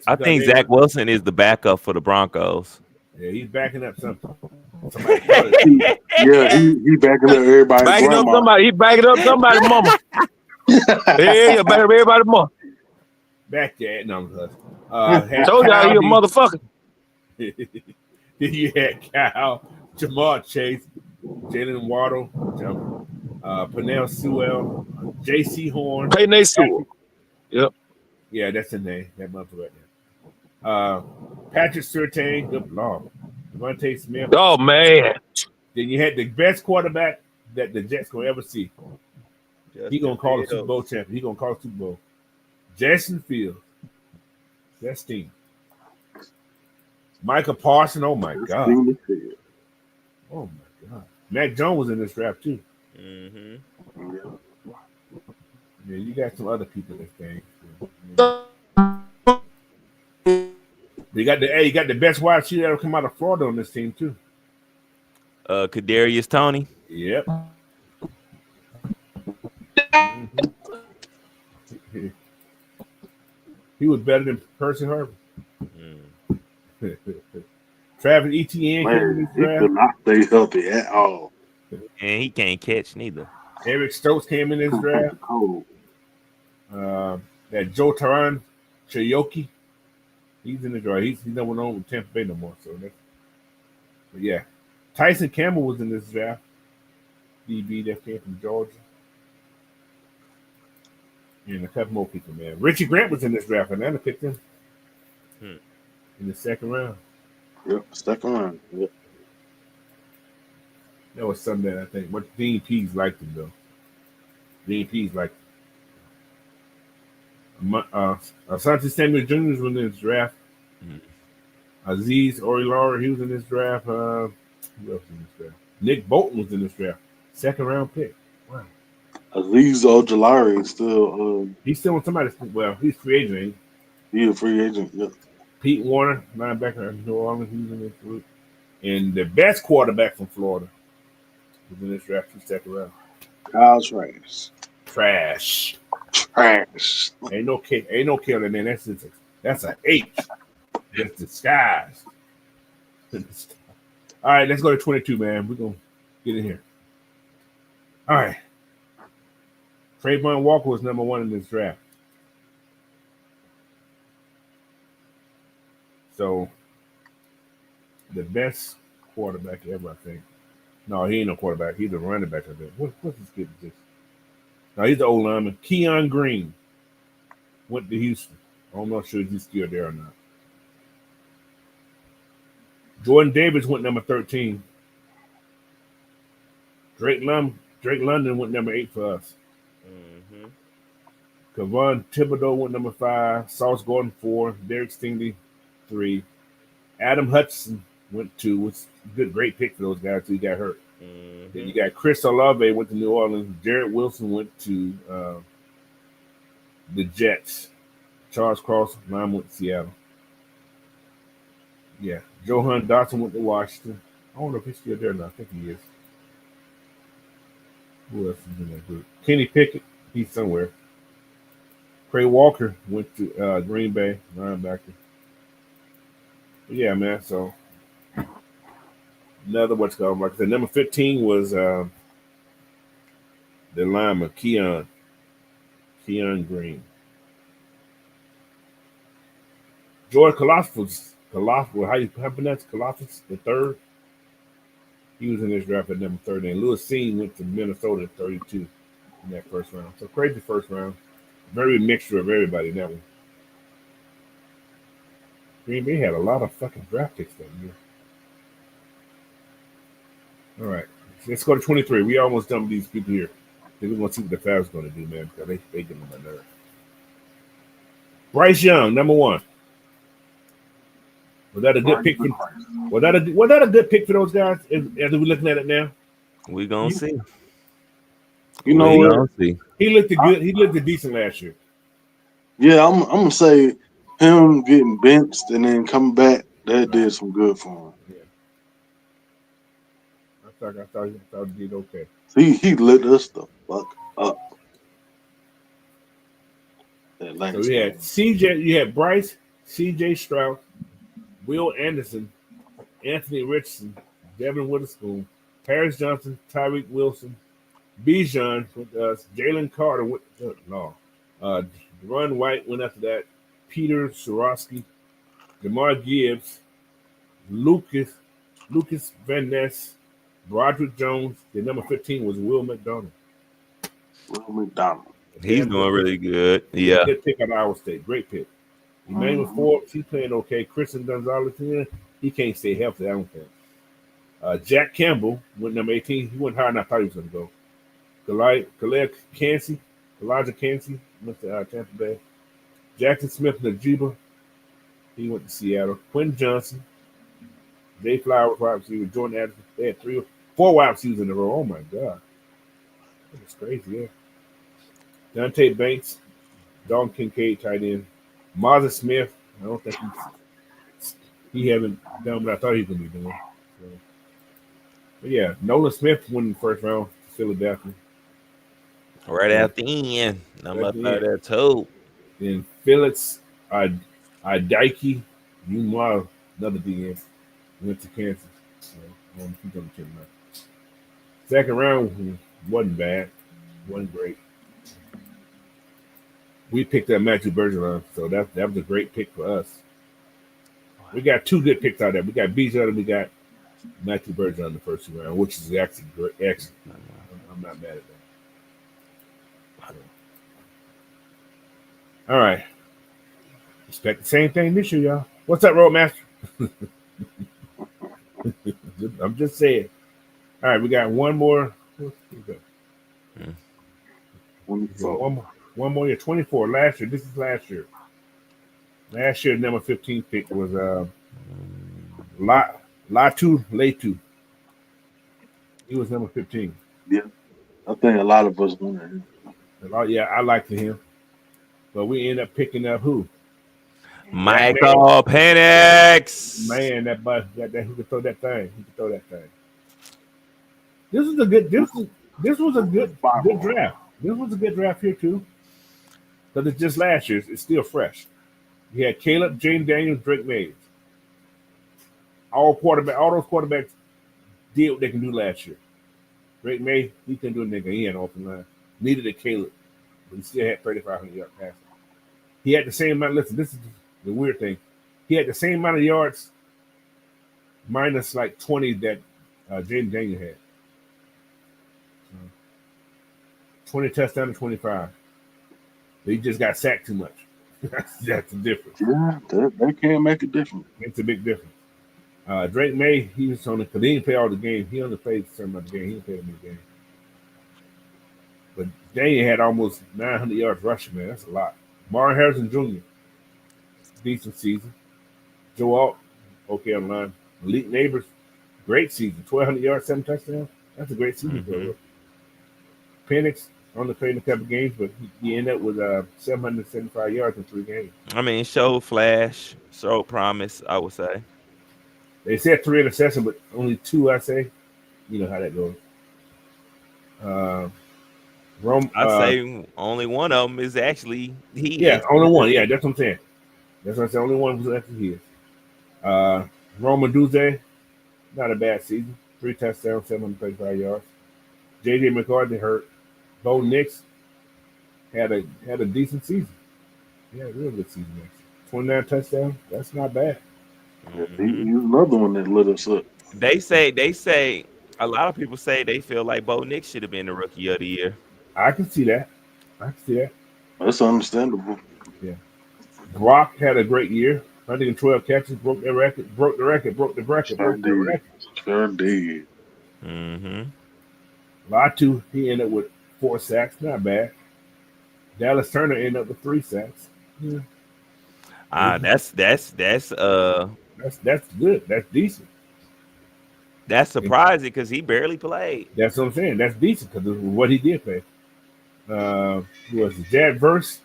Speaker 6: I think Zach Wilson is the backup for the Broncos.
Speaker 2: Yeah, he's backing up something.
Speaker 3: Yeah, he backing up everybody.
Speaker 4: Backing up somebody. He backing up somebody's mama. Yeah, backing up everybody's mama.
Speaker 2: Back there. No,
Speaker 4: told y'all he a motherfucker.
Speaker 2: Then you had Kyle, Jamar Chase, Jalen Waddle, Penel Sewell, J.C. Horn.
Speaker 4: Peyton Sewell. Yep.
Speaker 2: Yeah, that's the name. That motherfucker right there. Patrick Surtain, good lord. Devontae Smith.
Speaker 4: Oh, man.
Speaker 2: Then you had the best quarterback that the Jets gonna ever see. He gonna call the Super Bowl champion. He gonna call the Super Bowl. Jason Fields. That's team. Micah Parsons. Oh my god. Oh my god. Mac Jones was in this draft too.
Speaker 6: Mm-hmm.
Speaker 2: Yeah, you got some other people in this game. You got the best wide receiver ever come out of Florida on this team too.
Speaker 6: Kadarius Toney.
Speaker 2: Yep. He was better than Percy Harvin. Travis Etienne came in this
Speaker 3: He
Speaker 2: draft.
Speaker 3: could not stay healthy at all.
Speaker 6: And he can't catch neither.
Speaker 2: Eric Stokes came in this draft. That Joe Taran Chayoki, he's in the draft. He's never known with Tampa Bay no more. So but yeah. Tyson Campbell was in this draft. DB that came from Georgia. And a couple more people, man. Richie Grant was in this draft. Atlanta picked him in the second round.
Speaker 3: Yep, second round. Yep.
Speaker 2: That was Sunday, I think. But Dean Pease liked him, though. Dean Pease liked him. Asante Samuel Jr. was in this draft. Aziz Orilara, he was in this draft. Who else was in this draft? Nick Bolton was in this draft. Second round pick. Wow.
Speaker 3: Aziz Ojulari is still.
Speaker 2: He's still on somebody's. Well, he's free agent. Ain't he?
Speaker 3: He's a free agent. Yep.
Speaker 2: Pete Warner, linebacker in New Orleans, he was in this group. And the best quarterback from Florida was in this draft, second round.
Speaker 3: Kyle Trash.
Speaker 2: Trash. Ain't no killing, man. That's an H. That's disguised. All right, let's go to 22, man. We're gonna get in here. All right. Trayvon Walker was number 1 in this draft. So, the best quarterback ever, I think. No, he ain't no quarterback. He's a running back, I think. What's this kid? No, he's the old lineman. Keon Green went to Houston. I'm not sure if he's still there or not. Jordan Davis went number 13. Drake London went number 8 for us. Kevon Thibodeau went number 5. Sauce Gordon 4. Derek Stingley 3. Adam Hudson went 2. Was great pick for those guys till he got hurt. Then you got Chris Olave went to New Orleans. Jarrett Wilson went to the Jets. Charles Cross went to Seattle. Yeah, Johan Dotson went to Washington. I don't know if he's still there or not. I think he is. Who else is in that group? Kenny Pickett, he's somewhere. Trey Walker went to Green Bay, linebacker. But yeah, man. So another what's called like I said, number 15 was the lineman Keon Green. George Kalafis, how you pronounce Kalafis, the third? He was in this draft at number 30. And Lewis Seen went to Minnesota at 32 in that first round. So crazy first round. Very mixture of everybody in that one. Green Bay had a lot of fucking draft picks that year. All right. Let's go to 23. We almost done with these people here. We're going to see what the Falcons going to do, man, because they get on my nerve. Bryce Young, number 1. Was that a good pick for? Was that a good pick for those guys? As we're looking at it now,
Speaker 6: We gonna see.
Speaker 3: You know
Speaker 6: We
Speaker 3: what?
Speaker 6: gonna see.
Speaker 2: he looked good. He looked decent last year.
Speaker 3: Yeah, I'm gonna say him getting benched and then coming back, that did some good for him.
Speaker 2: Yeah, I thought he did okay.
Speaker 3: He lit us the fuck up. That last
Speaker 2: So you had
Speaker 3: game.
Speaker 2: CJ, you had Bryce, CJ Stroud, Will Anderson, Anthony Richardson, Devin Witherspoon, Harris Johnson, Tyreek Wilson, Bijan with us, Jalen Carter with Deron White went after that, Peter Sorosky, DeMar Gibbs, Lucas Van Ness, Broderick Jones. The number 15 was Will McDonald.
Speaker 3: Will McDonald.
Speaker 6: He's doing really good. Yeah.
Speaker 2: Good pick out of Iowa State. Great pick. Emmanuel Forbes, he's playing okay. Christian Gonzalez, he can't stay healthy, I don't think. Jack Campbell went number 18. He went higher than I thought he was going to go. Elijah Cansey went to Tampa Bay. Jackson Smith Najiba, he went to Seattle. Quentin Johnson, Jay Flowers, wide receiver, Jordan Addison. They had 4 wide receivers in a row. Oh my God. That's crazy, yeah. Dante Banks, Dalton Kincaid, tight end. Marza Smith, I don't think he haven't done what I thought he was going to be doing. So, but yeah, Nolan Smith won in the first round to Philadelphia.
Speaker 6: Right at the end. I'm up out there too.
Speaker 2: Then Felix Idike, meanwhile, another DN, went to Kansas. So, he's going to kill him. Second round wasn't bad, wasn't great. We picked up Matthew Bergeron, so that was a great pick for us. We got 2 good picks out there. We got Bijan and we got Matthew Bergeron in the first round, which is actually great. Excellent. I'm not mad at that. So. All right. Expect the same thing this year, y'all. What's up, Roadmaster? I'm just saying. All right, we got one more. One more year. 24. Last year. This is last year. Last year, number 15 pick was Latu Letu. He was number 15.
Speaker 3: Yeah, I think a lot of us wanted him.
Speaker 2: Yeah, I liked him. But we ended up picking up who?
Speaker 6: Michael Penix.
Speaker 2: Man, that bus got that. He could throw that thing. This was a good draft. This was a good draft here too. Because it's just last year. It's still fresh. You had Caleb, Jane Daniels, Drake Mays. All those quarterbacks did what they can do last year. Drake May, he couldn't do anything. He had an open line. Neither did Caleb. But he still had 3,500 yard passing. He had the same amount. Listen, this is the weird thing. He had the same amount of yards minus like 20 that Jaden Daniel had. 20 touchdowns to 25. But he just got sacked too much. That's the difference.
Speaker 3: Yeah, that can make a difference.
Speaker 2: It's a big difference. Drake May, he was on because he didn't play all the game. He only played a certain amount of the game. He didn't play the game. But Daniel had almost 900 yards rushing, man. That's a lot. Marlon Harrison Jr., decent season. Joe Alt, okay on the line. Elite Neighbors, great season. 1,200 yards, 7 touchdowns. That's a great season. Penix only played in a couple games, but he ended up with 775 yards in 3 games.
Speaker 6: I mean, showed flash, showed promise, I would say.
Speaker 2: They said 3 interceptions, but only 2, I say. You know how that goes.
Speaker 6: I'd say only one of them is actually he.
Speaker 2: Yeah, only one. Yeah, that's what I'm saying. That's what I said. Only one was actually his. Roman Duze, not a bad season. 3 touchdowns, 735 yards. J.J. McCarthy hurt. Bo Nix had a decent season. Yeah, real good season. 29 touchdowns. That's not bad.
Speaker 3: He's
Speaker 6: Mhm.
Speaker 3: another one that lit us up.
Speaker 6: They say a lot of people say they feel like Bo Nix should have been the rookie of the year.
Speaker 2: I can see that. I can see that.
Speaker 3: That's understandable.
Speaker 2: Yeah. Brock had a great year. 112 catches, broke the record, broke the record, broke the record,
Speaker 3: Sure
Speaker 2: broke the
Speaker 3: did.
Speaker 2: record.
Speaker 3: Sure did.
Speaker 6: Mm-hmm.
Speaker 2: Latu, he ended up with 4 sacks. Not bad. Dallas Turner ended up with 3 sacks. Yeah.
Speaker 6: That's
Speaker 2: That's good. That's decent. And
Speaker 6: surprising because he barely played.
Speaker 2: that's what I'm saying. That's decent because of what he did play. Who was it? Jad Verse,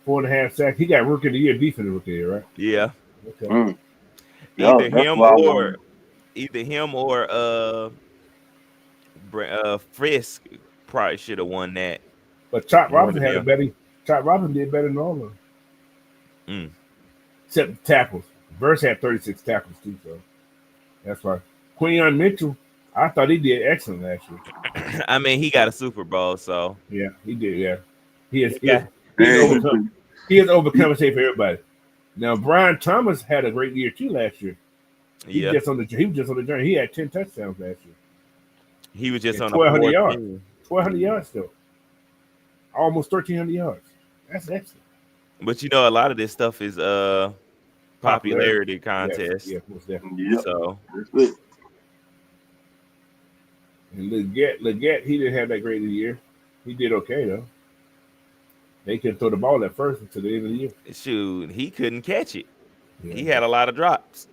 Speaker 2: 4.5 sacks. He got rookie of the year, defensive rookie of the year, right?
Speaker 6: Yeah,
Speaker 2: Okay.
Speaker 3: Mm. Yeah,
Speaker 6: either
Speaker 3: that's
Speaker 6: him
Speaker 3: why I
Speaker 6: or
Speaker 3: wanted.
Speaker 6: Frisk probably should have won that
Speaker 2: But Chop
Speaker 6: more
Speaker 2: Robinson
Speaker 6: than
Speaker 2: had a
Speaker 6: him.
Speaker 2: better. Chop Robinson did better than all of them,
Speaker 6: Mm.
Speaker 2: except the tackles. Verse had 36 tackles too, so that's why. Quinion Mitchell, I thought he did excellent last year.
Speaker 6: I mean, he got a Super Bowl, so
Speaker 2: Yeah, he did. Yeah, he is.
Speaker 6: he got
Speaker 2: He has
Speaker 3: And
Speaker 2: overcome. He has overcome for everybody. Now Brian Thomas had a great year too last year. He
Speaker 6: yeah.
Speaker 2: just on the. He was just on the journey. He had 10 touchdowns last year
Speaker 6: He was just
Speaker 2: and
Speaker 6: on a
Speaker 2: 1,200
Speaker 6: fourth
Speaker 2: yards.
Speaker 6: team.
Speaker 2: 1,200 yards still, almost 1,300 yards. That's excellent.
Speaker 6: But a lot of this stuff is
Speaker 2: Popularity.
Speaker 6: popularity
Speaker 2: Yes,
Speaker 6: contest.
Speaker 2: yes, most definitely.
Speaker 3: yep,
Speaker 6: So
Speaker 3: that's it.
Speaker 2: And Leggett, he didn't have that great a year. He did okay though. They couldn't throw the ball at first until the end of the year.
Speaker 6: shoot, he couldn't catch it.
Speaker 2: Yeah.
Speaker 6: He had a lot of drops.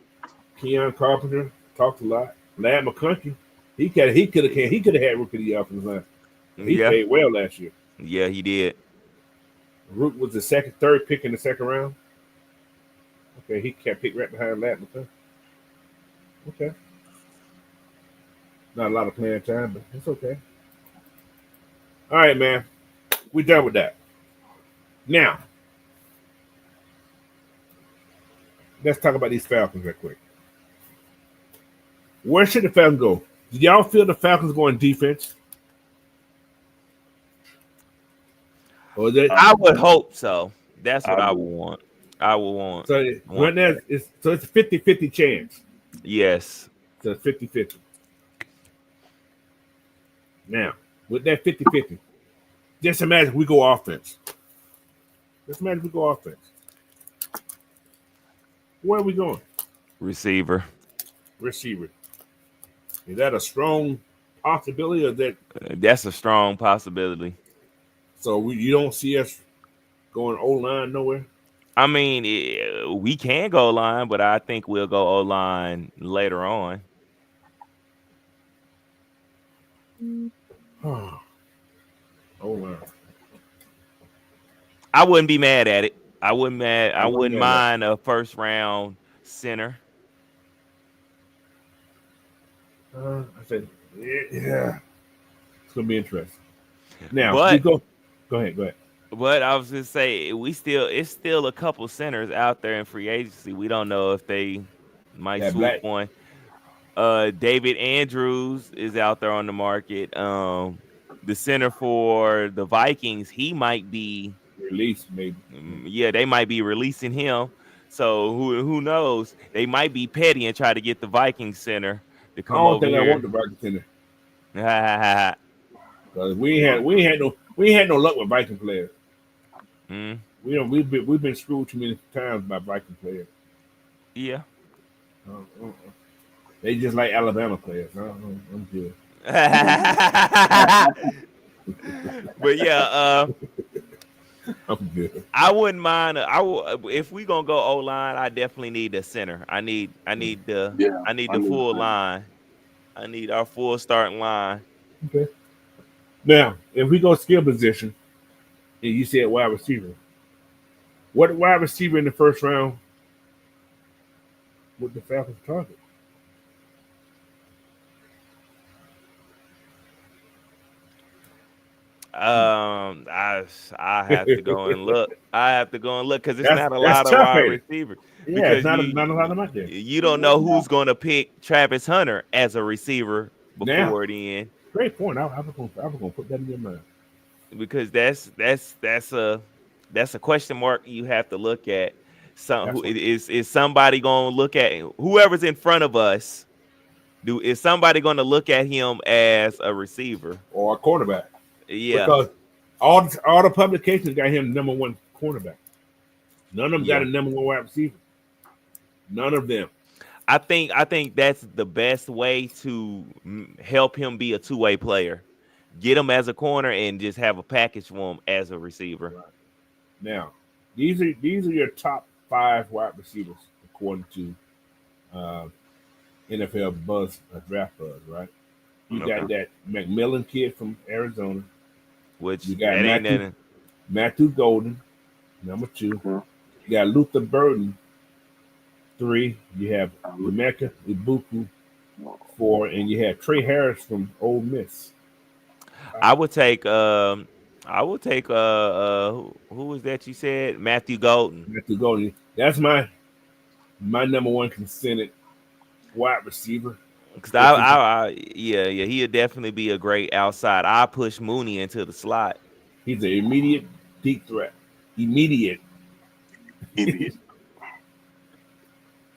Speaker 2: Keon Carpenter talked a lot. Lad McCountry, he could have had rookie of the year offensive line. He
Speaker 6: Yeah,
Speaker 2: played well last year.
Speaker 6: yeah, he did.
Speaker 2: Root was the third pick in the second round. Okay, he kept picked right behind Lad McCountry. Okay, not a lot of playing time, but it's okay. All right, man, we done with that. Now let's talk about these Falcons real quick. Where should the Falcons go? Do y'all feel the Falcons going defense? Or is that
Speaker 6: I would hope so. That's what
Speaker 3: I
Speaker 6: I would
Speaker 3: do.
Speaker 6: want. I would want
Speaker 2: so? Right now,
Speaker 6: that.
Speaker 2: it's a 50-50 chance.
Speaker 6: Yes.
Speaker 2: So it's 50-50. Now, with that 50-50, just imagine we go offense. Just imagine we go offense. Where are we going?
Speaker 6: Receiver.
Speaker 2: Receiver. Is that a strong possibility, or that
Speaker 6: That's a strong possibility.
Speaker 2: so you don't see us going O line nowhere?
Speaker 6: I mean, we can go line, but I think we'll go O line later on.
Speaker 2: Oh, O line.
Speaker 6: I wouldn't be mad at it. I wouldn't
Speaker 2: mad at
Speaker 6: mind a first round center.
Speaker 2: I said, yeah, it's gonna be interesting. Now, we
Speaker 6: But
Speaker 2: go. Go ahead.
Speaker 6: I was gonna say it's still a couple centers out there in free agency. We don't know if they might
Speaker 2: That
Speaker 6: swoop
Speaker 2: black
Speaker 6: one. David Andrews is out there on the market. The center for the Vikings, he might be.
Speaker 2: release, maybe.
Speaker 6: Yeah, they might be releasing him. So who knows? They might be petty and try to get the Vikings center to
Speaker 2: I
Speaker 6: come
Speaker 2: don't
Speaker 6: over
Speaker 2: think I want
Speaker 6: here.
Speaker 2: the Vikings center
Speaker 6: Mm.
Speaker 2: because we ain't had no luck with Viking players. We've been screwed too many times by Viking players.
Speaker 6: Yeah.
Speaker 2: They just like Alabama players. I'm good.
Speaker 6: But yeah,
Speaker 2: I'm good.
Speaker 6: I wouldn't mind. If we gonna go O line, I definitely need the center. I need the
Speaker 3: Yeah,
Speaker 6: I need
Speaker 3: I
Speaker 6: the
Speaker 3: knew
Speaker 6: full
Speaker 3: that.
Speaker 6: line. I need our full starting line.
Speaker 2: Okay. Now, if we go skill position, and you said wide receiver, what wide receiver in the first round would the Falcons target?
Speaker 6: I have to go and look. I have to go and look because it's
Speaker 2: That's
Speaker 6: not a
Speaker 2: that's
Speaker 6: lot of
Speaker 2: tough,
Speaker 6: wide
Speaker 2: ain't it?
Speaker 6: receivers.
Speaker 2: Yeah, it's
Speaker 6: Because
Speaker 2: not a lot of them out there.
Speaker 6: you don't know who's gonna pick Travis Hunter as a receiver
Speaker 2: Now,
Speaker 6: before the end.
Speaker 2: great point. I was gonna put that in your mind.
Speaker 6: Because that's a question mark you have to look at. Is somebody gonna look at whoever's in front of us? Is somebody gonna look at him as a receiver
Speaker 2: or a cornerback?
Speaker 6: Yeah,
Speaker 2: Because all the publications got him number one cornerback. None of them got a number one wide receiver. None of them.
Speaker 6: I think that's the best way to help him be a two-way player. Get him as a corner and just have a package for him as a receiver.
Speaker 2: Right. Now, these are your top 5 wide receivers according to NFL Buzz, Draft Buzz, right? You got that McMillan kid from Arizona,
Speaker 6: which
Speaker 2: you got Matthew Golden, number 2. You got Luther Burden, 3. You have Emeka Ibuku, 4, and you have Trey Harris from Ole Miss.
Speaker 6: I would take who was that you said? Matthew Golden.
Speaker 2: Matthew Golden. That's my number 1 consented wide receiver.
Speaker 6: Because he'll definitely be a great outside. I push Mooney into the slot.
Speaker 2: He's an immediate deep threat. Immediate.
Speaker 3: Idiot.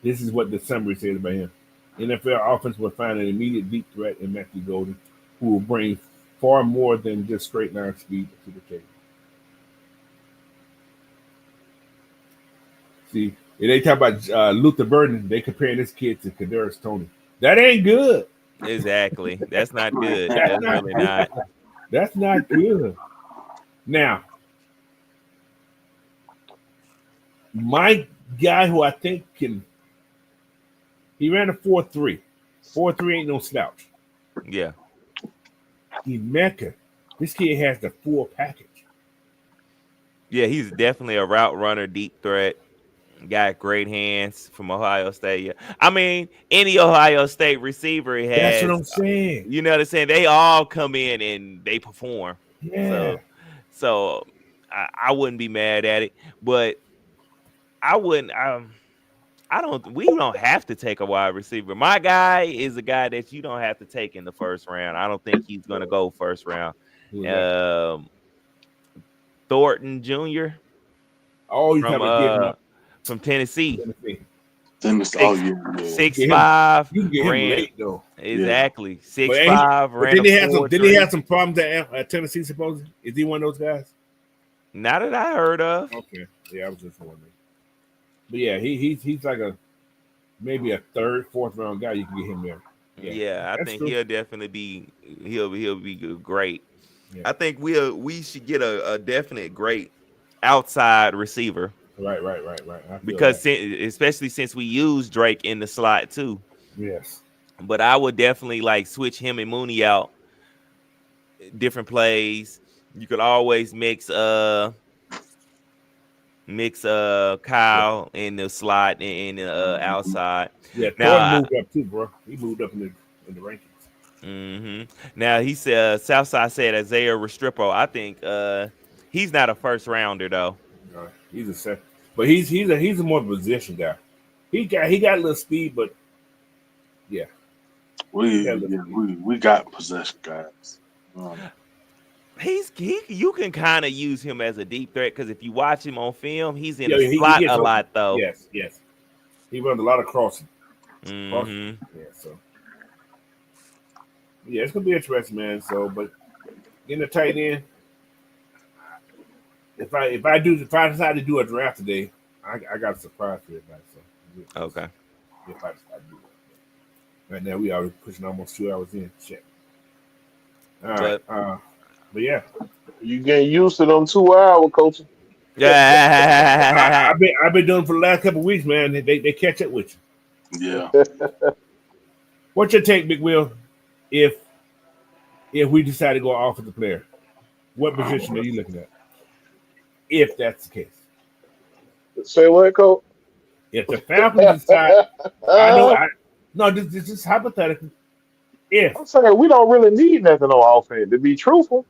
Speaker 2: This is what the summary says about him. NFL offense will find an immediate deep threat in Matthew Golden, who will bring far more than just straight line speed to the table. See, if they talk about Luther Burden, they comparing this kid to Kadarius Toney. That ain't good.
Speaker 6: Exactly. That's not good. That's really not.
Speaker 2: That's not good. Now, my guy who I think he ran a 4.3. 4.3 ain't no slouch.
Speaker 6: Yeah.
Speaker 2: Emeka, this kid has the full package.
Speaker 6: Yeah, he's definitely a route runner, deep threat. Got great hands from Ohio State. Yeah. I mean, any Ohio State receiver has.
Speaker 2: That's what I'm saying.
Speaker 6: You know what I'm saying? They all come in and they perform.
Speaker 2: Yeah.
Speaker 6: So I wouldn't be mad at it, but I wouldn't. We don't have to take a wide receiver. My guy is a guy that you don't have to take in the first round. I don't think he's going to go first round. Thornton Jr.
Speaker 2: Oh, you
Speaker 6: from Tennessee.
Speaker 2: 6'5".
Speaker 6: Ran
Speaker 2: late, though.
Speaker 6: Exactly.
Speaker 2: 6'5".
Speaker 6: Ran.
Speaker 2: Did he have some problems at Tennessee? Supposedly, is he one of those guys?
Speaker 6: Not that I heard of.
Speaker 2: Okay, yeah, I was just wondering. But yeah, he's like maybe a 3rd, 4th round guy. You can get him there.
Speaker 6: Yeah, I think true. He'll definitely be great.
Speaker 2: Yeah.
Speaker 6: I think we should get a definite great outside receiver.
Speaker 2: Right.
Speaker 6: Because especially since we use Drake in the slot too.
Speaker 2: Yes.
Speaker 6: But I would definitely switch him and Mooney out. Different plays. You could always mix Kyle in the slot and the outside.
Speaker 2: Yeah, now moved up too, bro. He moved up in the rankings.
Speaker 6: Mm-hmm. Now he said Southside said Isaiah Restrepo. I think he's not a first rounder though.
Speaker 2: No, he's a second, but he's a more position guy. He got a little speed, but yeah,
Speaker 3: we got possession guys.
Speaker 6: You can kind of use him as a deep threat because if you watch him on film, he's in the slot a lot though.
Speaker 2: Yes, he runs a lot of crossing.
Speaker 6: Mm-hmm.
Speaker 2: Yeah, so yeah, it's gonna be interesting, man. So, but getting a tight end. If I decide to do a draft today, I got a surprise for everybody. So
Speaker 6: okay.
Speaker 2: If I decide to do it. Right now we are pushing almost 2 hours in. Check. All right. But yeah,
Speaker 5: you getting used to them 2 hour coaching.
Speaker 6: Yeah,
Speaker 2: I've been doing it for the last couple of weeks, man. They catch up with
Speaker 3: you.
Speaker 5: Yeah.
Speaker 2: What's your take, Big Will? If we decide to go offensive player, what position are you looking at? If that's the case,
Speaker 5: say what, Coach?
Speaker 2: If the Falcons decide, this is hypothetical. If
Speaker 5: I'm saying we don't really need nothing on offense, to be truthful.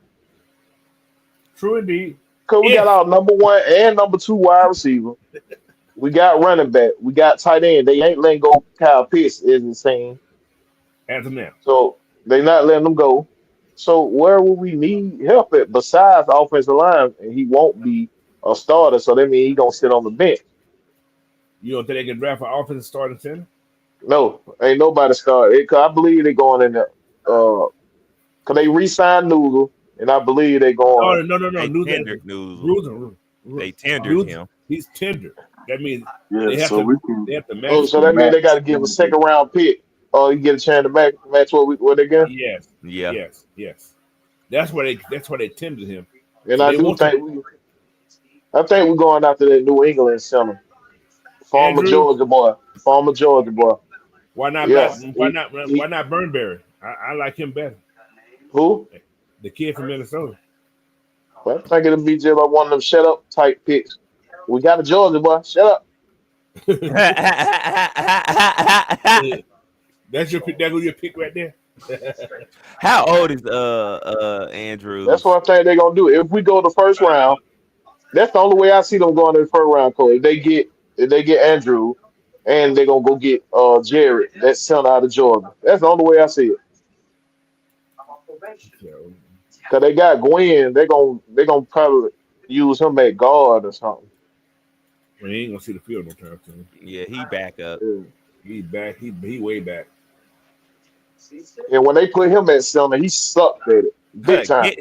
Speaker 2: True indeed.
Speaker 5: Because we got our number 1 and number 2 wide receiver. We got running back. We got tight end. They ain't letting go Kyle Pitts, is insane.
Speaker 2: As of now.
Speaker 5: So they not letting them go. So where will we need help at besides the offensive line? And he won't be a starter, so that means he's going to sit on the bench.
Speaker 2: You don't think they can draft an offensive starting center?
Speaker 5: No, ain't nobody started. Cause I believe they going in there. Cause they re-signed Noodle, and I believe they going.
Speaker 2: No.
Speaker 6: They tendered Noodle. They tendered him.
Speaker 2: He's tender. That means
Speaker 3: Yeah,
Speaker 2: they have
Speaker 3: so
Speaker 2: to.
Speaker 3: we can
Speaker 2: They have to match.
Speaker 5: Oh, so that means they got to give a second round pick. Oh, you get a chance to match what they get.
Speaker 2: Yes.
Speaker 6: Yeah.
Speaker 2: Yes. That's why they tendered him.
Speaker 5: And
Speaker 2: So
Speaker 5: I
Speaker 2: they
Speaker 5: do
Speaker 2: want
Speaker 5: think I think we're going after that New England center, former
Speaker 2: Andrews.
Speaker 5: Georgia boy, former Georgia boy.
Speaker 2: Why not?
Speaker 5: Yes,
Speaker 2: Why not Burnberry? I like him better.
Speaker 5: who?
Speaker 2: The kid from Minnesota.
Speaker 5: Well, I think it'll be just like one of them shut up type picks. We got a Georgia boy. Shut up.
Speaker 2: That's your pick. That's your pick right there.
Speaker 6: How old is
Speaker 5: That's
Speaker 6: Andrews?
Speaker 5: what I think they're gonna do. If we go the first round, that's the only way I see them going in the first round. Cole. If they get Andrew, and they're gonna go get Jarrett, that center out of Georgia. That's the only way I see it.
Speaker 2: So,
Speaker 5: Cause they got Gwen, they gonna probably use him at guard or something.
Speaker 2: he ain't gonna see the field no time soon.
Speaker 6: Yeah, he back up.
Speaker 5: Yeah.
Speaker 2: He back. He way back.
Speaker 5: And when they put him at center, he sucked at it big time,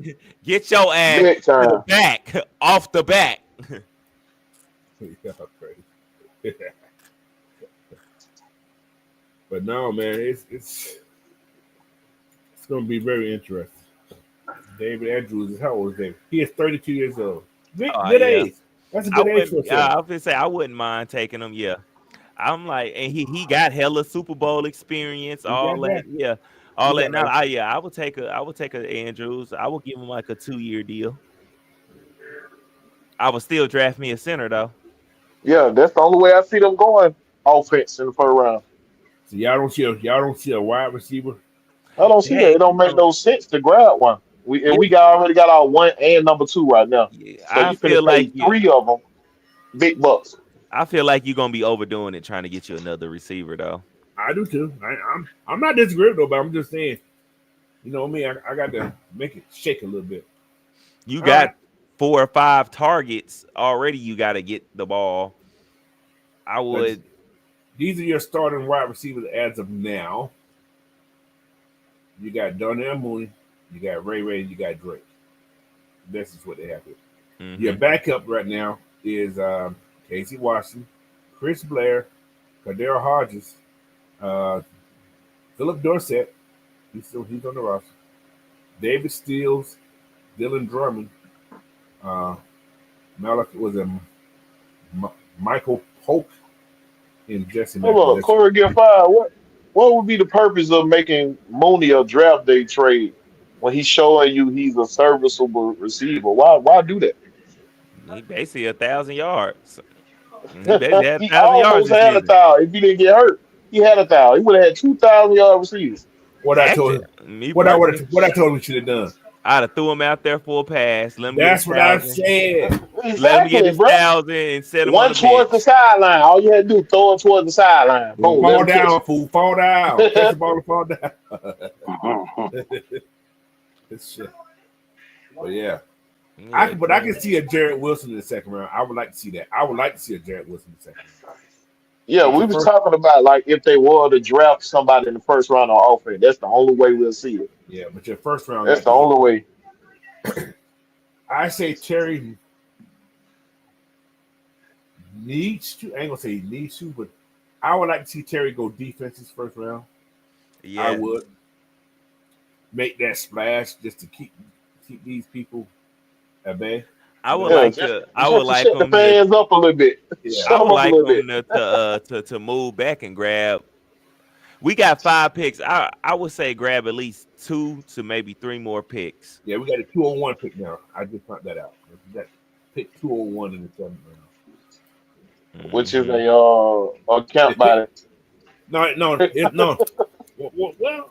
Speaker 6: Get your ass
Speaker 5: big
Speaker 6: to the
Speaker 5: time.
Speaker 6: back, off the back.
Speaker 2: Yeah, crazy. But no, man, it's gonna be very interesting. David Andrews is how old is David? He is 32 years old. Good
Speaker 6: Yeah.
Speaker 2: age. That's a good age for a center.
Speaker 6: I was gonna say I wouldn't mind taking him. Yeah, I'm like, and he got hella Super Bowl experience, all that. Yeah, all that. Now, I would take a Andrews. I would give him like a 2-year deal. I would still draft me a center though.
Speaker 5: Yeah, that's the only way I see them going offense in the first round.
Speaker 2: So y'all don't see a wide receiver.
Speaker 5: I don't see that.
Speaker 6: Hey,
Speaker 5: It don't make no sense to grab one. We already got our 1 and number 2 right now.
Speaker 6: Yeah,
Speaker 5: So you could pay 3 of them big bucks.
Speaker 6: I feel like you're gonna be overdoing it trying to get you another receiver though.
Speaker 2: I do too. I'm not disagreeing though, but I'm just saying, you know me, I got to make it shake a little bit.
Speaker 6: You got 4 or 5 targets already. You got to get the ball. I would.
Speaker 2: These are your starting wide receivers as of now. You got Darnell Mooney, you got Ray, you got Drake. This is what they have here.
Speaker 6: Mm-hmm.
Speaker 2: Your backup right now is Casey Washington, Chris Blair, Kadero Hodges, Philip Dorsett. He's on the roster. David Steele, Dylan Drummond, Michael Polk, and Jesse
Speaker 5: Hold on,
Speaker 2: Mack.
Speaker 5: Corey get fired. What would be the purpose of making Mooney a draft day trade when he's showing you he's a serviceable receiver? Why do that?
Speaker 6: He basically 1,000 yards. He basically had
Speaker 5: He
Speaker 6: 1,000 yards
Speaker 5: almost
Speaker 6: this
Speaker 5: had a
Speaker 6: season.
Speaker 5: thousand. If he didn't get hurt, he had a thousand. He would have had 2,000-yard receivers.
Speaker 2: What I told him. What I told him he should have done.
Speaker 6: I'd have threw him out there for a pass.
Speaker 2: That's what I said.
Speaker 5: Exactly,
Speaker 6: Let him get his
Speaker 5: bro.
Speaker 6: 1,000 and set him
Speaker 5: One
Speaker 6: on the
Speaker 5: towards the
Speaker 6: bench.
Speaker 5: sideline. All you had to do throw it towards the sideline. Boom.
Speaker 2: Fall down, fool. Fall down. Catch the ball and fall down. This shit. But yeah. I can see a Jarrett Wilson in the second round. I would like to see that. I would like to see a Jarrett Wilson in the second round.
Speaker 5: Yeah, we was talking about like if they were to draft somebody in the first round on offense. That's the only way we'll see it.
Speaker 2: Yeah, but your first round.
Speaker 5: That's the only way.
Speaker 2: I say Terry needs to. I ain't gonna say he needs to, but I would like to see Terry go defenses first round.
Speaker 6: Yeah.
Speaker 2: I would make that splash just to keep these people at bay.
Speaker 6: I would like
Speaker 5: to
Speaker 6: shut
Speaker 5: the fans up a little bit.
Speaker 2: Yeah.
Speaker 6: I would like them to move back and grab. We got 5 picks. I would say grab at least 2 to maybe 3 more picks.
Speaker 2: Yeah, we got a 201 pick now. I just found that out. We got pick 201 in the 7th round.
Speaker 5: Which is a count by it.
Speaker 2: No. Well,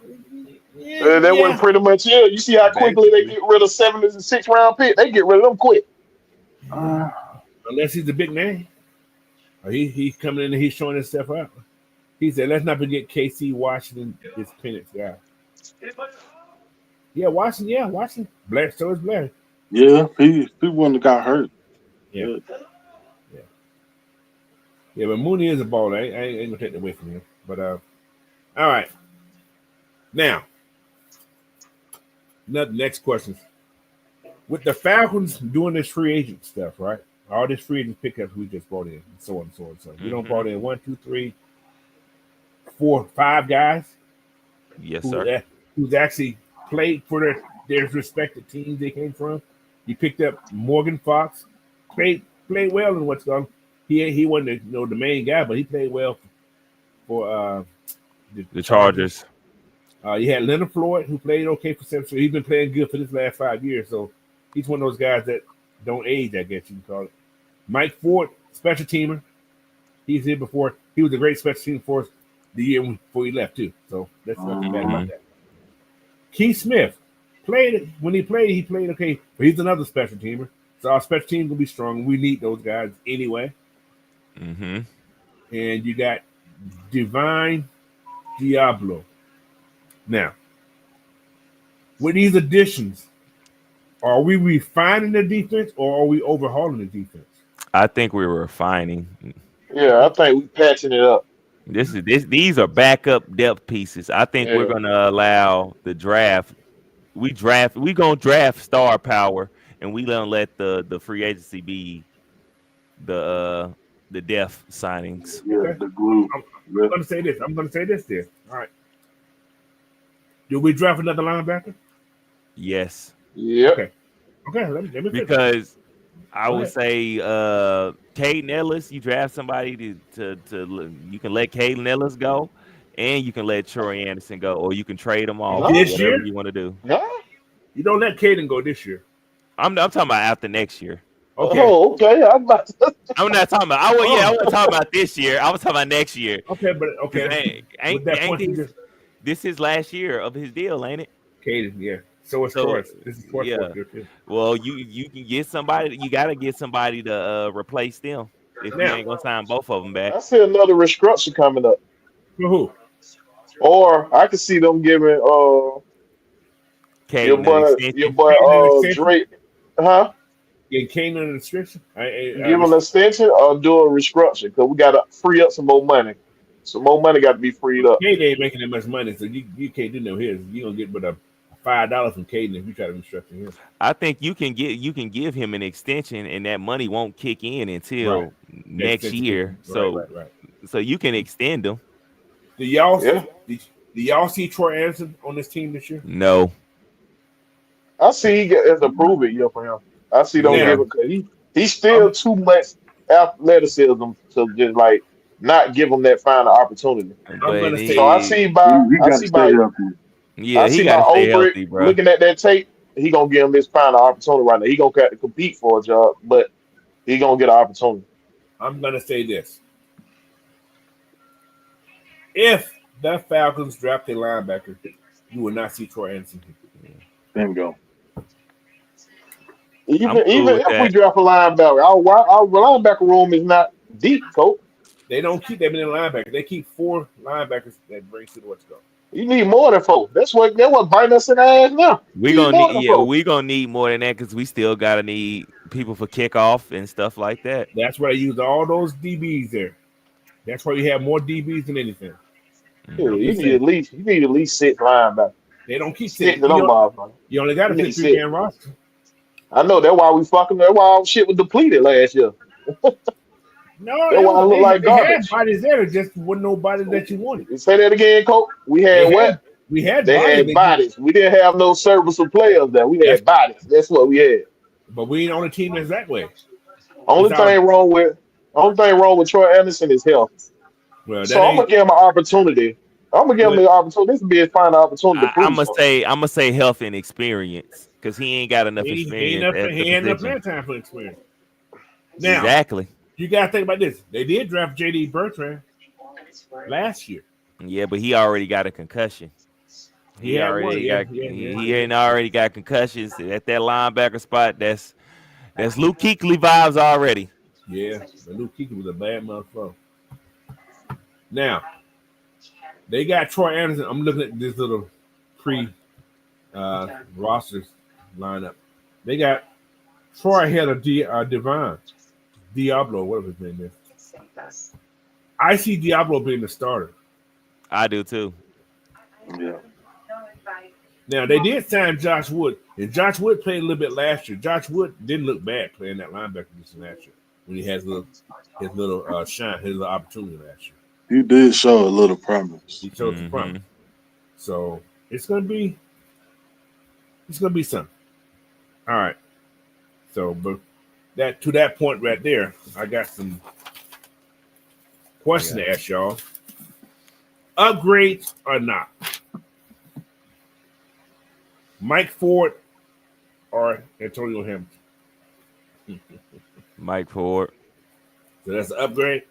Speaker 2: yeah,
Speaker 5: That wasn't pretty much it. You see how quickly they get rid of 7th and 6th round pick? They get rid of them quick.
Speaker 2: Unless he's a big name. Or he's coming in and he's showing himself out. He said, let's not forget KC Washington, his Penix guy. Yeah, Washington. Blair, so is Blair.
Speaker 3: Yeah, he one that got hurt.
Speaker 2: Yeah. Yeah, but Mooney is a baller. I ain't gonna take that away from him. But all right. Now, next questions. With the Falcons doing this free agent stuff, right? All this free agent pickups we just brought in, and so on and so on. So we don't brought in 1, 2, 3, 4, 5 guys
Speaker 6: Yes, sir.
Speaker 2: who's actually played for their respective teams they came from. You picked up Morgan Fox, played well in what's going. He wasn't the main guy, but he played well for
Speaker 6: The Chargers.
Speaker 2: You had Leonard Floyd, who played okay for 7 years. He's been playing good for this last 5 years, so he's one of those guys that don't age, I guess you can call it. Mike Ford, special teamer. He's here before. He was a great special teamer for us the year before he left, too. So that's nothing bad about that. Keith Smith played he played okay, but he's another special teamer. So our special team will be strong. We need those guys anyway.
Speaker 6: Mm-hmm.
Speaker 2: And you got Divine Diablo. Now, with these additions, are we refining the defense or are we overhauling the defense?
Speaker 6: I think we're refining.
Speaker 5: Yeah, I think we patching it up.
Speaker 6: These are backup depth pieces. I think we're gonna allow the draft. We're gonna draft star power, and we gonna let the free agency be the depth signings.
Speaker 3: Yeah, the glue.
Speaker 2: I'm gonna say this there. All right. Do we draft another linebacker?
Speaker 6: Yes.
Speaker 5: Yep.
Speaker 2: Okay. Let me
Speaker 6: because I would say Caden Ellis, you draft somebody to you can let Caden Ellis go, and you can let Troy Anderson go, or you can trade them off.
Speaker 2: This
Speaker 6: whatever
Speaker 2: year
Speaker 6: you want to do.
Speaker 2: You don't let Caden go this year.
Speaker 6: I'm talking about after next year.
Speaker 2: Okay.
Speaker 5: Oh, okay. I'm not
Speaker 6: talking about. I wasn't talking about this year. I was talking about next year.
Speaker 2: Okay, but okay.
Speaker 6: This is last year of his deal, ain't it?
Speaker 2: Caden, yeah. So it's Troy. This is Troy's year too.
Speaker 6: Well, you can get somebody. You got to get somebody to replace them. If you ain't gonna sign both of them back.
Speaker 5: I see another restructure coming up.
Speaker 2: For who?
Speaker 5: Or I could see them giving your boy Drake,
Speaker 2: Yeah, Caden an extension.
Speaker 5: Give an extension or do a restructure because we got to free up some more money. Some more money got to be freed up.
Speaker 2: Caden ain't making that much money, so you can't do no his. You gonna get but a $5 from Caden if you try to restructure him.
Speaker 6: I think you can give him an extension, and that money won't kick in until next year. So so you can extend them.
Speaker 2: Do y'all see Troy Anderson on this team this year?
Speaker 6: No.
Speaker 5: I see he gets a prove it year for him. I see don't give it. He's still too much athleticism to just like not give him that final opportunity. So I see by
Speaker 6: healthy, bro.
Speaker 5: Looking at that tape, he gonna give him this final opportunity right now. He gonna have to compete for a job, but he gonna get an opportunity.
Speaker 2: I'm gonna say this: if the Falcons draft a linebacker, you will not see Troy Anderson.
Speaker 3: Bingo.
Speaker 5: Even if we draft a linebacker, our linebacker room is not deep, coach.
Speaker 2: They don't keep them in the linebacker. They keep 4 linebackers that bring to the what's go.
Speaker 5: You need more than 4. That's what biting us in the ass now.
Speaker 6: We gonna need more than that because we still gotta need people for kickoff and stuff like that.
Speaker 2: That's why I use all those DBs there. That's why you have more DBs than anything.
Speaker 5: Yeah, you need at least 6 linebackers.
Speaker 2: They don't keep
Speaker 5: 6.
Speaker 2: You only got a 50-man roster.
Speaker 5: I know that's why that's why all shit was depleted last year.
Speaker 2: No,
Speaker 5: that's why I look like garbage.
Speaker 2: They had bodies there, just wasn't nobody that you wanted.
Speaker 5: Say that again, coach. We had what?
Speaker 2: We had
Speaker 5: bodies. We didn't have no serviceable players there. We had bodies. That's what we had.
Speaker 2: But we ain't on a team that's that way.
Speaker 5: Only thing wrong with Troy Anderson is health.
Speaker 2: Well,
Speaker 5: so I'm gonna give him an opportunity. I'm gonna give him the opportunity. This would be his final opportunity.
Speaker 6: I'm gonna say health and experience because he ain't got enough experience.
Speaker 2: He ain't enough playing time for experience. Now,
Speaker 6: exactly.
Speaker 2: You gotta think about this. They did draft J.D. Bertrand last year.
Speaker 6: Yeah, but he already got a concussion. He already got concussions at that linebacker spot. That's Luke Kuechly vibes already.
Speaker 2: Yeah, but Luke Kuechly was a bad motherfucker. Now, they got Troy Anderson. I'm looking at this little rosters lineup. They got Troy ahead of Divine Diablo, whatever his name is. I see Diablo being the starter.
Speaker 6: I do too.
Speaker 3: Yeah.
Speaker 2: Now they did sign Josh Wood, and Josh Wood played a little bit last year. Josh Wood didn't look bad playing that linebacker position last year when he has his little shine, his little opportunity last year.
Speaker 3: He did show a little promise.
Speaker 2: He showed some promise. So it's gonna be something. All right. So, but to that point right there, I got some questions to ask y'all. Upgrades or not? Mike Ford or Antonio Hamilton?
Speaker 6: Mike Ford.
Speaker 2: So that's an upgrade.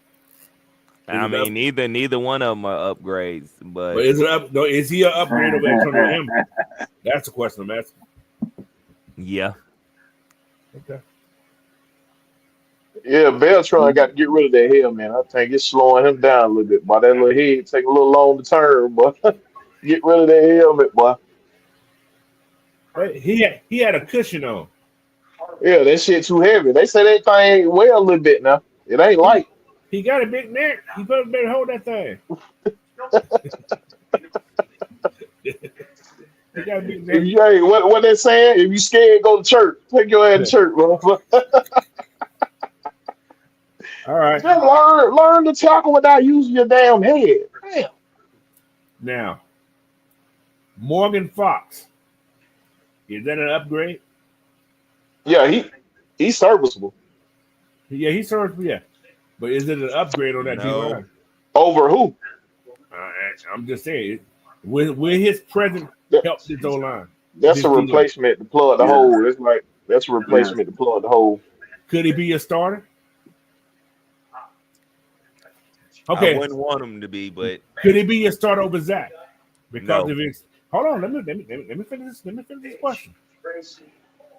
Speaker 6: I mean, neither one of them are upgrades, but
Speaker 2: is he an upgrade over Antonio Hamilton? That's the question I'm asking.
Speaker 6: Yeah.
Speaker 2: Okay.
Speaker 5: Yeah, Beltron got to get rid of that hair, man. I think it's slowing him down a little bit. Boy, that little head take a little long to turn, boy. Get rid of that helmet, boy.
Speaker 2: But he had a cushion on.
Speaker 5: Yeah, that shit too heavy. They say that thing weigh a little bit now. It ain't light.
Speaker 2: He got a big neck. He better hold that thing. He got a big neck.
Speaker 5: If you ain't what they saying, if you scared, go to church. Take your ass to church, bro.
Speaker 2: All right.
Speaker 5: Just learn to tackle without using your damn head. Damn.
Speaker 2: Now, Morgan Fox. Is that an upgrade?
Speaker 5: Yeah, he's serviceable.
Speaker 2: Yeah, he's serviceable, yeah. But is it an upgrade on that D-line?
Speaker 5: Over who?
Speaker 2: I'm just saying, will his presence help his O-line?
Speaker 5: That's a replacement to plug the hole. It's like that's a replacement to plug the hole.
Speaker 2: Could he be a starter? Okay.
Speaker 6: I wouldn't want him to be, but
Speaker 2: could he be a starter over Zach? Because
Speaker 6: No.
Speaker 2: of his. Hold on, let me finish this question.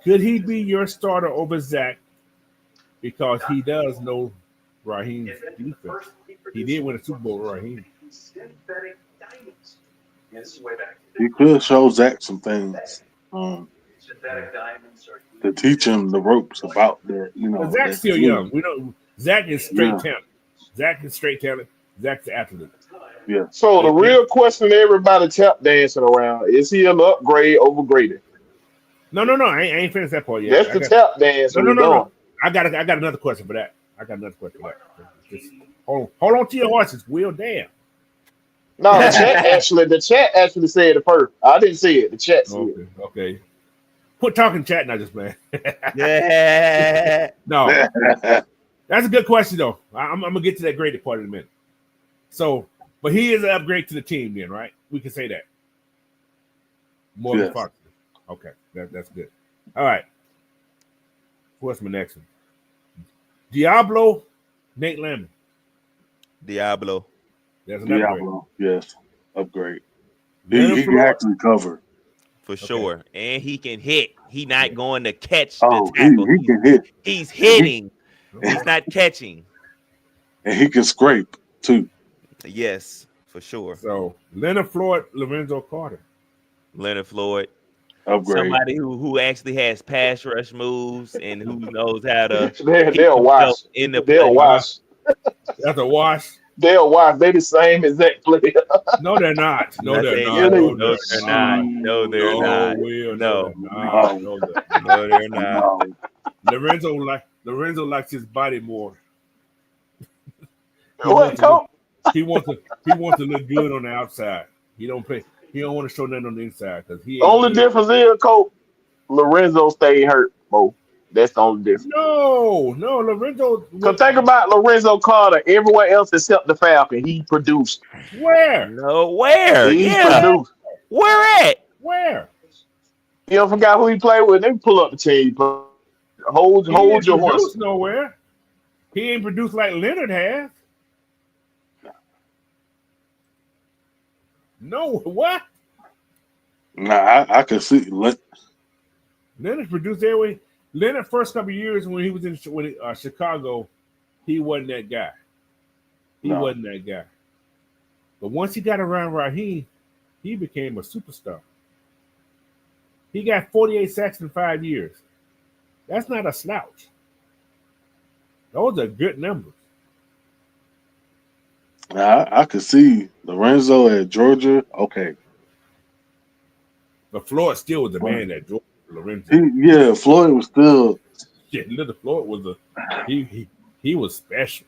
Speaker 2: Could he be your starter over Zach because he does know Raheem's defense? He did win a Super Bowl with Raheem.
Speaker 3: He could show Zach some things to teach him the ropes about the,
Speaker 2: But Zach's still young. We know Zach is straight talent. Zach is straight talent. Zach's the athlete.
Speaker 3: Yeah.
Speaker 5: So the real question everybody tap dancing around, is he an upgrade over Grady?
Speaker 2: No. I ain't finished that part yet.
Speaker 5: That's the tap dance.
Speaker 2: No. I got another question for that. Just hold on to your horses, Will. Damn.
Speaker 5: No, the chat actually said it first. I didn't see it. The chat said it.
Speaker 2: Okay. Quit talking chat now, just man.
Speaker 6: Yeah.
Speaker 2: No. That's a good question though. I'm gonna get to that graded part in a minute. So, but he is an upgrade to the team, then, right? We can say that. Morgan Fox. Okay, that's good. All right. What's my next one? Diablo, Nate Lamb.
Speaker 6: Diablo.
Speaker 2: That's an upgrade.
Speaker 3: Yes, upgrade. He can actually cover.
Speaker 6: For sure. And he can hit. He not going to catch the tackle.
Speaker 3: He can hit.
Speaker 6: He's hitting. He's not catching.
Speaker 3: And he can scrape, too.
Speaker 6: Yes, for sure.
Speaker 2: So, Leonard Floyd, Lorenzo Carter.
Speaker 6: Leonard Floyd.
Speaker 3: Upgrade.
Speaker 6: Somebody who actually has pass rush moves and who knows how to
Speaker 5: they'll wash. They'll wash.
Speaker 2: That's a wash.
Speaker 5: They'll wash. They the same exact player.
Speaker 2: No, they're not. No, they're
Speaker 6: not.
Speaker 2: not.
Speaker 6: No, they're not. No, they're not. No, they're not.
Speaker 2: Lorenzo likes his body more.
Speaker 5: What, Coach?
Speaker 2: He wants to look good on the outside. He don't want to show nothing on the inside because he.
Speaker 5: Only difference is, Coach, Lorenzo stayed hurt, Mo. That's the only difference.
Speaker 2: No, Lorenzo.
Speaker 5: Because think about Lorenzo Carter. Everywhere else except the Falcon, he produced.
Speaker 2: Where?
Speaker 6: No, where?
Speaker 5: He produced.
Speaker 6: Where at?
Speaker 2: Where?
Speaker 5: You don't forgot who he played with. They pull up the team. Hold your horse.
Speaker 2: Nowhere. He ain't produced like Leonard has. No, what?
Speaker 3: Nah, I can see.
Speaker 2: Leonard produced their way. Leonard first couple of years when he was in Chicago, he wasn't that guy. Wasn't that guy. But once he got around Raheem, he became a superstar. He got 48 sacks in 5 years. That's not a slouch. Those are good numbers.
Speaker 3: I could see Lorenzo at Georgia. Okay,
Speaker 2: But Floyd still was the man that drove Lorenzo.
Speaker 3: Floyd was still.
Speaker 2: Shit, little Floyd was he was special.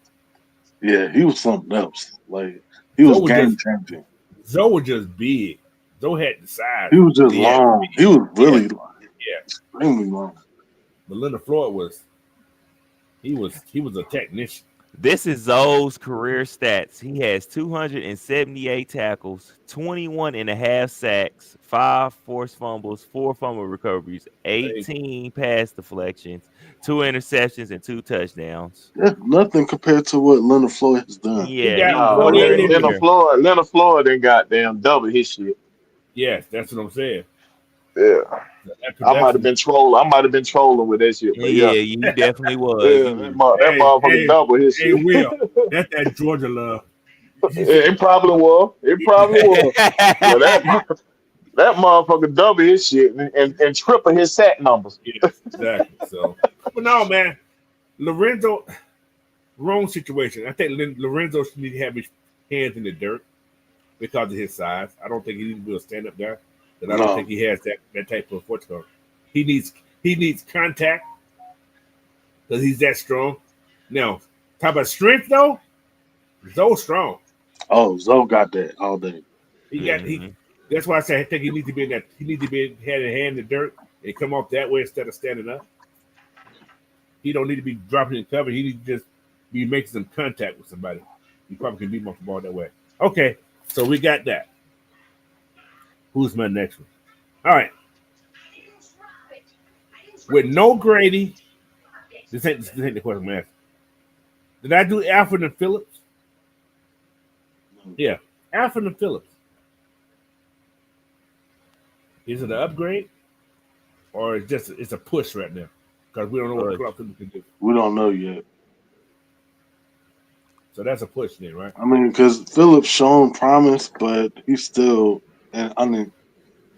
Speaker 3: Yeah, he was something else. Like he
Speaker 2: Zoe
Speaker 3: was
Speaker 2: was
Speaker 3: game
Speaker 2: just
Speaker 3: changing.
Speaker 2: Zoe was just big. Zoe had the size.
Speaker 3: He was
Speaker 2: But
Speaker 3: just long. He was really
Speaker 2: yeah.
Speaker 3: extremely long.
Speaker 2: But Leonard Floyd was he was a technician.
Speaker 6: This is Zoe's career stats. He has 278 tackles, 21 and a half sacks, 5 forced fumbles, 4 fumble recoveries, 18 pass deflections, 2 interceptions, and 2 touchdowns.
Speaker 3: That's nothing compared to what Leonard Floyd has done.
Speaker 2: He
Speaker 6: Yeah,
Speaker 2: got
Speaker 6: he's
Speaker 5: Nah,
Speaker 6: nowhere
Speaker 2: 48 in
Speaker 6: near.
Speaker 5: Leonard Floyd then goddamn double his shit.
Speaker 2: Yes, that's what I'm saying.
Speaker 5: Yeah.
Speaker 2: That
Speaker 5: I might have
Speaker 2: production.
Speaker 5: been trolling. I might have been trolling with that shit, but
Speaker 6: Yeah,
Speaker 5: yeah.
Speaker 6: you definitely was.
Speaker 5: Yeah, that motherfucker double his
Speaker 2: Hey,
Speaker 5: shit.
Speaker 2: Will. That's that Georgia love.
Speaker 5: It probably was. It probably was. But that motherfucker double his shit and triple his sack numbers.
Speaker 2: Yeah, exactly. So, but no, man, Lorenzo, wrong situation. I think Lorenzo should need to have his hands in the dirt because of his size. I don't think he needs to be a stand-up guy, and I don't
Speaker 3: No.
Speaker 2: think he has that type of what's called. He needs contact because he's that strong. Now, talk about strength though. Zoe's strong.
Speaker 3: Oh, Zoe got that all day.
Speaker 6: Mhm.
Speaker 2: That's why I say I think he needs to be in that. He needs to be had a hand in the dirt and come off that way instead of standing up. He don't need to be dropping in cover. He needs to just be making some contact with somebody. He probably can beat him off the ball that way. Okay, so we got that. Who's my next one? All right. With no Grady, this ain't the question I'm asking. Did I do Alfred and Phillips? Yeah, Alfred and Phillips. Is it an upgrade, or it's a push right now? Because we don't know what Clark Phillips can do.
Speaker 3: We don't know yet.
Speaker 2: So that's a push then, right?
Speaker 3: I mean, because Phillips shown promise, but he's still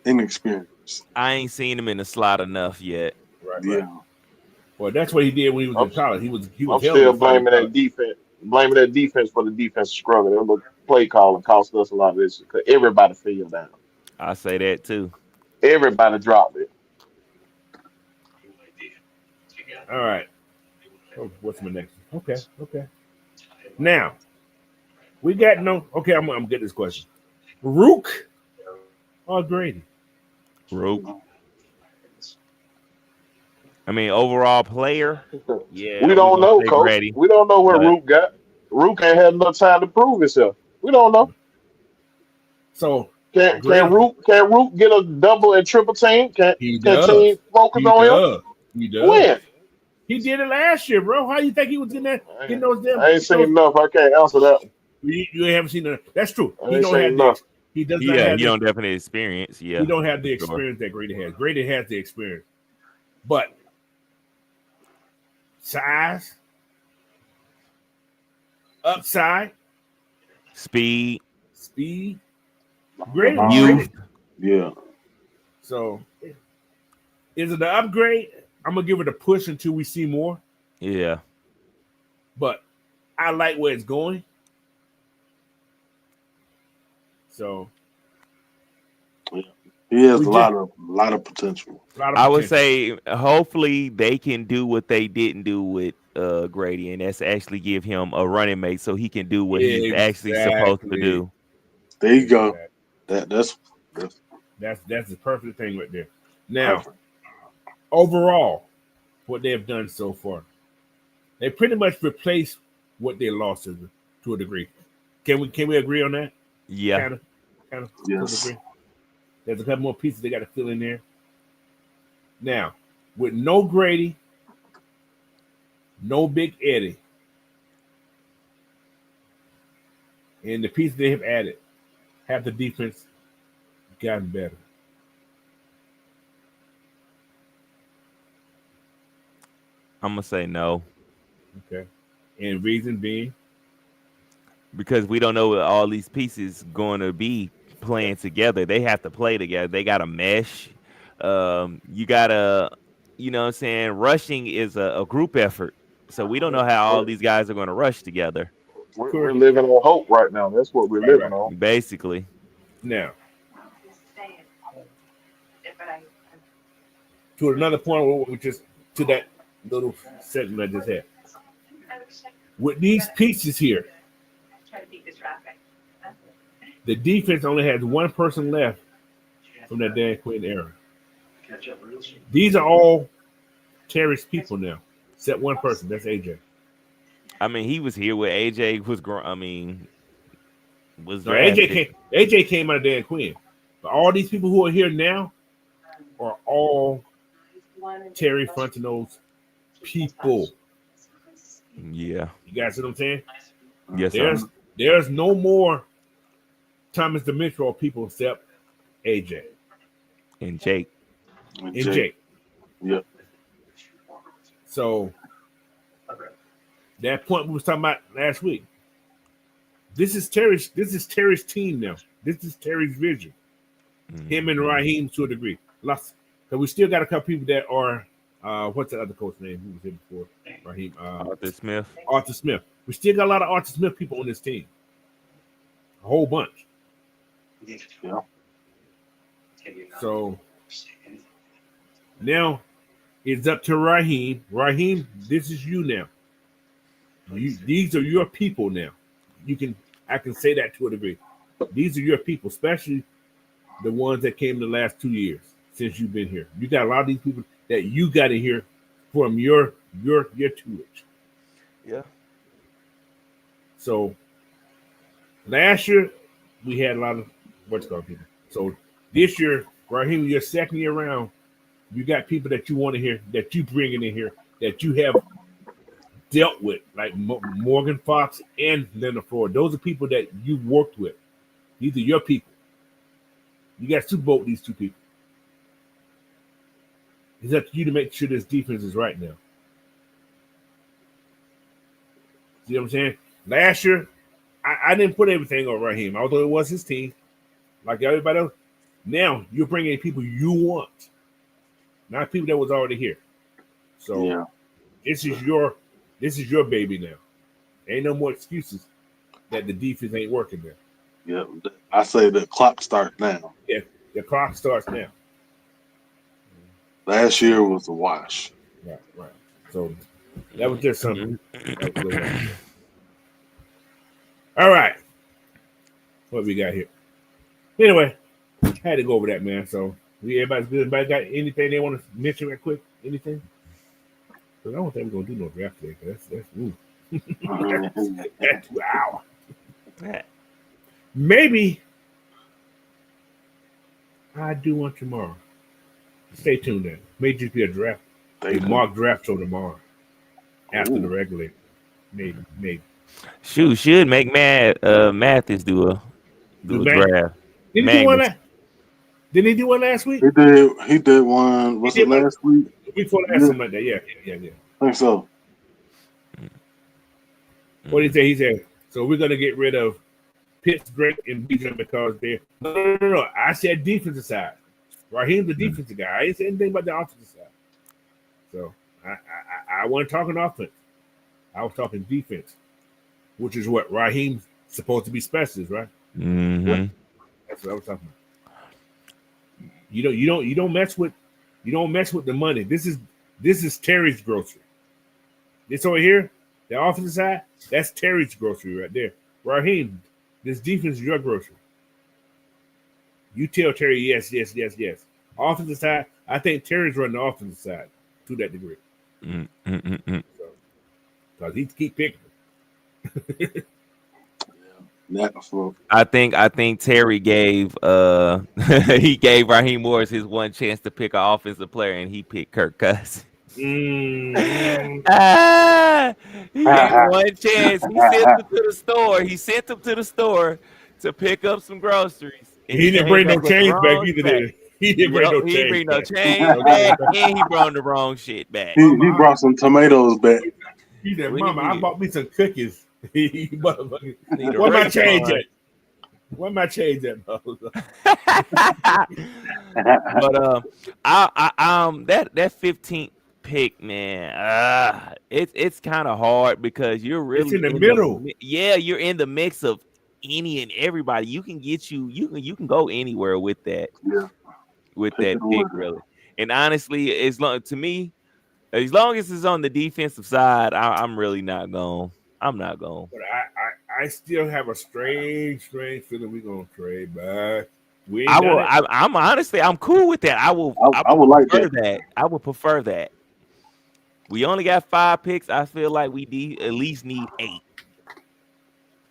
Speaker 3: inexperienced.
Speaker 6: I ain't seen him in the slot enough yet.
Speaker 2: Right.
Speaker 3: Yeah.
Speaker 2: Well, that's what he did when he was in college. He was
Speaker 5: I'm
Speaker 2: held
Speaker 5: still
Speaker 2: in college.
Speaker 5: blaming that defense. Blaming that defense for the defense struggle. That little play calling cost us a lot of this because everybody fell down.
Speaker 6: I say that too.
Speaker 5: Everybody dropped it.
Speaker 2: All right. Oh, what's my next one? Okay. Now, we got no. Okay, I'm getting this question. Rook or Grady?
Speaker 6: Rook. I mean, overall player. Yeah,
Speaker 5: We don't
Speaker 6: gonna
Speaker 5: know,
Speaker 6: say
Speaker 5: coach.
Speaker 6: Grady.
Speaker 5: We don't know what
Speaker 6: But
Speaker 5: Rook got. Rook ain't had enough time to prove himself. We don't know.
Speaker 2: So
Speaker 5: Can
Speaker 2: Grady,
Speaker 5: Rook get a double and triple team?
Speaker 2: he
Speaker 5: Can
Speaker 2: does.
Speaker 5: team focus
Speaker 2: He
Speaker 5: on him?
Speaker 2: does. He does.
Speaker 5: When?
Speaker 2: He did it last year, bro. How you think he was getting those damn?
Speaker 5: I ain't seen enough. I can't answer that.
Speaker 2: You haven't seen that. That's true.
Speaker 5: I
Speaker 2: He
Speaker 5: ain't
Speaker 2: don't
Speaker 5: seen
Speaker 2: have
Speaker 5: enough.
Speaker 2: he does not
Speaker 6: yeah,
Speaker 2: have
Speaker 6: you
Speaker 2: the,
Speaker 6: don't definitely experience. Yeah,
Speaker 2: he don't have the
Speaker 6: sure.
Speaker 2: experience that Grady has. Grady has the experience, but size, upside,
Speaker 6: Speed,
Speaker 2: Grady.
Speaker 6: youth.
Speaker 3: Yeah.
Speaker 2: So, is it an upgrade? I'm gonna give it a push until we see more.
Speaker 6: Yeah,
Speaker 2: But I like where it's going. So
Speaker 3: He has
Speaker 2: We
Speaker 3: a lot of potential.
Speaker 2: a lot of
Speaker 6: I would
Speaker 2: potential.
Speaker 6: say hopefully they can do what they didn't do with Grady, and that's actually give him a running mate so he can do what he's actually supposed to
Speaker 2: Exactly.
Speaker 6: do.
Speaker 3: There you go. That's
Speaker 2: That's the perfect thing right there. Now,
Speaker 3: perfect.
Speaker 2: overall, what they have done so far, they pretty much replaced what they lost to a degree. Can we agree on that?
Speaker 6: Yeah,
Speaker 2: Kind of
Speaker 3: Yes.
Speaker 2: agree. There's a couple more pieces they got to fill in there. Now, with no Grady, no Big Eddie, and the pieces they have added, have the defense gotten better?
Speaker 6: I'm gonna say no
Speaker 2: Okay. And reason being,
Speaker 6: because we don't know what all these pieces going to be playing together. They have to play together. They got to mesh. You gotta, you know what I'm saying? Rushing is a group effort. So we don't know how all these guys are going to rush together.
Speaker 5: We're living on hope right now. That's what we're living on.
Speaker 6: Basically.
Speaker 2: Now, to another point, which is to that little segment I just had. With these pieces here, the defense only has one person left from that Dan Quinn era. These are all Terry's people now, except one person. That's AJ.
Speaker 6: I mean, he was here where AJ was growing. I mean, was
Speaker 2: no,
Speaker 6: drafted.
Speaker 2: AJ came out of Dan Quinn. But all these people who are here now are all Terry Fontenot's people.
Speaker 6: Yeah.
Speaker 2: You guys see what I'm saying?
Speaker 6: Yes,
Speaker 2: there's no more Thomas Dimitro people except AJ.
Speaker 6: And Jake.
Speaker 2: And Jake.
Speaker 3: Yep.
Speaker 2: So that point we was talking about last week. This is Terry's team now. This is Terry's vision. Mm-hmm. Him and Raheem to a degree. Because we still got a couple people that are what's the other coach name who was here before? Raheem.
Speaker 6: Arthur Smith.
Speaker 2: Arthur Smith. We still got a lot of Arthur Smith people on this team. A whole bunch.
Speaker 3: Yeah.
Speaker 2: So now it's up to Raheem. Raheem, this is you now. These are your people now. I can say that to a degree. These are your people, especially the ones that came in the last 2 years since you've been here. You got a lot of these people that you got to hear from your tutelage.
Speaker 6: Yeah.
Speaker 2: So last year we had a lot of what's called people. So this year, Raheem, your second year around, you got people that you want to hear, that you bringing in here, that you have dealt with, like Morgan Fox and Leonard Floyd. Those are people that you worked with. These are your people. You got to vote these two people. It's up to you to make sure this defense is right now. See what I'm saying? Last year, I didn't put everything on Raheem, although it was his team, like everybody else. Now you're bringing in people you want, not people that was already here. So
Speaker 3: yeah.
Speaker 2: This is your baby now. Ain't no more excuses that the defense ain't working there.
Speaker 3: Yeah, I say the clock starts now.
Speaker 2: Yeah, the clock starts now.
Speaker 3: Last year was a wash.
Speaker 2: Right. So that was just something. That was going on. All right. What we got here? Anyway, had to go over that, man. So everybody's good. Everybody got anything they want to mention right quick? Anything? Because I don't think we're gonna do no draft today. That's wow. Maybe I do one tomorrow. Stay tuned then. May just be a mock draft show tomorrow after the regular. Maybe.
Speaker 6: Should make Mathis do a draft.
Speaker 2: Didn't he do one? Didn't he do one last week?
Speaker 3: He did one. Was it last week?
Speaker 2: The week before last, something like that. Yeah.
Speaker 3: I think so.
Speaker 2: What did he say? He said, so we're gonna get rid of Pitts, Drake, and Bijan because they're no. I said defensive side. Raheem's the defensive guy. I didn't say anything about the offensive side. So I wasn't talking offense. I was talking defense, which is what Raheem's supposed to be specialist, right?
Speaker 6: Mm-hmm.
Speaker 2: That's what I was talking about. You don't mess with the money. This is Terry's grocery. This over here, the offensive side, that's Terry's grocery right there. Raheem, this defense is your grocery. You tell Terry yes. Offensive side, I think Terry's running the offensive side to that degree. Because he keep picking.
Speaker 6: I think Terry gave he gave Raheem Morris his one chance to pick an offensive player, and he picked Kirk Cousins. He had one chance. He sent him to the store to pick up some groceries.
Speaker 2: He didn't bring no change back either. He didn't bring no change
Speaker 6: back, and he brought the wrong shit back.
Speaker 3: He brought some tomatoes back.
Speaker 2: He said, "Mama, I bought me some cookies." Where my change at? Where my change at, bro?
Speaker 6: But that 15th pick, man. It's kind of hard because you're really
Speaker 2: It's in the middle.
Speaker 6: you're in the mix of any and everybody. You can go anywhere with that
Speaker 3: Yeah, pick it
Speaker 6: pick,
Speaker 3: away.
Speaker 6: really. And honestly, as long as it's on the defensive side, I'm really not going. I'm not going.
Speaker 2: But I still have a strange feeling we're gonna trade back. We ain't done it.
Speaker 6: I'm honestly, I'm cool with that. I
Speaker 3: would like
Speaker 6: prefer
Speaker 3: that.
Speaker 6: I would prefer that. We only got 5 picks. I feel like we at least need 8.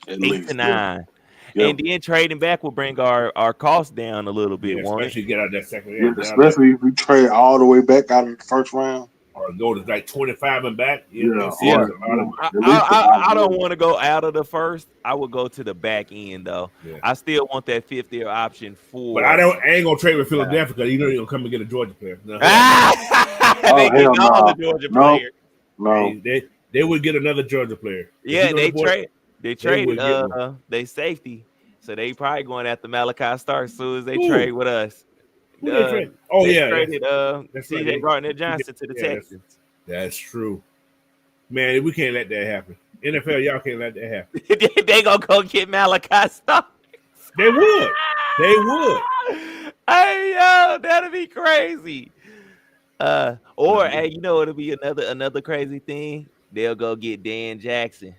Speaker 3: At
Speaker 6: 8
Speaker 3: least,
Speaker 6: to 9.
Speaker 3: Yeah.
Speaker 6: And then trading back will bring our costs down a little bit,
Speaker 2: Yeah,
Speaker 6: won't it?
Speaker 2: especially get out that second
Speaker 3: Yeah,
Speaker 2: round.
Speaker 3: especially if we trade all the way back out of the first round.
Speaker 2: Or go to like 25 and back.
Speaker 3: Yeah,
Speaker 6: I don't want to go out of the first. I would go to the back end though.
Speaker 2: Yeah.
Speaker 6: I still want that 5th-year option for.
Speaker 2: But I ain't gonna trade with Philadelphia because you know you're gonna come and get a Georgia player. No,
Speaker 6: They get all the Georgia players.
Speaker 3: No,
Speaker 2: they would get another Georgia player.
Speaker 6: Yeah, they traded
Speaker 2: one.
Speaker 6: they safety, so they probably going after Malachi Stark as soon as they
Speaker 2: Who?
Speaker 6: trade with us.
Speaker 2: Who they trade? Oh
Speaker 6: they
Speaker 2: yeah,
Speaker 6: traded
Speaker 2: that's
Speaker 6: CJ
Speaker 2: right.
Speaker 6: Gardner Johnson to the Texans.
Speaker 2: That's true, man. We can't let that happen. NFL, y'all can't let that happen.
Speaker 6: They gonna go get Malachi Stark.
Speaker 2: They would.
Speaker 6: Hey yo, that'd be crazy. Or hey, you know it'll be another crazy thing. They'll go get Dan Jackson.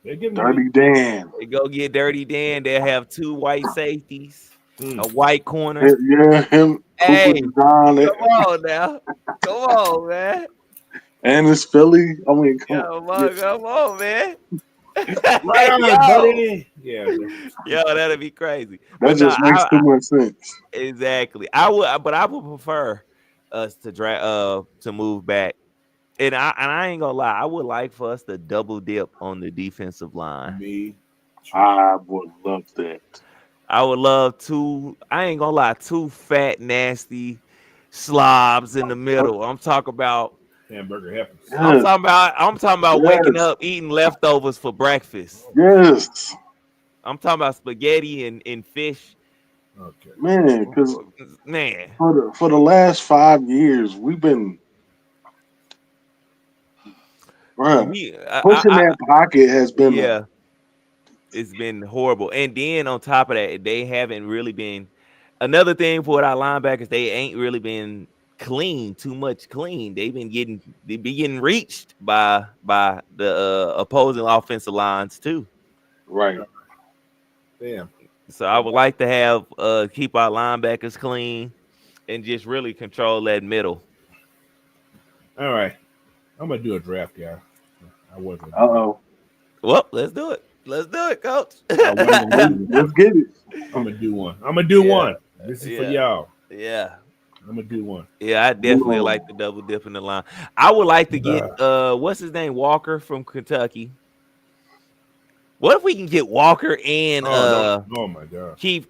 Speaker 3: Dirty Dan.
Speaker 6: They go get Dirty Dan. They'll have 2 white safeties, a white corner.
Speaker 3: Yeah, him.
Speaker 6: Hey, come on now. Come on, man.
Speaker 3: And it's Philly. I mean,
Speaker 6: come on, man.
Speaker 2: Right on, buddy. Yeah.
Speaker 6: Yo, that'd be crazy.
Speaker 3: That just makes too much sense.
Speaker 6: Exactly. I would prefer us to move back. And I ain't gonna lie, I would like for us to double dip on the defensive line.
Speaker 3: I would love that.
Speaker 6: I would love 2. I ain't gonna lie, 2 fat, nasty slobs in the middle. I'm talking about
Speaker 2: hamburger heifers.
Speaker 6: Yes. I'm talking about waking up eating leftovers for breakfast.
Speaker 3: Yes.
Speaker 6: I'm talking about spaghetti and fish.
Speaker 2: Okay.
Speaker 3: Man, because for the last 5 years we've been pushing that pocket has been
Speaker 6: it's been horrible. And then on top of that, they haven't really been. Another thing for our linebackers, they ain't really been too much clean. They be getting reached by the opposing offensive lines too.
Speaker 3: Right.
Speaker 2: Damn.
Speaker 6: So I would like to have keep our linebackers clean and just really control that middle.
Speaker 2: All right. I'm gonna do a draft, guy. I wasn't.
Speaker 3: Uh-oh.
Speaker 6: Well, let's do it. Let's do it, coach.
Speaker 3: Let's get it.
Speaker 2: I'm gonna do one. This is for y'all.
Speaker 6: Yeah.
Speaker 2: I'm gonna do one.
Speaker 6: Yeah, I definitely like the double dip in the line. I would like to get what's his name, Walker from Kentucky. What if we can get Walker and
Speaker 2: oh my god,
Speaker 6: Keith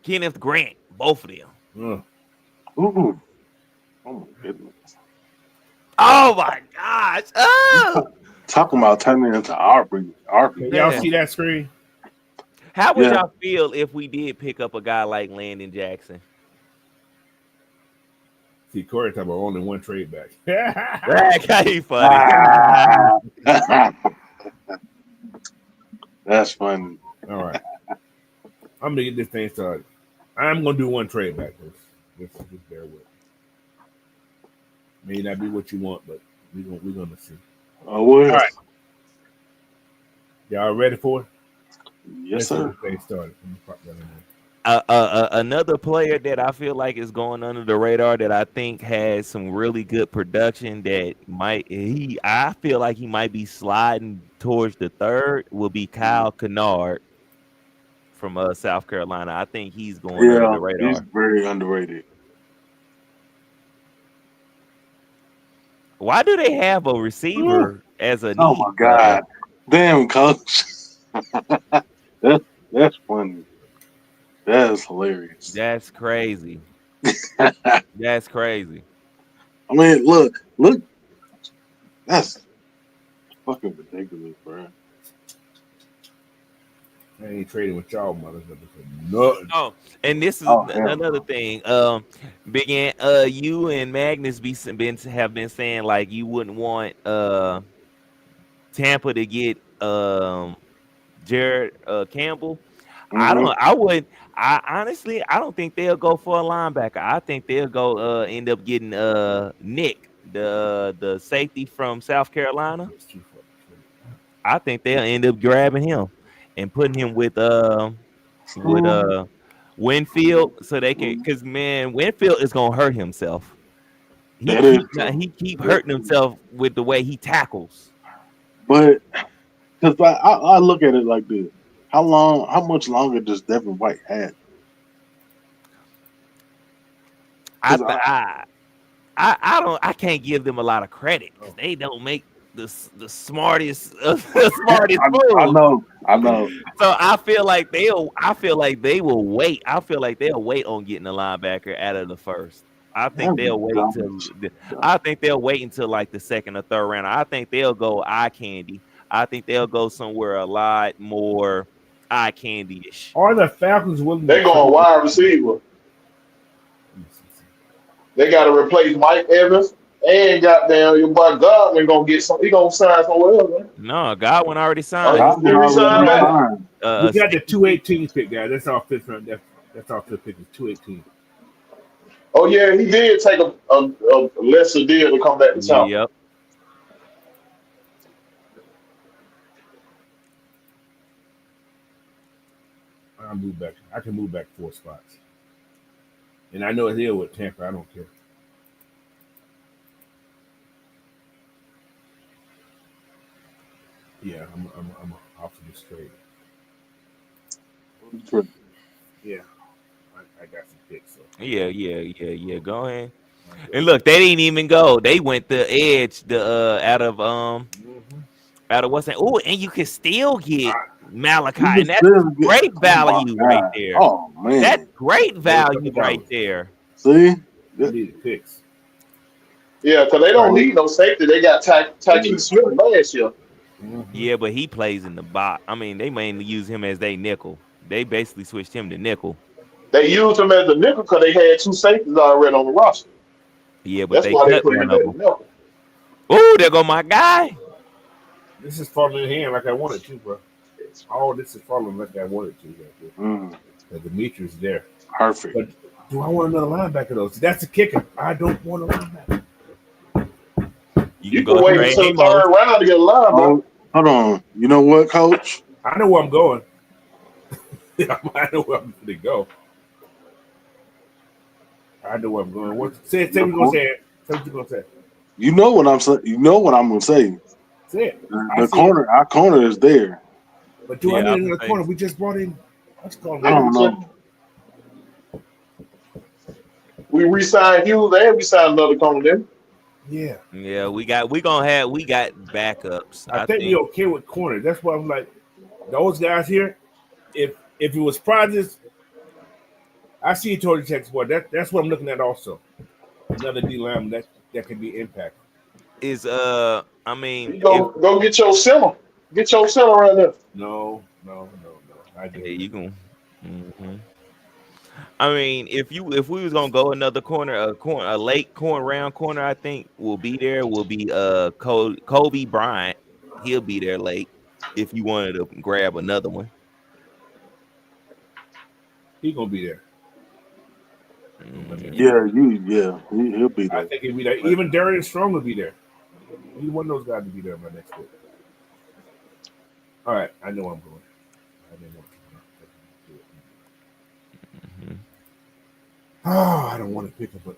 Speaker 6: Kenneth Grant, both of them?
Speaker 3: Ooh. Oh my goodness.
Speaker 6: Oh my gosh. Oh.
Speaker 3: Talking about turning into Aubrey.
Speaker 2: Y'all see that screen?
Speaker 6: How would y'all feel if we did pick up a guy like Landon Jackson?
Speaker 2: See, Corey talking about only one trade back.
Speaker 6: That's funny.
Speaker 3: That's funny.
Speaker 2: All right. I'm gonna get this thing started. I'm gonna do one trade back. Just bear with. May not be what you want, but we're gonna see.
Speaker 3: Oh, well.
Speaker 2: All right. Y'all ready for it?
Speaker 3: Yes, sir.
Speaker 2: Thing started.
Speaker 6: Another player that I feel like is going under the radar that I think has some really good production that I feel like he might be sliding towards the 3rd will be Kyle Kennard from South Carolina. I think he's going under the radar.
Speaker 3: He's very underrated.
Speaker 6: Why do they have a receiver as a need?
Speaker 3: Oh my god. Damn, coach. That's funny. That is hilarious.
Speaker 6: That's crazy. That's crazy.
Speaker 3: I mean, look. That's fucking ridiculous, bro.
Speaker 2: I ain't trading with y'all motherfuckers for nothing.
Speaker 6: Oh, and this is
Speaker 3: Oh, hell
Speaker 6: another
Speaker 3: no.
Speaker 6: thing. Big Ant, you and Magnus have been saying like you wouldn't want Tampa to get Jared Campbell.
Speaker 3: Mm-hmm.
Speaker 6: I wouldn't. I honestly, I don't think they'll go for a linebacker. I think they'll go end up getting Nick, the safety from South Carolina.
Speaker 2: It's too fucking short.
Speaker 6: I think they'll end up grabbing him and putting him with Winfield so they can, because man, Winfield is gonna hurt himself.
Speaker 3: That is true.
Speaker 6: He keep hurting himself with the way he tackles.
Speaker 3: But because I look at it like this: how much longer does Devin White have?
Speaker 6: I
Speaker 3: Because
Speaker 6: th- I can't give them a lot of credit because they don't make the smartest the smartest moves.
Speaker 3: I know.
Speaker 6: So I feel like they will wait. I feel like they'll wait on getting a linebacker out of the first. I think
Speaker 3: That'd be
Speaker 6: they'll wait
Speaker 3: dumb.
Speaker 6: until like the second or third round. I think they'll go eye candy. I think they'll go somewhere a lot more eye candy-ish.
Speaker 2: Are the Falcons willing
Speaker 5: They
Speaker 2: to
Speaker 5: going
Speaker 2: trade?
Speaker 5: wide receiver. They got to replace Mike Evans and goddamn your boy Godwin gonna get some. He gonna sign somewhere else, man.
Speaker 6: No, Godwin already
Speaker 5: Oh,
Speaker 6: signed.
Speaker 5: he
Speaker 3: Godwin already
Speaker 5: resigned back.
Speaker 3: signed.
Speaker 2: We got the
Speaker 6: Safety.
Speaker 2: 218 pick, guys. That's our fifth round. That's our fifth pick. Is 218.
Speaker 5: Oh yeah, he did take a lesser deal to come back to town.
Speaker 6: Yep.
Speaker 2: I'll move back. I can move back 4 spots. And I know it's here with Tampa. I don't care. Yeah, I'm off of this trade. Yeah, I got some picks. So.
Speaker 6: Yeah. Go ahead. And look, they didn't even go. They went the edge, out of what's that? Oh, and you can still get Malachi,
Speaker 3: You can
Speaker 6: and that's
Speaker 3: still get.
Speaker 6: great
Speaker 3: Oh my
Speaker 6: value right
Speaker 3: god!
Speaker 6: there.
Speaker 3: Oh
Speaker 6: That's
Speaker 3: man!
Speaker 6: great value right
Speaker 2: $100.
Speaker 6: there.
Speaker 3: See,
Speaker 2: I need picks.
Speaker 5: Yeah, because they don't need no safety. They got Tykeem Smith last year.
Speaker 6: Yeah, but he plays in the box. I mean, they mainly use him as they nickel. They basically switched him to nickel.
Speaker 5: They used him as a nickel because they had 2 safeties already on the roster.
Speaker 6: Yeah, but
Speaker 5: That's
Speaker 6: they
Speaker 5: why they
Speaker 6: cut
Speaker 5: put
Speaker 6: one
Speaker 5: him
Speaker 6: of
Speaker 5: at
Speaker 6: them.
Speaker 5: nickel.
Speaker 6: Oh, there go my guy.
Speaker 2: This is falling in hand like I wanted to, bro. All this is falling like I wanted to. Right, Demetrius there.
Speaker 3: Perfect.
Speaker 2: But do I want another linebacker though? See, that's the kicker. I don't want a linebacker.
Speaker 5: You
Speaker 6: go
Speaker 5: can wait
Speaker 6: trade
Speaker 5: until the
Speaker 6: Amos.
Speaker 5: third round to get a linebacker.
Speaker 3: Hold on. You know what, Coach?
Speaker 2: I know where I'm going. I know where I'm going to go. I know where I'm going. Say what you're going to say. Say what you're going to say.
Speaker 3: You know what I'm saying. You know what I'm going to say.
Speaker 2: Say it.
Speaker 3: The corner, our corner is there.
Speaker 2: But do I
Speaker 6: Yeah,
Speaker 2: need another corner? We just brought in. Let's call
Speaker 3: I don't know.
Speaker 5: We re-signed Hughes and we signed another corner there.
Speaker 2: Yeah.
Speaker 6: Yeah, we got backups.
Speaker 2: I think we're okay with corner. That's why I'm like, those guys here. If it was projects, I see you told the Texas boy. That's what I'm looking at also. Another D lineman that can be impacted.
Speaker 6: Is I mean,
Speaker 5: You go get your center. Get your center right there.
Speaker 2: No. I do.
Speaker 6: yeah, you can. Mm-hmm. I mean, if we was gonna go another corner, a late round corner, I think will be there. Will be Kobe Bryant. He'll be there late. If you wanted to grab another one,
Speaker 2: He gonna be there.
Speaker 3: He'll be there.
Speaker 2: I think he'll be there. Even Darius Strong will be there. He's one of those guys to be there in my next pick. All right, I know I'm going. I didn't want to. Oh, I don't want to pick him, but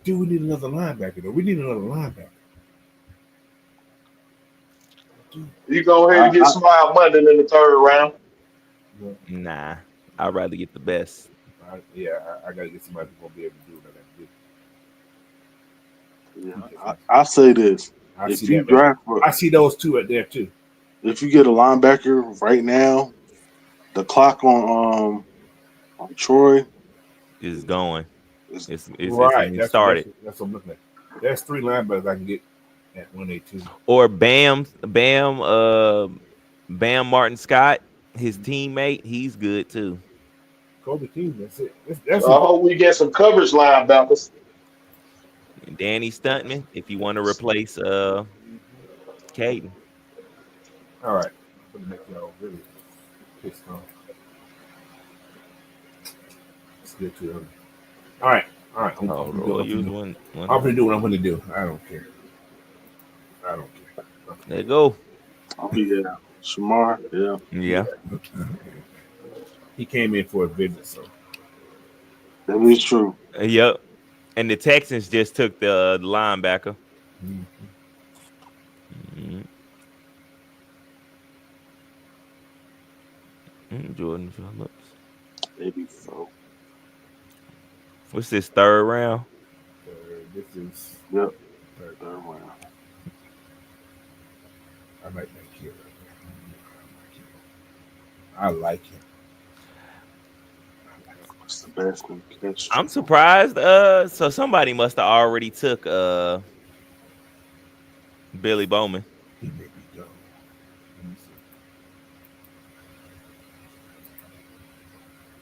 Speaker 2: do we need another linebacker though? We need another linebacker.
Speaker 5: You go ahead and get Smile Monday in the third round.
Speaker 6: Nah, I'd rather get the best.
Speaker 2: I gotta get somebody who's gonna be able to do what I gotta do.
Speaker 3: Yeah, I say this.
Speaker 2: I see those two right there too.
Speaker 3: If you get a linebacker right now, the clock on Troy
Speaker 6: is going.
Speaker 3: It's
Speaker 2: right.
Speaker 6: That's started.
Speaker 2: That's what I'm looking at. There's 3 linebackers I can get at 182.
Speaker 6: Or Bam Martin Scott. His teammate, he's good too.
Speaker 2: Kobe King, that's it. That's
Speaker 5: I hope we get some coverage linebackers.
Speaker 6: Danny Stuntman, if you want to replace Caden.
Speaker 2: all right. I'm gonna make y'all really pissed off. Let's get to them. All right. I'm
Speaker 6: Oh,
Speaker 2: gonna
Speaker 6: Roy,
Speaker 2: do
Speaker 6: use
Speaker 2: what
Speaker 6: one.
Speaker 2: I'm gonna do what I'm gonna do. I don't care.
Speaker 6: There you go.
Speaker 3: Oh yeah, Shamar. Yeah.
Speaker 6: Yeah.
Speaker 2: He came in for a visit, so
Speaker 3: That is true.
Speaker 6: Yep. And the Texans just took the linebacker. Jordan Phillips.
Speaker 3: Maybe so.
Speaker 6: What's this, third round?
Speaker 2: this is
Speaker 3: Yep.
Speaker 2: third.
Speaker 3: Round.
Speaker 2: I might make him. I like him.
Speaker 3: What's the best one?
Speaker 6: I'm surprised. So somebody must have already took Billy Bowman.
Speaker 2: He may be dumb. Let me see.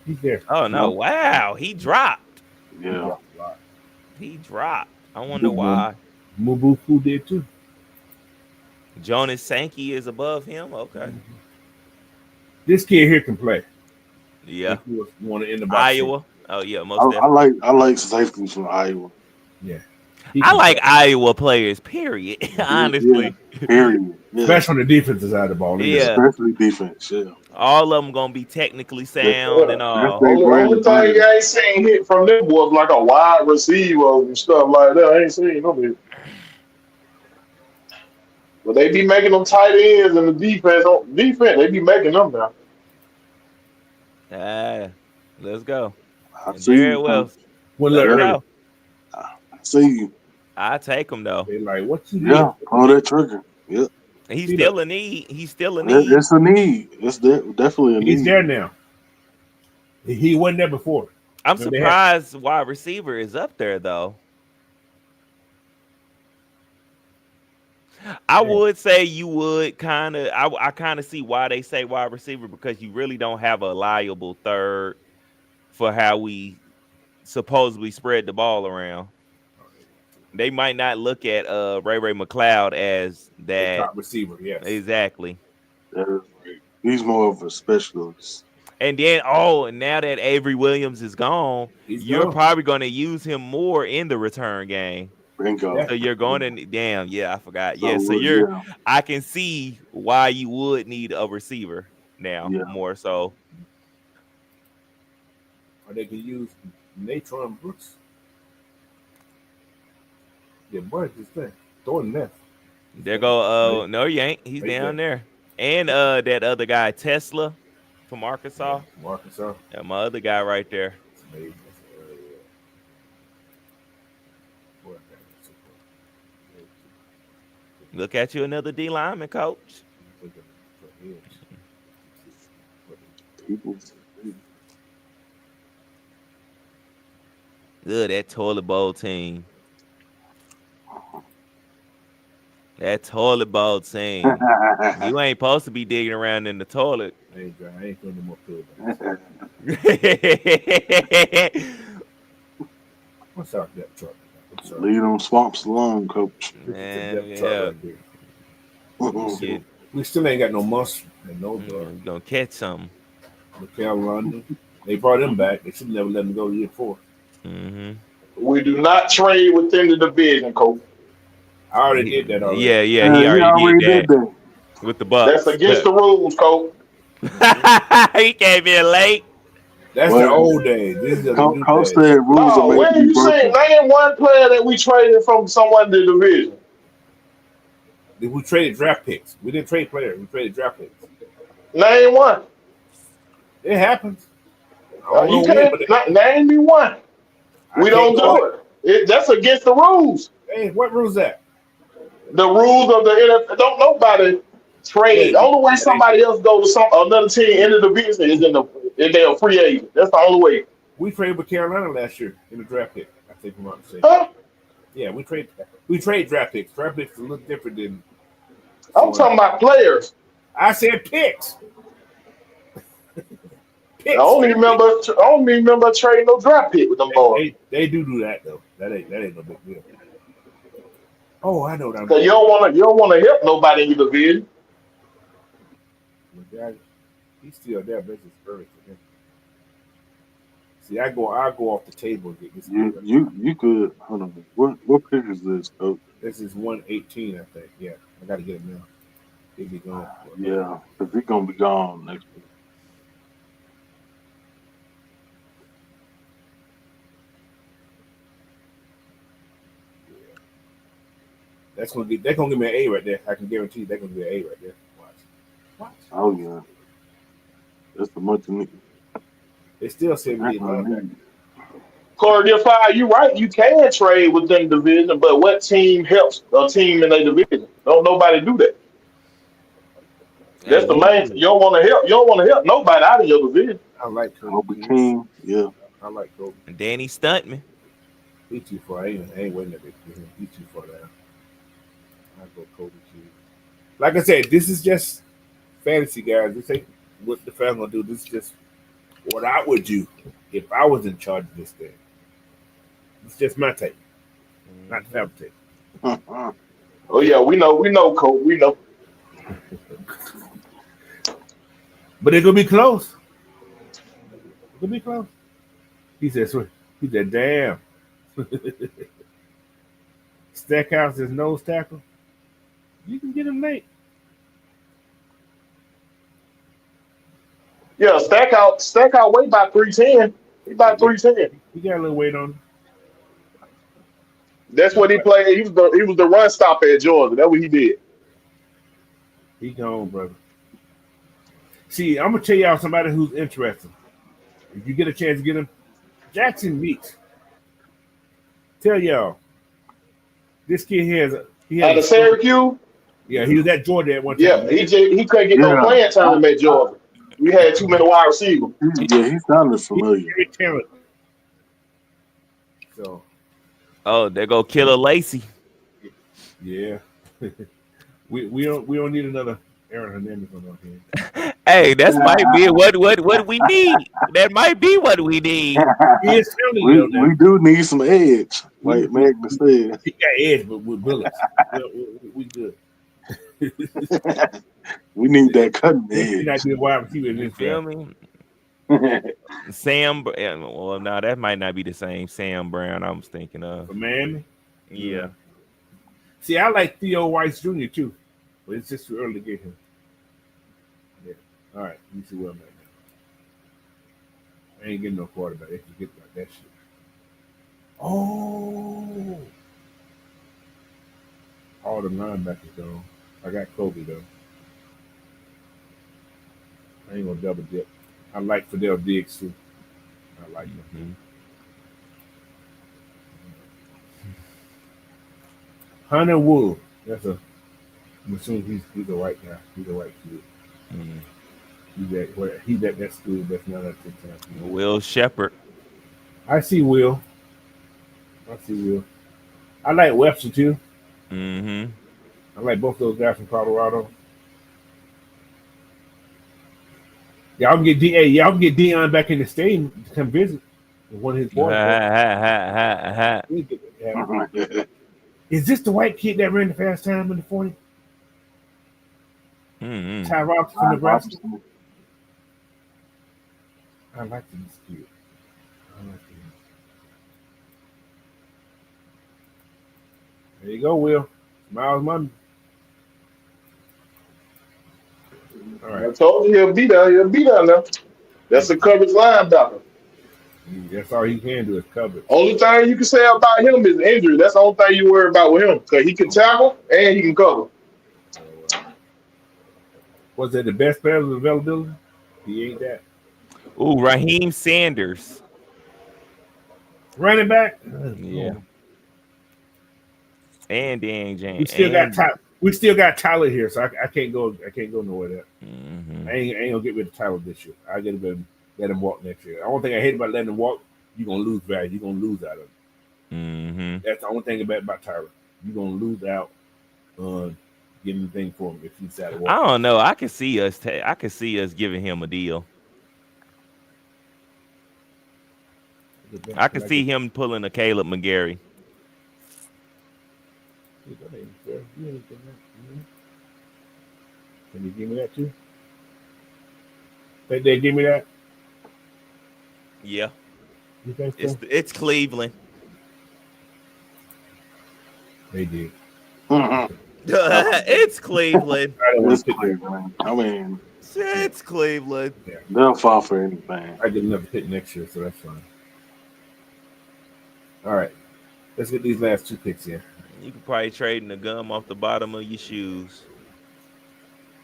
Speaker 2: He's there.
Speaker 6: Oh no! Wow, he dropped.
Speaker 3: Yeah.
Speaker 6: He dropped. I wonder why.
Speaker 2: Mubuku did too.
Speaker 6: Jonas Sankey is above him. Okay.
Speaker 2: This kid here can play.
Speaker 6: Yeah.
Speaker 2: If you want to end the box
Speaker 6: Iowa. Oh yeah, most
Speaker 3: I
Speaker 6: definitely.
Speaker 3: like safeties from Iowa.
Speaker 2: Yeah.
Speaker 6: I like Iowa players. Period. Honestly.
Speaker 3: Yeah, period. Yeah.
Speaker 2: Especially on the defensive side of the ball.
Speaker 6: Yeah.
Speaker 3: Especially defense. Yeah.
Speaker 6: All of them gonna be technically sound and all.
Speaker 5: Only thing I ain't seen hit from them was like a wide receiver and stuff like that. I ain't seen them. But they be making them tight ends and the defense, they be making them now.
Speaker 6: Let's go.
Speaker 3: I see you.
Speaker 6: Well,
Speaker 3: I see you.
Speaker 6: I take him though.
Speaker 2: They like what you
Speaker 3: Yeah, pull that trigger. Yeah.
Speaker 6: He's still a need. He's still a need.
Speaker 3: It's a need. It's definitely a need.
Speaker 2: He's there now. He wasn't there before.
Speaker 6: I'm surprised wide receiver is up there though. I would say you would kind of. I kind of see why they say wide receiver because you really don't have a liable third for how we supposedly spread the ball around. They might not look at Ray McLeod as that
Speaker 2: top receiver. Yes,
Speaker 6: exactly.
Speaker 3: He's more of a specialist.
Speaker 6: And then, now that Avery Williams is gone, you're probably going to use him more in the return game.
Speaker 3: Bingo.
Speaker 6: So you're going to, I forgot. So I can see why you would need a receiver now more so.
Speaker 2: Or they can use Natron Brooks. Yeah, boy, this thing. Throw him left.
Speaker 6: There go, no, you ain't. He's down there. And that other guy, Tesla from Arkansas. Yeah, my other guy right there. Look at you, another D lineman, coach. Good, that toilet bowl team. That toilet bowl team. You ain't supposed to be digging around in the toilet.
Speaker 2: I ain't doing no more pills. What's our depth chart?
Speaker 3: Leave them swamps alone, coach.
Speaker 6: Yeah.
Speaker 2: We still ain't got no muscle.
Speaker 6: We're gonna catch something.
Speaker 2: Mikel London. They brought him back. They should never let him go year 4.
Speaker 6: Mm-hmm.
Speaker 5: We do not trade within the division, coach.
Speaker 2: I already did that already.
Speaker 6: Yeah, he already did that with the Bucks.
Speaker 5: That's against the rules, coach.
Speaker 6: He came in late.
Speaker 2: That's the old days. This is the new
Speaker 3: Coach
Speaker 2: days.
Speaker 3: said rules are
Speaker 5: When you saying name one player that we traded from someone in the division?
Speaker 2: We traded draft picks. We didn't trade players. We traded draft picks.
Speaker 5: Name one.
Speaker 2: It happens.
Speaker 5: You can't name me one. We don't do it. That's against the rules.
Speaker 2: Hey, what rules that?
Speaker 5: The rules of the NFL. Don't nobody trade. The only way somebody else goes to another team in the division is if they're a free agent. That's the only way.
Speaker 2: We traded with Carolina last year in the draft pick. I think I'm not saying. Yeah, we trade draft picks. Draft picks are a little different than.
Speaker 5: I'm talking about players.
Speaker 2: I said picks.
Speaker 5: I don't even remember trading no draft pick with them boys.
Speaker 2: They do that though. That ain't no big deal. Oh, I know what I'm
Speaker 5: Cause
Speaker 2: doing.
Speaker 5: you don't wanna help nobody in your division.
Speaker 2: He's still there, but it's just early for him. See, I go off the table and get this.
Speaker 3: You could. Hold on. What pick is this, Coach?
Speaker 2: This is 118, I think. Yeah, I got to get him now. He'll be gone.
Speaker 3: Yeah, because he's gonna be gone next week.
Speaker 2: They're gonna give me an A right there. I can guarantee they're gonna give me an A right there. Watch.
Speaker 3: Oh yeah, that's the much need.
Speaker 2: They still say we need linebacker.
Speaker 5: Corey, you right. You can trade within the division, but what team helps a team in a division? Don't nobody do that. That's the main. You don't want to help. You don't want to help nobody out of your division.
Speaker 2: I like
Speaker 3: Kobe King. Yeah,
Speaker 2: I like Kobe.
Speaker 6: And Danny Stuntman.
Speaker 2: He's too far. I ain't waiting that big for him. He's too far down. I go Kobe King. Like I said, this is just fantasy, guys. This ain't what the fans gonna do. This is just what I would do if I was in charge of this thing. It's just my take, not the family take.
Speaker 5: Oh yeah, we know, Coach. We know.
Speaker 2: But it's gonna be close. It's gonna be close. He said, damn. Stackhouse is nose tackle. You can get him late.
Speaker 5: Yeah, stack out weight by 310. He by 310.
Speaker 2: He got a little weight on him.
Speaker 5: That's what he played. He was the run stopper at Georgia. That's what he did.
Speaker 2: He gone, brother. See, I'm gonna tell y'all somebody who's interesting. If you get a chance to get him, Jackson Meeks. Tell y'all, this kid
Speaker 5: Out of Syracuse.
Speaker 2: Yeah, he was at Georgia at one time.
Speaker 5: Yeah, he couldn't get no playing time at Georgia. We had too many wide receivers.
Speaker 3: Yeah, he sounded familiar.
Speaker 2: He's very talented. So.
Speaker 6: Oh, there go Killer Lacey.
Speaker 2: Yeah. we don't need another Aaron Hernandez on our hand.
Speaker 6: Hey, that might be what we need. That might be what we need.
Speaker 3: We do need some edge, like Magnus said.
Speaker 2: He got edge, but with bullets. we good.
Speaker 3: We need that cutting edge.
Speaker 2: He not be a wide receiver in this
Speaker 6: feel me? Sam, well, no, that might not be the same Sam Brown I was thinking of.
Speaker 2: For Miami?
Speaker 6: Yeah.
Speaker 2: See, I like Theo Weiss Jr. too, but it's just too early to get him. Yeah. All right. Let me see where I'm at now. I ain't getting no quarterback. They can get like that shit. Oh. All the linebackers though. I got Kobe though. I ain't gonna double dip. I like Fidel Diggs too. I like him.
Speaker 6: Mm-hmm.
Speaker 2: Hunter Wool. I'm assuming he's a white guy. He's a white kid. Mm-hmm. He's at that school. That's not at the time.
Speaker 6: Will Shepherd.
Speaker 2: I see Will. I like Webster too.
Speaker 6: Mm-hmm.
Speaker 2: I like both those guys from Colorado. Y'all can get Deion back in the stadium to come visit one of his boys. Is this the white kid that ran the fast time in the 40?
Speaker 6: Mm-hmm.
Speaker 2: Ty Robinson from Nebraska. I like this kid. There you go, Will. Miles Monday. All right.
Speaker 5: I told you he'll be there now. That's a coverage linebacker.
Speaker 2: That's all he can do is cover.
Speaker 5: Only thing you can say about him is injury. That's the only thing you worry about with him. Because he can tackle and he can cover.
Speaker 2: Was that the best player of availability? He ain't that.
Speaker 6: Ooh, Raheem Sanders.
Speaker 2: Running back?
Speaker 6: Yeah. And Dan James.
Speaker 2: We still got Tyler here, so I can't go nowhere there.
Speaker 6: Mm-hmm.
Speaker 2: I ain't gonna get rid of Tyler this year. I get him let him walk next year. The only thing I hate about letting him walk, you're gonna lose value. You're gonna lose out of it.
Speaker 6: Mm-hmm.
Speaker 2: That's the only thing about Tyler. You're gonna lose out on getting anything for him if he decided to walk.
Speaker 6: I don't know. I can see us giving him a deal. I could see him pulling a Caleb McGarry.
Speaker 2: Can you give me that too? Think they give me that?
Speaker 6: Yeah.
Speaker 2: You think so?
Speaker 6: It's Cleveland.
Speaker 2: They did.
Speaker 6: It's Cleveland.
Speaker 3: It's Cleveland. I mean,
Speaker 6: It's Cleveland.
Speaker 3: they'll fall for anything.
Speaker 2: I get another pick next year, so that's fine. All right. Let's get these last 2 picks here.
Speaker 6: You could probably trade the gum off the bottom of your shoes.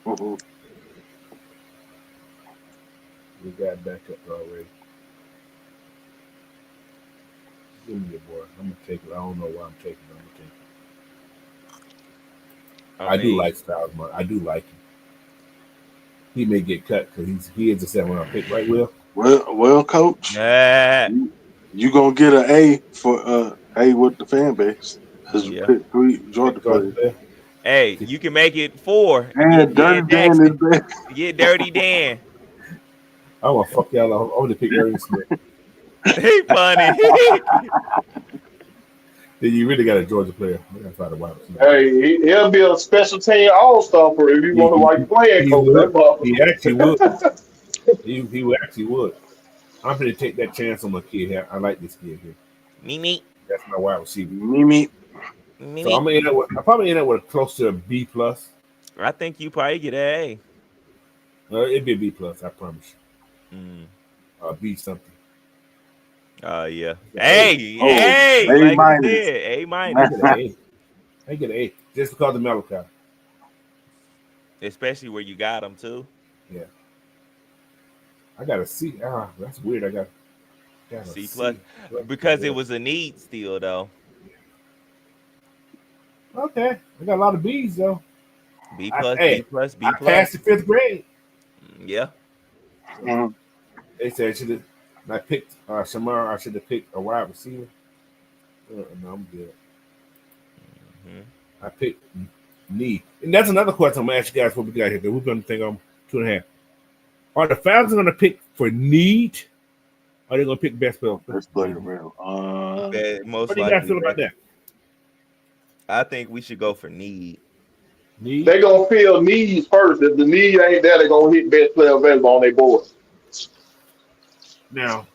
Speaker 3: Mm-hmm.
Speaker 2: We got back up already. Give me your boy. I'm gonna take it. I don't know why I'm taking it. I do like Styles, man. I do like him. He may get cut because he is a 7-round pick, right, Will?
Speaker 3: Well, coach.
Speaker 6: Yeah.
Speaker 3: You gonna get an A for A with the fan base.
Speaker 6: Yeah.
Speaker 3: Pick 3 Georgia players.
Speaker 6: Hey, you can make it 4.
Speaker 3: And Dirty Dan is back.
Speaker 6: Get Dirty Dan.
Speaker 2: I want to fuck y'all off. I want to pick Aaron Smith.
Speaker 6: He funny.
Speaker 2: Then you really got a Georgia player. I gotta find a wide receiver.
Speaker 5: Hey, he'll be a special team all-star for if you want to white playing coach.
Speaker 2: He actually would. he actually would. I'm going to take that chance on my kid here. I like this kid here.
Speaker 6: Me.
Speaker 2: That's my wide receiver.
Speaker 3: Me.
Speaker 2: So I'm gonna probably end up with close to a B plus.
Speaker 6: I think you probably get an A.
Speaker 2: It'd be a B plus. I promise you. B something.
Speaker 6: Yeah. Hey,
Speaker 3: A
Speaker 6: like
Speaker 3: minus.
Speaker 6: you said, A minus.
Speaker 2: I get an A just because of Malachi.
Speaker 6: Especially where you got him too.
Speaker 2: Yeah. I got a C. That's weird. I got a
Speaker 6: C plus because it was a need still though.
Speaker 2: Okay, I got a lot of B's though.
Speaker 6: B plus, B plus, B plus.
Speaker 2: I passed the 5th grade.
Speaker 6: Yeah.
Speaker 2: They said I should have. I picked Shamar. I should have picked a wide receiver. No, I'm good. I picked need, and that's another question I'm gonna ask you guys what we got here. We're gonna think I'm 2.5. Are the Falcons gonna pick for need? Or are they gonna pick best player?
Speaker 3: Best player, bro.
Speaker 6: Most
Speaker 2: what do you guys feel about that?
Speaker 6: I think we should go for need.
Speaker 5: They gonna fill needs first. If the need ain't there, they gonna hit best player available on their board.
Speaker 2: Now,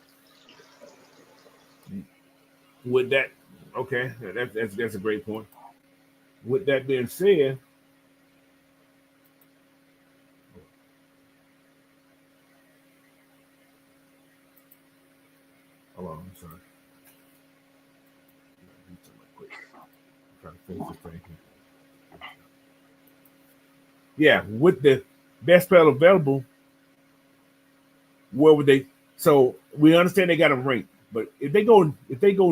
Speaker 2: with that, okay, that's a great point. With that being said, hold on, I'm sorry. I'm trying to finish this thing here. Yeah, with the best player available, where would they? So we understand they got them ranked, but if they go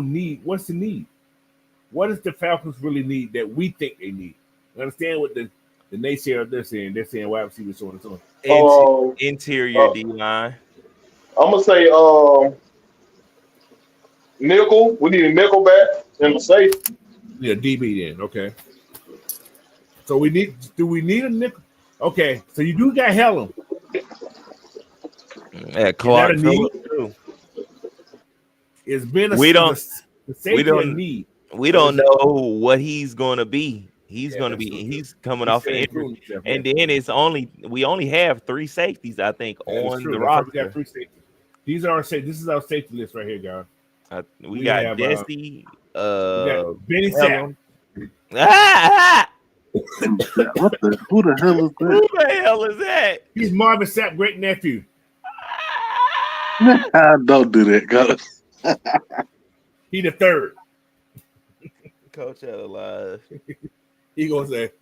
Speaker 2: need, what's the need? What does the Falcons really need that we think they need? You understand what the naysayers they're saying? They're saying wide receiver, so on and so on.
Speaker 6: Interior D line.
Speaker 5: I'm gonna say nickel. We need a nickel back in the safe.
Speaker 2: Yeah, DB then. Okay. So do we need a nickel? Okay, so you do got Helen.
Speaker 6: Yeah, Clark Phillips too.
Speaker 2: It's been
Speaker 6: we don't
Speaker 2: need.
Speaker 6: We don't know what he's gonna be. He's coming off an injury, and then we only have 3 safeties, I think, on the roster.
Speaker 2: We got 3 safeties. These are our safety. This is our safety list right here, guys.
Speaker 6: We got Desi.
Speaker 2: We got Benny Sapp.
Speaker 3: Who the hell is that?
Speaker 6: Who the hell is that?
Speaker 2: He's Marvin Sapp's great nephew.
Speaker 3: Don't do that, guys.
Speaker 2: He the 3rd.
Speaker 6: Coach out alive.
Speaker 2: He gonna say,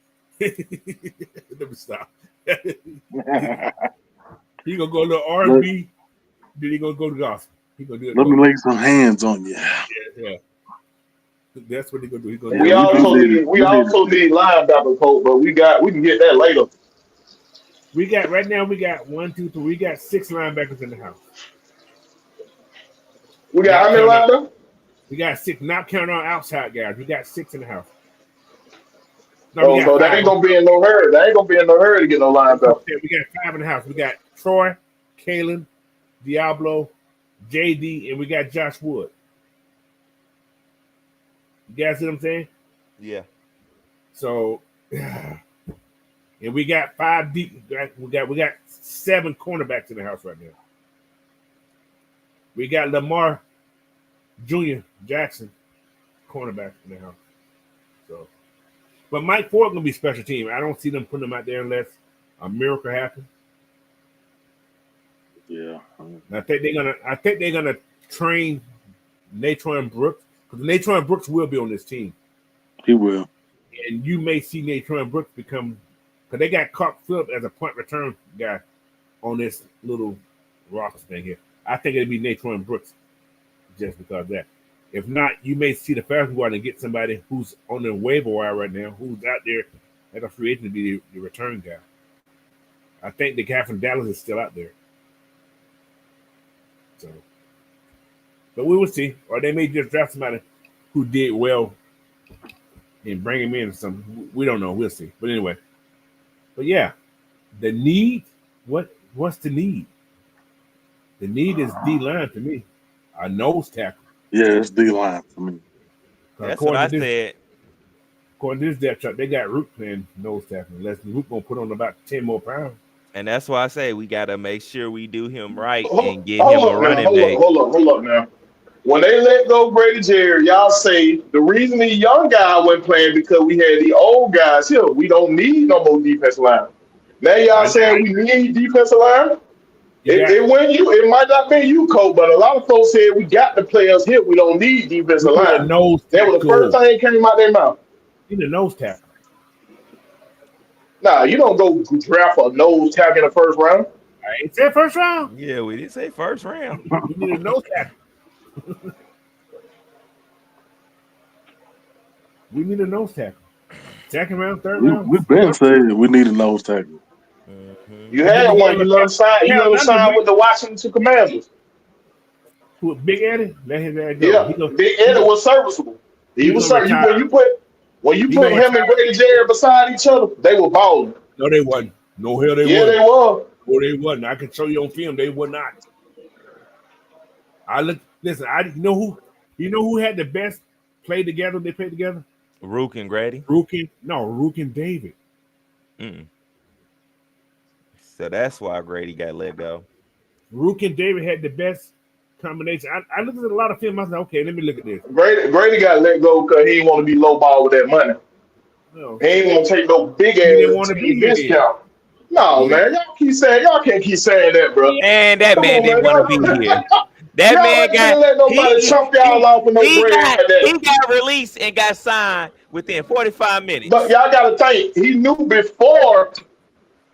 Speaker 2: let me stop. He gonna go to R&B, then he gonna go to gospel. He gonna do it.
Speaker 3: Let me lay some hands on you.
Speaker 2: Yeah. That's what he gonna do. He gonna
Speaker 5: We also need linebacker coach, but we can get that later.
Speaker 2: We got 1, 2, 3. We got 6 linebackers in the house.
Speaker 5: We got how many linebackers?
Speaker 2: We got 6, not counting our outside guys. We got 6 in the house.
Speaker 5: No, so they ain't gonna be in no hurry. They ain't gonna be in no hurry to get no linebacker.
Speaker 2: We got 5 in the house. We got Troy, Kalen, Diablo, JD, and we got Josh Wood. You guys see what I'm saying?
Speaker 6: Yeah.
Speaker 2: So, and we got 5 deep. We got 7 cornerbacks in the house right now. We got Lamar Jr. Jackson, cornerback in the house. So, but Mike Ford gonna be special team. I don't see them putting him out there unless a miracle happens.
Speaker 3: Yeah.
Speaker 2: I think they're gonna train Natron Brooks, because Natron Brooks will be on this team.
Speaker 3: He will.
Speaker 2: And you may see Natron Brooks become, because they got Clark Phillips as a punt return guy on this little roster thing here. I think it'll be Natron Brooks just because of that. If not, you may see the Falcons go out and get somebody who's on the waiver wire right now, who's out there as a free agent to be the return guy. I think the guy from Dallas is still out there. So, but we will see. Or they may just draft somebody who did well and bring him in or something. We don't know. We'll see. But anyway. But yeah, the need, what's the need? The need is D-line to me. A nose tackle.
Speaker 3: Yeah, it's D-line for me.
Speaker 6: That's what I said.
Speaker 2: According to this depth chart, they got Root playing nose tackle. Unless Root going to put on about 10 more pounds.
Speaker 6: And that's why I say we got to make sure we do him right and get
Speaker 5: Hold
Speaker 6: him a
Speaker 5: up,
Speaker 6: running
Speaker 5: now,
Speaker 6: back.
Speaker 5: Hold up now. When they let go Grady Jarrett, y'all say the reason the young guy wasn't playing because we had the old guys here. We don't need no more defensive line. Now y'all saying we need defensive line? It might not be you, Cole, but a lot of folks said we got the players here. We don't need defensive line. That was the first thing that came out their mouth.
Speaker 2: You need a nose tackle.
Speaker 5: Nah, you don't go draft a nose tackle in the first round.
Speaker 2: I ain't said first round.
Speaker 6: Yeah, we didn't say first round.
Speaker 2: We need a nose tackle. We need a nose tackle. Second round, third round.
Speaker 3: We've been saying we need a nose tackle.
Speaker 6: Mm-hmm.
Speaker 5: You had one. You let him sign with the Washington Commanders.
Speaker 2: Who, Big Eddie? Let his ass go.
Speaker 5: Yeah, Big Eddie was serviceable. He was serviceable. When you put him and Grady Jarrett beside each other, they were balling.
Speaker 2: No, they wasn't. No hell, they
Speaker 5: wasn't. Yeah, they were.
Speaker 2: No, they wasn't. I can show you on film. They were not. Listen. You know who had the best play together? They played together.
Speaker 6: Rook and Grady.
Speaker 2: Rook and David.
Speaker 6: Mm. So that's why Grady got let go.
Speaker 2: Rook and David had the best combination. I looked at a lot of film. I said, okay, let me look at this.
Speaker 5: Grady got let go because he didn't want to be low ball with that money.
Speaker 2: No.
Speaker 5: He ain't want to take no big ass discount. No, man, y'all can't keep saying that, bro.
Speaker 6: And that man didn't want to be here. That man got
Speaker 5: let nobody chump y'all off with no bread like that.
Speaker 6: He got released and got signed within 45 minutes.
Speaker 5: But y'all gotta think, he knew before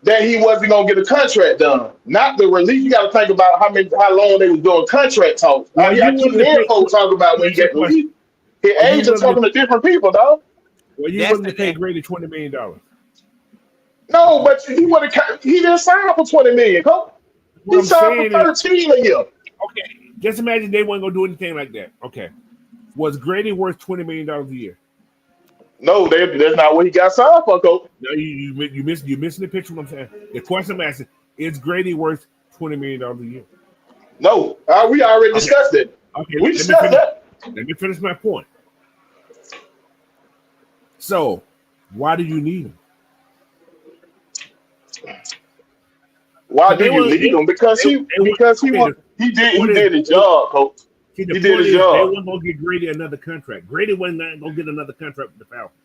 Speaker 5: that he wasn't gonna get a contract done. Not the release. You gotta think about how long they was doing contract talks. I keep hearing folks talk about when he get released. His agent talking to different people, dog.
Speaker 2: Well, you wasn't to pay Grady $20 million.
Speaker 5: No, but he didn't sign for $20 million. He signed for $13 a year.
Speaker 2: Okay, just imagine they weren't gonna do anything like that. Okay, was Grady worth $20 million a year?
Speaker 5: No, that's not what he got signed for, Coach.
Speaker 2: No, you missing the picture. What I'm saying. The question I'm asking is Grady worth $20 million a year?
Speaker 5: No, we already discussed it.
Speaker 2: Okay,
Speaker 5: we discussed that.
Speaker 2: Let me finish my point. So, why do you need him?
Speaker 5: Why do you need him? Because he did his job, Coach.
Speaker 2: He did his job. They weren't gonna get Grady another contract. Grady wasn't gonna get another contract with the Falcons.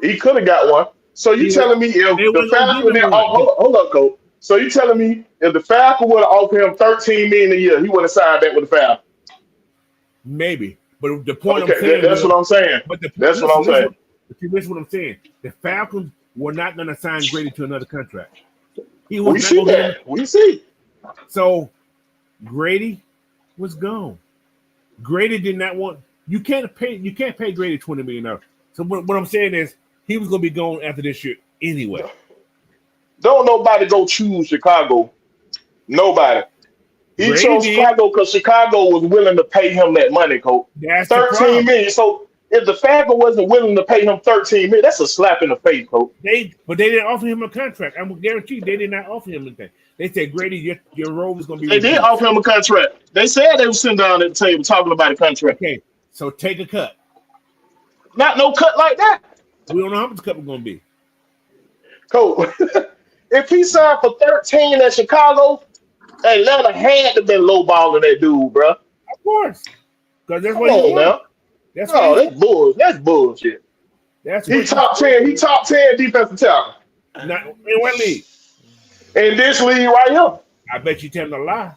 Speaker 5: He could have got one. So you telling me if the Falcons hold up, Coach. So you telling me if the Falcons would have offered him $13 million a year, he would have signed back with the Falcons?
Speaker 2: Maybe, but the point I'm saying
Speaker 5: that's what I'm saying.
Speaker 2: But
Speaker 5: that's what I'm saying.
Speaker 2: But you miss what I'm saying. The Falcons were not going to sign Grady to another contract.
Speaker 5: We see that. We see.
Speaker 2: So Grady was gone. Grady did not want. You can't pay Grady $20 million. So what I'm saying is he was going to be gone after this year anyway.
Speaker 5: Don't nobody go choose Chicago. Nobody. He chose Chicago because Chicago was willing to pay him that money, Coach. $13 million. So if the Falcons wasn't willing to pay him $13 million, that's a slap in the face, Coach.
Speaker 2: But they didn't offer him a contract. I'm guaranteed they did not offer him anything. They said, Grady, your role is going to be
Speaker 5: They did
Speaker 2: reduced.
Speaker 5: offer him a contract. They said they were sitting down at the table talking about a contract.
Speaker 2: Okay, so take a cut.
Speaker 5: Not no cut like that.
Speaker 2: We don't know how much the cut was going to be.
Speaker 5: Cool. If he signed for 13 at Chicago, Atlanta had to been lowballing that dude, bro.
Speaker 2: Of course. Because that's
Speaker 5: Come
Speaker 2: what he
Speaker 5: on
Speaker 2: wanted.
Speaker 5: now.
Speaker 2: That's
Speaker 5: No,
Speaker 2: what
Speaker 5: that's bullshit. That's bullshit.
Speaker 2: That's
Speaker 5: He
Speaker 2: what
Speaker 5: top 10. He top 10 defensive tackle
Speaker 2: Not, in what league?
Speaker 5: in this league right here.
Speaker 2: I bet you tell him to lie.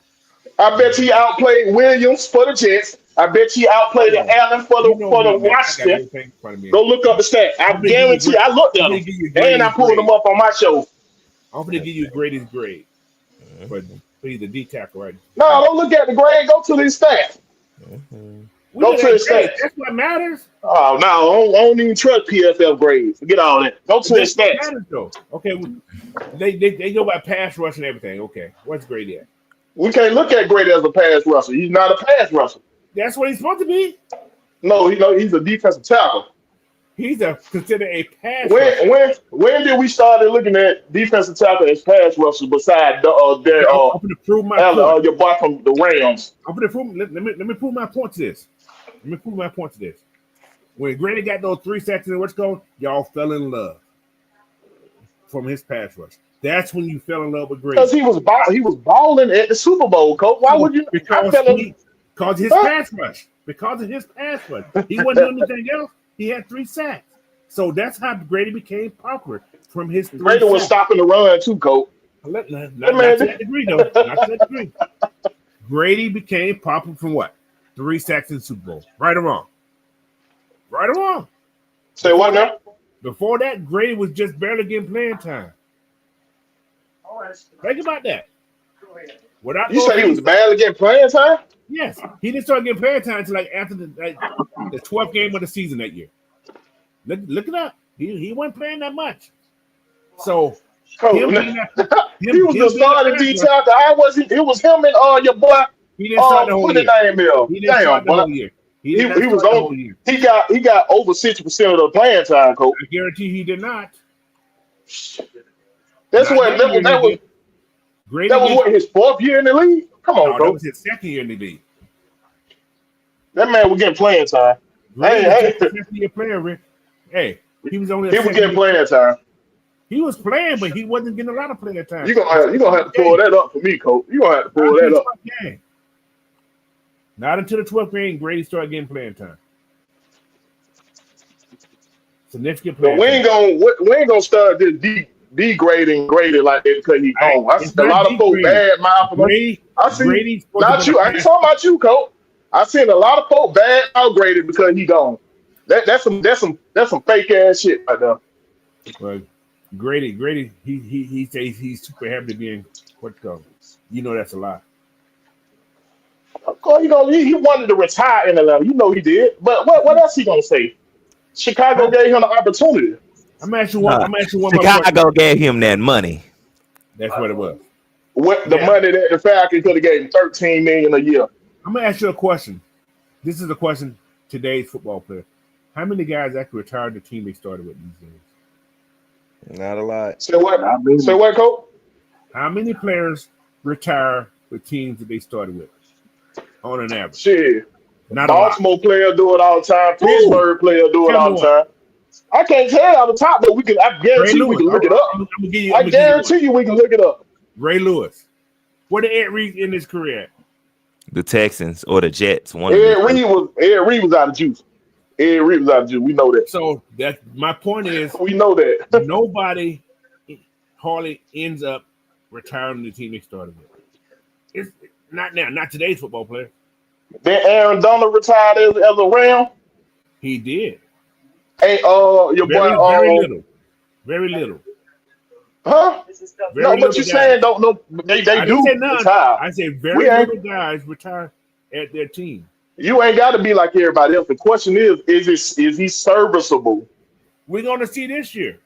Speaker 5: I bet he outplayed Williams for the Jets. I bet he outplayed Allen for the Washington. Go look up the stat. I guarantee. I looked at him and I pulled him up on my show.
Speaker 2: I'm going to give you Grady's grade for he's a D tackle, right?
Speaker 5: No, don't look at the grade. Go to these stats. Go to his stats.
Speaker 2: That's what matters.
Speaker 5: Oh no, I don't even trust PFF grades. Forget all that. Go to his stats.
Speaker 2: Matters, though. Okay, they go by pass rush and everything. Okay, what's Grady at?
Speaker 5: We can't look at Grady as a pass rusher. He's not a pass rusher.
Speaker 2: That's what he's supposed to be.
Speaker 5: No, he's a defensive tackle.
Speaker 2: He's considered a pass rusher.
Speaker 5: When did we start looking at defensive tackle as pass rushers besides
Speaker 2: I'm going to prove my point.
Speaker 5: your boy from the Rams?
Speaker 2: I'm going to prove. Let me prove my point to this. When Grady got those 3 sacks in what's called, y'all fell in love from his pass rush. That's when you fell in love with Grady.
Speaker 5: Because he was balling at the Super Bowl, coach. Why would you?
Speaker 2: Because of his pass rush. Because of his pass rush. He wasn't doing anything else. He had 3 sacks. So that's how Grady became popular from his 3
Speaker 5: Grady was stopping the run too, coach.
Speaker 2: Not to that degree, though. Not to that degree. Grady became popular from what? 3 sacks in the Super Bowl. Right or wrong? Right or wrong?
Speaker 5: Say what now?
Speaker 2: Before that, Grady was just barely getting playing time. Think about that.
Speaker 5: You say he was barely getting playing time?
Speaker 2: Yes. He didn't start getting playing time until like after the 12th game of the season that year. Look it up. He wasn't playing that much. So
Speaker 5: he was the starting D tackle. It was him and your boy.
Speaker 2: He didn't start the whole year. He didn't start the whole year. He
Speaker 5: was on. He got over 60% of the playing time, coach.
Speaker 2: I guarantee he did not.
Speaker 5: That was what, his 4th year in the league? Come on, bro.
Speaker 2: That was his 2nd year in the league.
Speaker 5: That man was getting playing time.
Speaker 2: Hey. Year player, Rick. Hey, he was only.
Speaker 5: He was getting playing time.
Speaker 2: He was playing, but he wasn't getting a lot of playing time.
Speaker 5: You gonna have to pull that up for me, coach. You gonna have to pull that up.
Speaker 2: Not until the 12th game, Grady started getting playing time. Significant playing.
Speaker 5: But we ain't gonna start this degrading Grady like that because he's gone. I see a lot of folks bad mouth. I see not you. I ain't talking about you, coach. I seen a lot of folks bad mouth Grady because he gone. That's some fake ass shit right there.
Speaker 2: Well, Grady, he says he's super happy to be in what's called. You know that's a lie.
Speaker 5: Of course, he wanted to retire in Atlanta. You know he did. But what else he gonna say? Chicago gave him the opportunity.
Speaker 2: I'm asking one.
Speaker 6: Chicago gave him that money.
Speaker 2: That's what it was.
Speaker 5: What the money that the Falcons could have gave him $13 million a year.
Speaker 2: I'm gonna ask you a question. This is a question today's football player. How many guys actually retired the team they started with these days?
Speaker 1: Not a lot.
Speaker 5: Say what, coach?
Speaker 2: How many players retire with teams that they started with on an average?
Speaker 5: Shit.
Speaker 2: Not
Speaker 5: Baltimore player do it all the time. Pittsburgh player do it all the time. I can't tell you off the top, but I guarantee we can look it up. I guarantee you we can look it up.
Speaker 2: Ray Lewis. Where did Ed Reed in his career at?
Speaker 6: The Texans or the Jets.
Speaker 5: Ed Reed was out of juice. We know that.
Speaker 2: So that my point is,
Speaker 5: we know that
Speaker 2: nobody hardly ends up retiring the team they started with. It's not now, not today's football player.
Speaker 5: Then Aaron Donald retired as a Ram.
Speaker 2: He did.
Speaker 5: Hey, your boy,
Speaker 2: very little.
Speaker 5: Huh? No, but you're saying don't know. They do retire.
Speaker 2: I said very little guys retire at their team.
Speaker 5: You ain't got to be like everybody else. The question is he serviceable?
Speaker 2: We're going to see this year.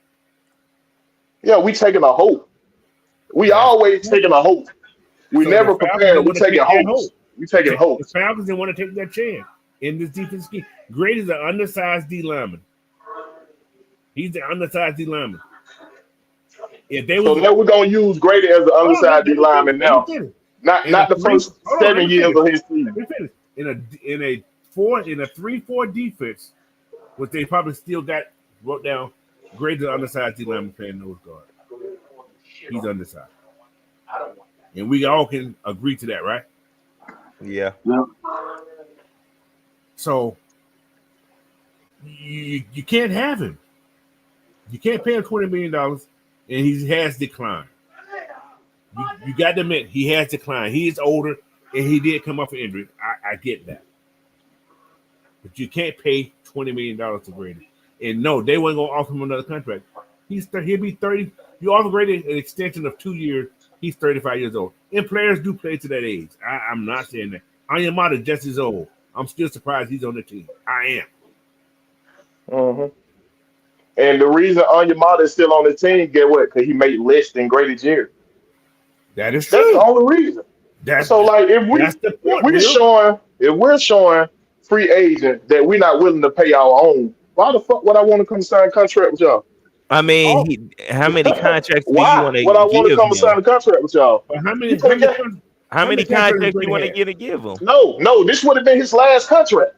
Speaker 5: Yeah, we taking a hope. We always taking a hope. We never prepare. We taking hope. We taking hope.
Speaker 2: The Falcons didn't want to take that chance in this defense scheme. Grady's an undersized D lineman. He's the undersized D lineman. if they
Speaker 5: So
Speaker 2: was
Speaker 5: now we're gonna use Grady as the
Speaker 2: hold on,
Speaker 5: underside D lineman
Speaker 2: let me
Speaker 5: now,
Speaker 2: finish.
Speaker 5: not the first
Speaker 2: Hold on,
Speaker 5: 7 years of his season.
Speaker 2: Let me finish. In a 3-4 defense, which they probably still wrote down. Grady the underside D lineman playing nose guard. He's underside, and we all can agree to that, right?
Speaker 6: Yeah.
Speaker 3: Yep.
Speaker 2: So you can't have him. You can't pay him $20 million, and he has declined. You got to admit he has declined. He is older, and he did come off an injury. I get that, but you can't pay $20 million to Grady. And no, they weren't going to offer him another contract. He'll be 30. You offer Grady an extension of 2 years. He's 35 years old, and players do play to that age. I'm not saying that. Onyemata just as old. I'm still surprised he's on the team. I am.
Speaker 5: Mm-hmm. And the reason Onyemata is still on the team, get what? Because he made less than Grady Jarrett.
Speaker 2: That is
Speaker 5: That's the
Speaker 2: true.
Speaker 5: only reason.
Speaker 2: That's
Speaker 5: So like if we're showing free agent that we're not willing to pay our own, why the fuck would I want to come sign a contract with y'all?
Speaker 6: I mean, how many contracts do you
Speaker 5: Why
Speaker 6: want to
Speaker 5: would I want to
Speaker 6: give
Speaker 5: come sign
Speaker 6: him?
Speaker 5: a contract with y'all?
Speaker 2: But how
Speaker 5: You could have
Speaker 6: How many contracts do you want to
Speaker 2: get?
Speaker 6: give him?
Speaker 5: no, this would have been his last contract.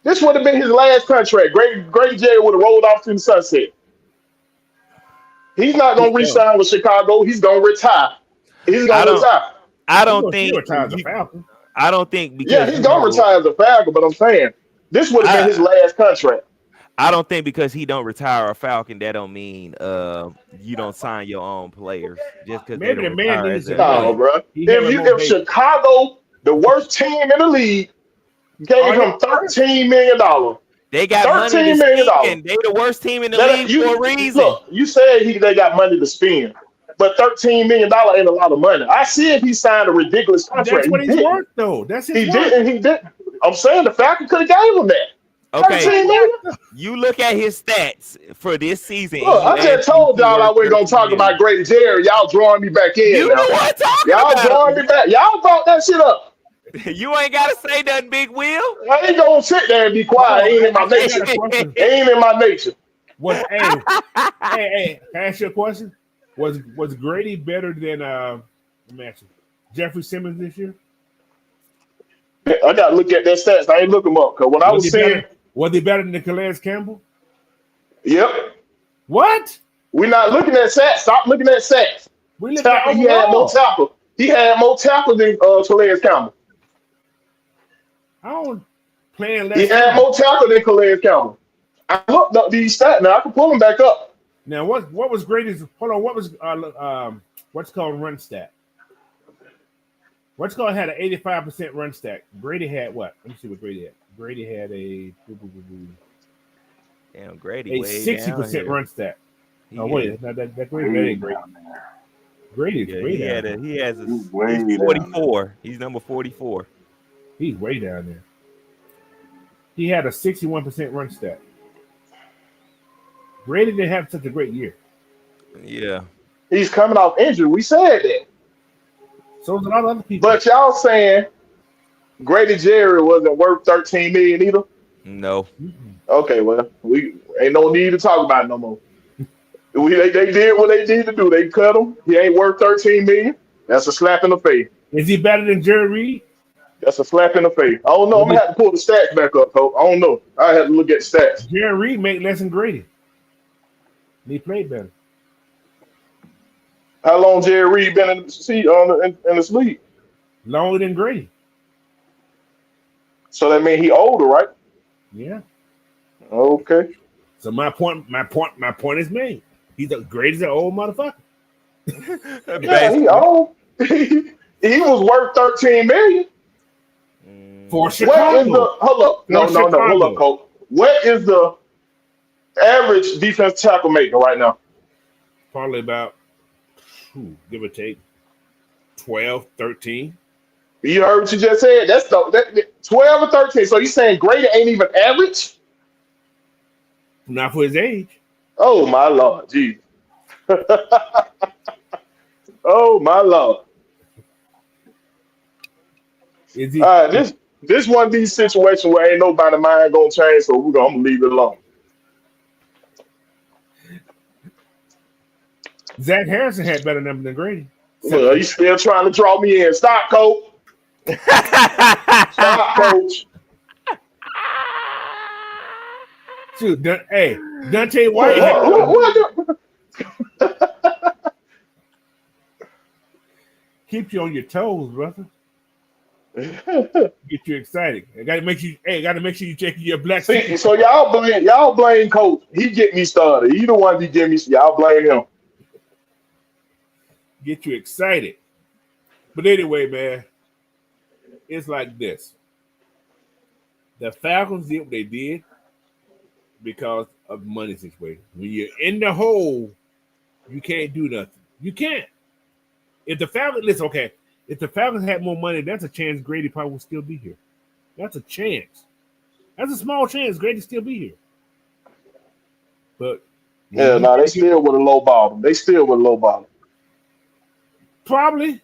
Speaker 5: This would have been his last contract. Grady Jarrett would have rolled off to the sunset. He's not gonna re-sign with Chicago. He's gonna retire. He's
Speaker 6: I
Speaker 5: gonna
Speaker 6: don't.
Speaker 5: retire.
Speaker 6: I don't think.
Speaker 2: Retire as a Falcon.
Speaker 6: I don't think
Speaker 5: Yeah,
Speaker 6: because
Speaker 5: he's gonna retire as a Falcon, but I'm saying this would have been his last contract.
Speaker 6: I don't think because he don't retire a Falcon, that don't mean you don't sign your own players just because they
Speaker 2: Maybe
Speaker 6: don't
Speaker 2: the man
Speaker 6: retire
Speaker 2: needs
Speaker 6: as
Speaker 2: some
Speaker 6: a
Speaker 5: No,
Speaker 2: money.
Speaker 5: bro.
Speaker 2: He having more
Speaker 5: If
Speaker 2: baby.
Speaker 5: Chicago, the worst team in the league, gave him $13 million.
Speaker 6: They got money to
Speaker 5: $13 million.
Speaker 6: spend. They the worst team in the league for a reason.
Speaker 5: Look, you said they got money to spend, but $13 million ain't a lot of money. I see if he signed a ridiculous contract.
Speaker 2: That's what
Speaker 5: he
Speaker 2: he's
Speaker 5: didn't.
Speaker 2: worth, though. That's his
Speaker 5: He
Speaker 2: worth.
Speaker 5: didn't. He didn't. I'm saying the Falcons could have gave him that.
Speaker 6: Okay,
Speaker 5: $13 million.
Speaker 6: you look at his stats for this season.
Speaker 5: Look, I just told y'all I wasn't gonna talk about Grady Jarrett. Y'all drawing me back in.
Speaker 6: You
Speaker 5: now.
Speaker 6: the one talking
Speaker 5: Y'all
Speaker 6: about
Speaker 5: drawing me back. Y'all brought that shit up.
Speaker 6: You ain't gotta say nothing, Big Will.
Speaker 5: I ain't gonna sit there and be quiet. Ain't in my nature. Ain't in my nature.
Speaker 2: Hey, ask you a question. Was Grady better than Jeffrey Simmons this year?
Speaker 5: I gotta look at their stats. I ain't look them up because when I was seeing,
Speaker 2: was he better than Calais Campbell?
Speaker 5: Yep.
Speaker 2: What?
Speaker 5: We're not looking at stats. Stop looking at stats.
Speaker 2: We look at
Speaker 5: He had more tackle. He had more tackle than Calais Campbell.
Speaker 2: I don't play less.
Speaker 5: He had more tackle than Calais Campbell. I looked up these stats. Now I can pull them back up.
Speaker 2: Now what was Grady's? Hold on. What was what's called run stat? What's called had an 85% run stack. Grady had what? Let me see what Grady had. Grady had a
Speaker 6: Damn, Grady,
Speaker 2: 60% run stack. Oh wait, no, that Grady ain't Grady. Grady's
Speaker 6: he has a 44. He's number 44.
Speaker 2: He's way down there. He had a 61% run stack. Grady didn't have such a great year.
Speaker 6: Yeah.
Speaker 5: He's coming off injury. We said that.
Speaker 2: So there's a lot of other people.
Speaker 5: But y'all saying Grady Jarrett wasn't worth $13 million either?
Speaker 6: No.
Speaker 5: Okay, well, we ain't no need to talk about it no more. They did what they needed to do. They cut him. He ain't worth $13 million. That's a slap in the face.
Speaker 2: Is he better than Jerry Reed?
Speaker 5: That's a slap in the face. I don't know. I'm gonna have to pull the stats back up, Coach. I don't know. I have to look at the stats.
Speaker 2: Jerry Reed made less than Grady. He played better.
Speaker 5: How long Jerry Reed been in this league?
Speaker 2: Longer than Grady.
Speaker 5: So that means he older, right?
Speaker 2: Yeah.
Speaker 5: Okay.
Speaker 2: So my point is made. Grady's an old motherfucker.
Speaker 5: Yeah, he old. He was worth $13 million.
Speaker 2: For Chicago.
Speaker 5: Hold up, Coach. What is the average defense tackle maker right now?
Speaker 2: Probably about, give or take, 12, 13.
Speaker 5: You heard what you just said? That's 12 or 13. So you saying Grady ain't even average?
Speaker 2: Not for his age.
Speaker 5: Oh my Lord, geez. Oh my Lord.
Speaker 2: Is he?
Speaker 5: All right, this one of these situations where ain't nobody mind gonna change, so I'm gonna leave it alone.
Speaker 2: Zach Harrison had better numbers than Grady.
Speaker 5: Well, he's still trying to draw me in. Stop, coach. Stop, coach.
Speaker 2: Shoot, hey, Dante White.
Speaker 5: What?
Speaker 2: Keep you on your toes, brother. Get you excited. I gotta make you. Hey, gotta make sure you check your black.
Speaker 5: See, so y'all blame coach. He get me started. He the one that get me. Y'all blame him.
Speaker 2: Get you excited. But anyway, man, it's like this. The Falcons did what they did because of the money situation. When you're in the hole, you can't do nothing. You can't. If the Falcons, listen, okay, if the Falcons had more money, that's a chance Grady probably would still be here. That's a chance. That's a small chance Grady still be here. But
Speaker 5: yeah, no, they still would have lowballed him. They still would have lowballed him.
Speaker 2: Probably.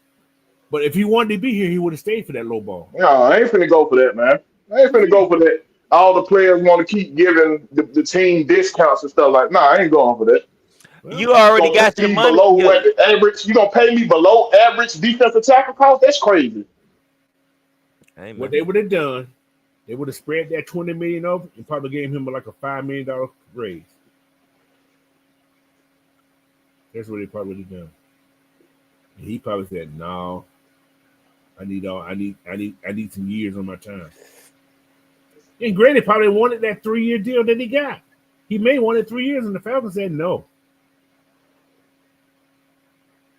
Speaker 2: But if he wanted to be here, he would have stayed for that low ball.
Speaker 5: No, I ain't finna go for that, man. I ain't finna go for that. All the players want to keep giving the team discounts and stuff like. Nah, I ain't going for that.
Speaker 6: You already got your money.
Speaker 5: Below average. You gonna pay me below average defensive tackle cost? That's crazy.
Speaker 2: What they would have done, they would have spread that $20 million over and probably gave him like a $5 million raise. That's what they probably would have done. And he probably said, "No, I need some years on my time." And Grady probably wanted that 3-year deal that he got. He may wanted 3 years, and the Falcons said no.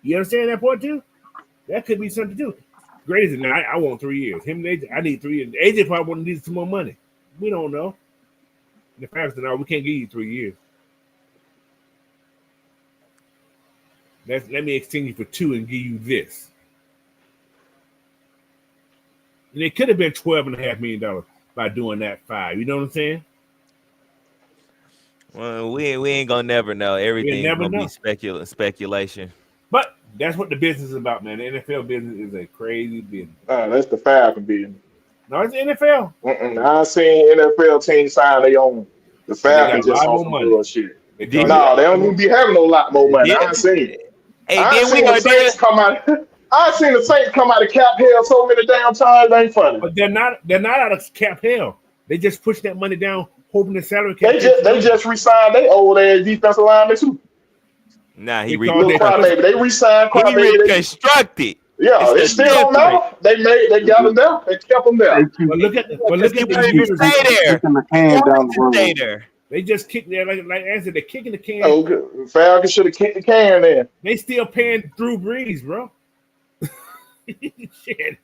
Speaker 2: You understand that part too? That could be something to do. Grady said, "No, I want 3 years." Him and AJ, I need 3 years. AJ probably wanted to need some more money. We don't know. And the Falcons said, "No, we can't give you 3 years. Let me extend you for 2 and give you this." And it could have been $12.5 million by doing that 5. You know what I'm saying?
Speaker 6: Well, we ain't gonna never know. Everything's gonna be speculation.
Speaker 2: But that's what the business is about, man. The NFL business is a crazy business.
Speaker 5: That's the Falcon business.
Speaker 2: No, it's the NFL.
Speaker 5: I seen NFL teams sign their own. The Falcons just on some bullshit. No, they don't even be having a lot more money. I ain't seen it.
Speaker 6: Hey,
Speaker 5: I seen the Saints come out. I seen the Saints come out of cap hell so many damn times. They ain't funny.
Speaker 2: But they're not out of cap hell. They just push that money down, hoping the salary cap.
Speaker 5: They just re-signed their old ass defensive lineman too.
Speaker 6: Nah,
Speaker 5: they re-signed.
Speaker 6: He reconstructed.
Speaker 5: Yeah, they still don't know. They got them there. They kept them there.
Speaker 2: But look at
Speaker 6: the stay there.
Speaker 2: They just kicked there, like I said, they're kicking the can.
Speaker 5: Oh, good. Falcons should have kicked the can there.
Speaker 2: They still paying Drew Brees, bro. Shit.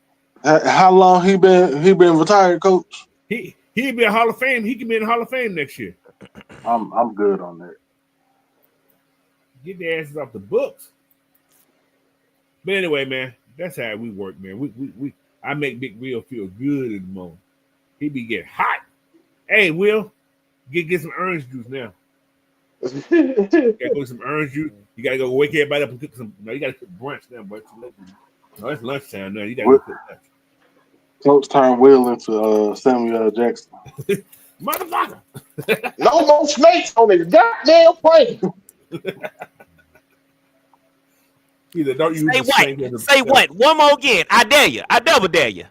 Speaker 3: How long he been retired, coach?
Speaker 2: He'd be a Hall of Fame. He can be in the Hall of Fame next year.
Speaker 3: I'm good on that.
Speaker 2: Get their asses off the books. But anyway, man, that's how we work, man. I make Big Will feel good in the moment. He be getting hot. Hey, Will. Get some orange juice now. You gotta go with some orange juice. You gotta go wake everybody up and cook some. No, you gotta cook brunch now, but no, it's lunchtime now. You gotta cook lunch.
Speaker 3: Coach turned Will into Samuel Jackson.
Speaker 2: Motherfucker.
Speaker 5: No more snakes on this goddamn plane.
Speaker 2: Either don't use
Speaker 6: Say what? One more again. I dare you. I double dare you.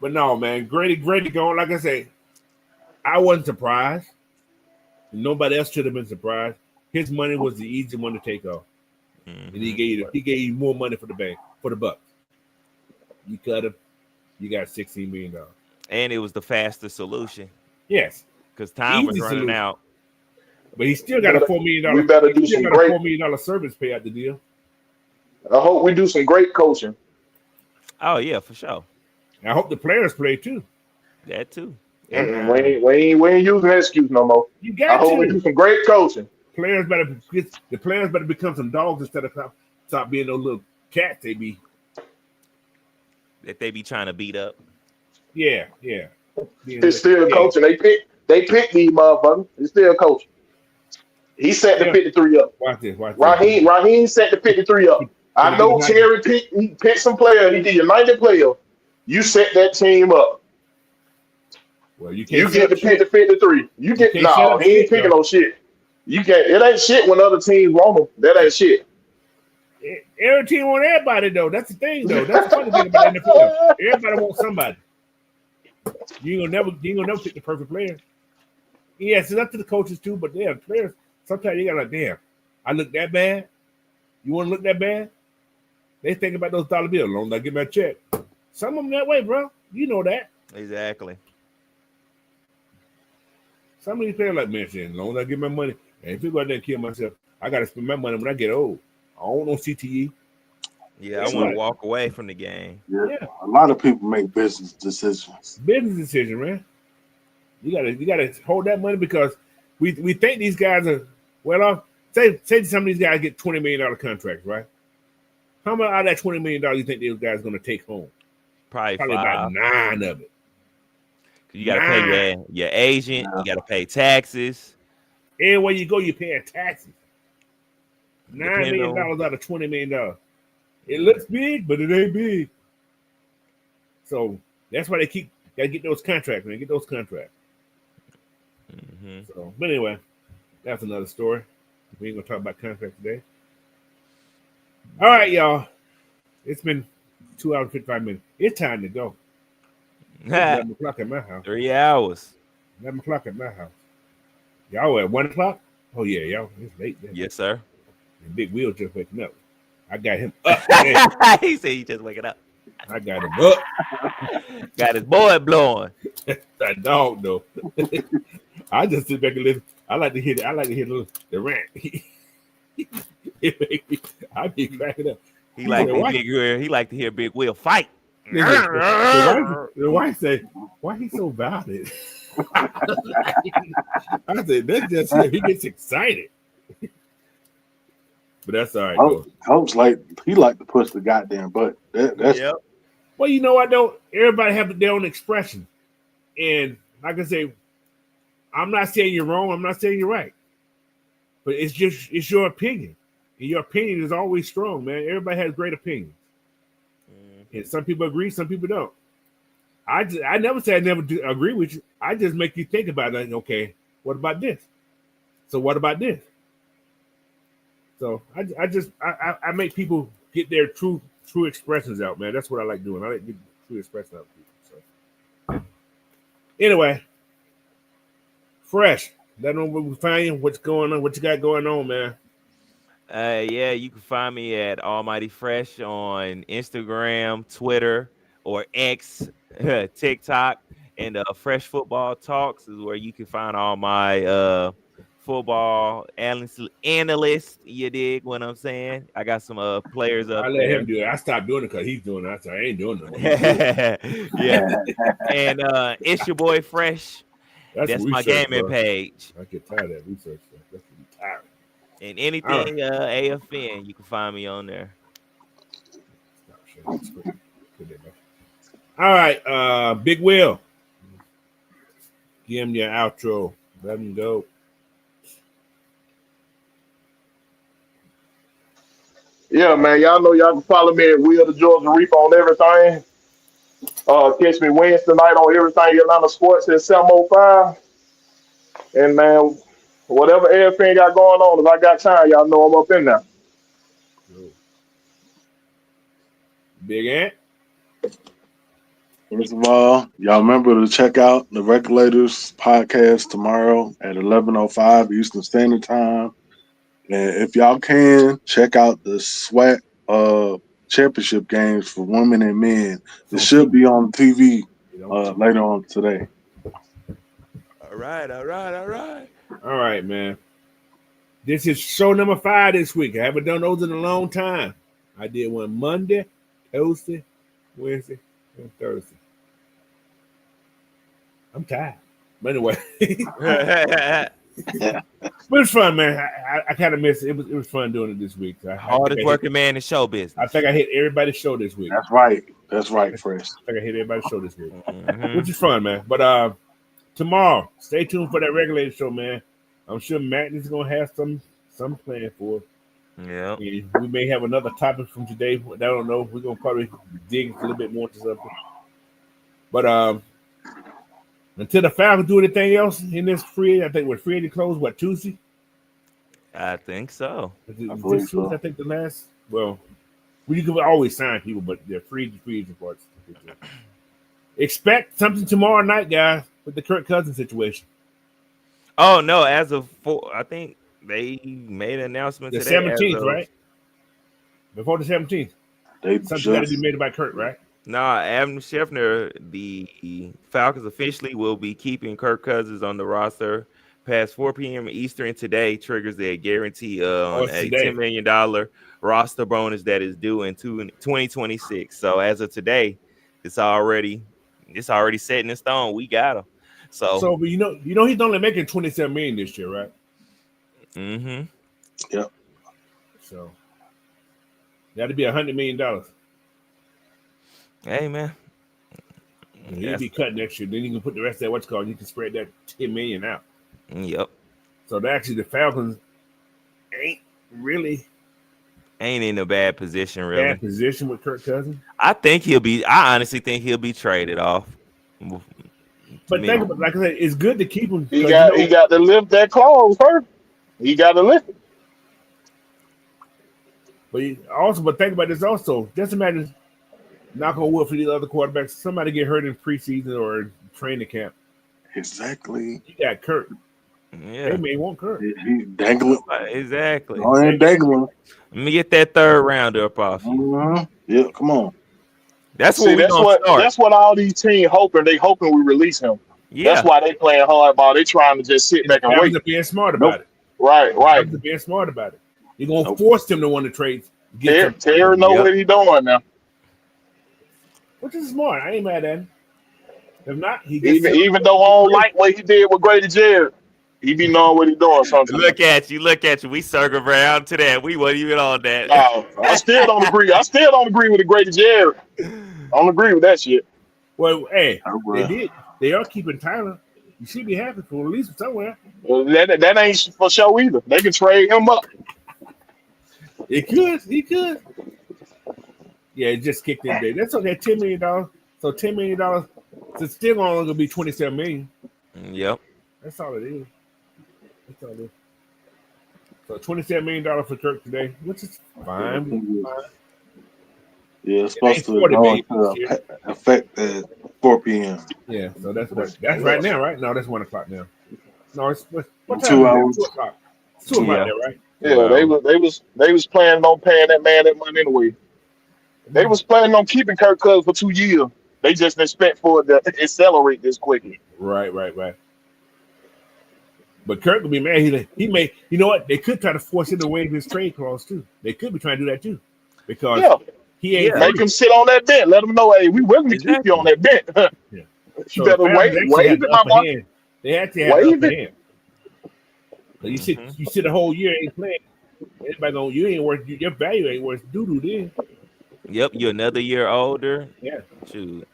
Speaker 2: But no, man. Grady going. Like I say, I wasn't surprised. Nobody else should have been surprised. His money was the easy one to take off, and he gave you more money for the buck. You cut him, you got $16 million,
Speaker 6: and it was the faster solution.
Speaker 2: Yes,
Speaker 6: because time was running out.
Speaker 2: But he still got a $4 million.
Speaker 5: We better do some great
Speaker 2: $4 million service pay out the deal.
Speaker 5: I hope we do some great coaching.
Speaker 6: Oh yeah, for sure.
Speaker 2: I hope the players play too.
Speaker 6: That too.
Speaker 5: We ain't using that excuse no more.
Speaker 2: You got
Speaker 5: I hope we do some great coaching.
Speaker 2: The players better become some dogs instead of stop being those little cats they be.
Speaker 6: That they be trying to beat up.
Speaker 2: Yeah.
Speaker 5: It's still coaching. They pick these motherfuckers. It's still coaching. He set the 53 up.
Speaker 2: Watch this.
Speaker 5: Raheem set the 53 up. I know Terry picked some players. He did United player. You set that team up.
Speaker 2: Well, you
Speaker 5: get to pick the 53. He ain't picking no shit. You can't. It ain't shit when other teams want them. That ain't shit.
Speaker 2: Every team want everybody though. That's the thing though. That's the funny thing about the NFL. Everybody wants somebody. You ain't gonna never pick the perfect player. Yes, it's up to the coaches too, but they have players. Sometimes you got like, damn, I look that bad. You want to look that bad? They think about those dollar bills. Long as I get my check. Some of them that way, bro. You know that.
Speaker 6: Exactly.
Speaker 2: Some of these players like, man, shit, as long as I get my money, and if you go out there and kill myself, I got to spend my money when I get old. I don't want CTE.
Speaker 6: Yeah, I want to walk away from the game.
Speaker 3: Yeah. A lot of people make business decisions.
Speaker 2: Business decision, man. You gotta hold that money because we think these guys are well off. Say some of these guys get $20 million contracts, right? How much out of that $20 million you think those guys are going to take home?
Speaker 6: Probably
Speaker 2: about 9 of it.
Speaker 6: You got to pay your agent. You got to pay taxes.
Speaker 2: Everywhere you go, you're paying taxes. $9 million out of $20 million. It looks big, but it ain't big. So that's why they gotta get those contracts, man. Get those contracts.
Speaker 6: Mm-hmm.
Speaker 2: So, but anyway, that's another story. We ain't gonna talk about contracts today. All right, y'all. It's been 2 hours and 55 minutes. It's time to go. It's 11 o'clock at my house.
Speaker 6: 3 hours.
Speaker 2: 11 o'clock at my house. Y'all at 1 o'clock? Oh yeah, y'all. It's late.
Speaker 6: Yes, sir.
Speaker 2: And Big Will just waking up. I got him up.
Speaker 6: He said he just waking up.
Speaker 2: I got him up.
Speaker 6: Got his boy blowing.
Speaker 2: That dog though. I just sit back and listen. I like to hear the rant. I be cracking up.
Speaker 6: He like to hear Big Will fight.
Speaker 2: The wife said, "Why he so violent?" I said, "That's just him. He gets excited." But that's all right.
Speaker 3: Coach like to push the goddamn butt. That's
Speaker 6: yep.
Speaker 2: Well, you know, I don't. Everybody have their own expression, and like I say, I'm not saying you're wrong. I'm not saying you're right, but it's your opinion, and your opinion is always strong, man. Everybody has great opinions, and some people agree, some people don't. I never say I never agree with you. I just make you think about it. Okay, what about this? So what about this? So I make people get their true expressions out, man. That's what I like doing. I like to get true expressions out of people. So anyway, Fresh. Let them know where we find you. What's going on? What you got going on, man?
Speaker 6: Yeah, you can find me at Almighty Fresh on Instagram, Twitter, or X, TikTok, and Fresh Football Talks is where you can find all my football analyst. You dig what I'm saying? I got some players up
Speaker 2: I let
Speaker 6: there.
Speaker 2: him do it. I stopped doing it because he's doing it. I said, I ain't doing
Speaker 6: it. Yeah. And it's your boy Fresh. That's my gaming page.
Speaker 2: I get tired of that research stuff. That's tired.
Speaker 6: And anything AFN, you can find me on there.
Speaker 2: All right, Big Will. Give him your outro. Let him go.
Speaker 5: Yeah, man. Y'all know y'all can follow me at Will the Georgia Reaper on everything. Catch me Wednesday night on everything Atlanta Sports at 7:05. And man, whatever everything got going on, if I got time, y'all know I'm up in there.
Speaker 2: Big Ant.
Speaker 3: First of all, y'all remember to check out the Regulators podcast tomorrow at 11:05 Eastern Standard Time. And if y'all can, check out the SWAT championship games for women and men. It should be on TV later on today.
Speaker 6: All right.
Speaker 2: All right, man. This is show number 5 this week. I haven't done those in a long time. I did one Monday, Tuesday, Wednesday, and Thursday. I'm tired. But anyway. But it's fun, man. I kind of missed it. It was fun doing it this week.
Speaker 6: Hardest working man in show business.
Speaker 2: I think I hit everybody's show this week.
Speaker 3: That's right, Fresh.
Speaker 2: I think I hit everybody's show this week, which is fun, man. But tomorrow, stay tuned for that Regulated show, man. I'm sure Matt is gonna have some plan for it.
Speaker 6: Yeah.
Speaker 2: We may have another topic from today. I don't know. We're gonna probably dig a little bit more into something. But until the Falcons do anything else in this free, I think we're free to close Tuesday.
Speaker 6: I think so.
Speaker 3: believe so.
Speaker 2: I think the last. Well, you can always sign people, but they're free agent parts. Expect something tomorrow night, guys, with the Kirk Cousins situation.
Speaker 6: Oh no, as of I think they made an announcement
Speaker 2: The
Speaker 6: today.
Speaker 2: 17th, right? Before the 17th. Something got to be made by Kirk, right?
Speaker 6: Nah, Adam Schefter, the Falcons officially will be keeping Kirk Cousins on the roster past 4 p.m. Eastern today. Triggers a guarantee on a $10 million roster bonus that is due in 2026. So as of today, it's already set in stone. We got him. So
Speaker 2: but you know he's only making $27 million this year, right?
Speaker 6: Mm-hmm.
Speaker 3: Yep.
Speaker 2: So that'd be $100 million.
Speaker 6: Hey man,
Speaker 2: He'd be cut next year. Then you can put the rest of that what's called. You can spread that $10 million out.
Speaker 6: Yep.
Speaker 2: So actually, the Falcons ain't
Speaker 6: in a bad position, really.
Speaker 2: Bad position with Kirk Cousins.
Speaker 6: I honestly think he'll be traded off.
Speaker 2: But think about, like I said, it's good to keep him.
Speaker 5: He got to lift that clause first. He got to lift it.
Speaker 2: But think about this also. Just imagine, knock on wood for these other quarterbacks, somebody get hurt in preseason or training camp.
Speaker 3: Exactly.
Speaker 2: You got Kirk.
Speaker 6: Yeah.
Speaker 2: They may want Kirk.
Speaker 3: He dangling.
Speaker 6: Exactly.
Speaker 3: Dangling.
Speaker 6: Let me get that third rounder up off you.
Speaker 3: Yeah, come on.
Speaker 6: That's what
Speaker 5: That's what all these teams hoping. They hoping we release him.
Speaker 6: Yeah.
Speaker 5: That's why they playing hardball. They trying to just sit back and wait.
Speaker 2: They're being smart about it.
Speaker 5: Right.
Speaker 2: They're being smart about it. You're gonna force them to want to trade.
Speaker 5: Terry know what he's doing now.
Speaker 2: Which is smart. I ain't mad at him. If not, he
Speaker 5: gets even though I don't like what he did with Grady Jarrett, he be knowing what he's doing sometimes.
Speaker 6: Look at you. We circle around to that. We wasn't even on that.
Speaker 5: No, I still don't agree. I still don't agree with the Grady Jarrett. I don't agree with that shit.
Speaker 2: Well, hey, they did. They are keeping Tyler. You should be happy for at least somewhere.
Speaker 5: Well, that ain't for show either. They can trade him up.
Speaker 2: He could. Yeah, it just kicked in there. That's okay. $10 million. So $10 million. It's still only gonna be $27 million.
Speaker 6: Yep.
Speaker 2: That's all it is. So $27 million for Kirk today, which is fine.
Speaker 3: Yeah, it's supposed to go into effect at 4 p.m.
Speaker 2: Yeah, so that's right now, right? No, that's 1 o'clock now. No, it's what time
Speaker 3: 2 hours.
Speaker 2: 2 o'clock. 2 o'clock there, right?
Speaker 5: Yeah, they was planning on paying that man that money anyway. They was planning on keeping Kirk Cousins for 2 years. They just didn't expect for it to accelerate this quickly.
Speaker 2: Right. But Kirk would be mad. He may. You know what? They could try to force him to waive his trade clause too. They could be trying to do that too, because he ain't.
Speaker 5: Make him sit on that bench. Let him know, hey, we willing to keep you on that bench.
Speaker 2: Yeah.
Speaker 5: You better wave it, my boy.
Speaker 2: They actually have the upper hand. So you sit a whole year ain't playing. Everybody going, you ain't worth, your value ain't worth doo-doo then.
Speaker 6: Yep, you're another year older.
Speaker 2: Yeah.
Speaker 6: Shoot.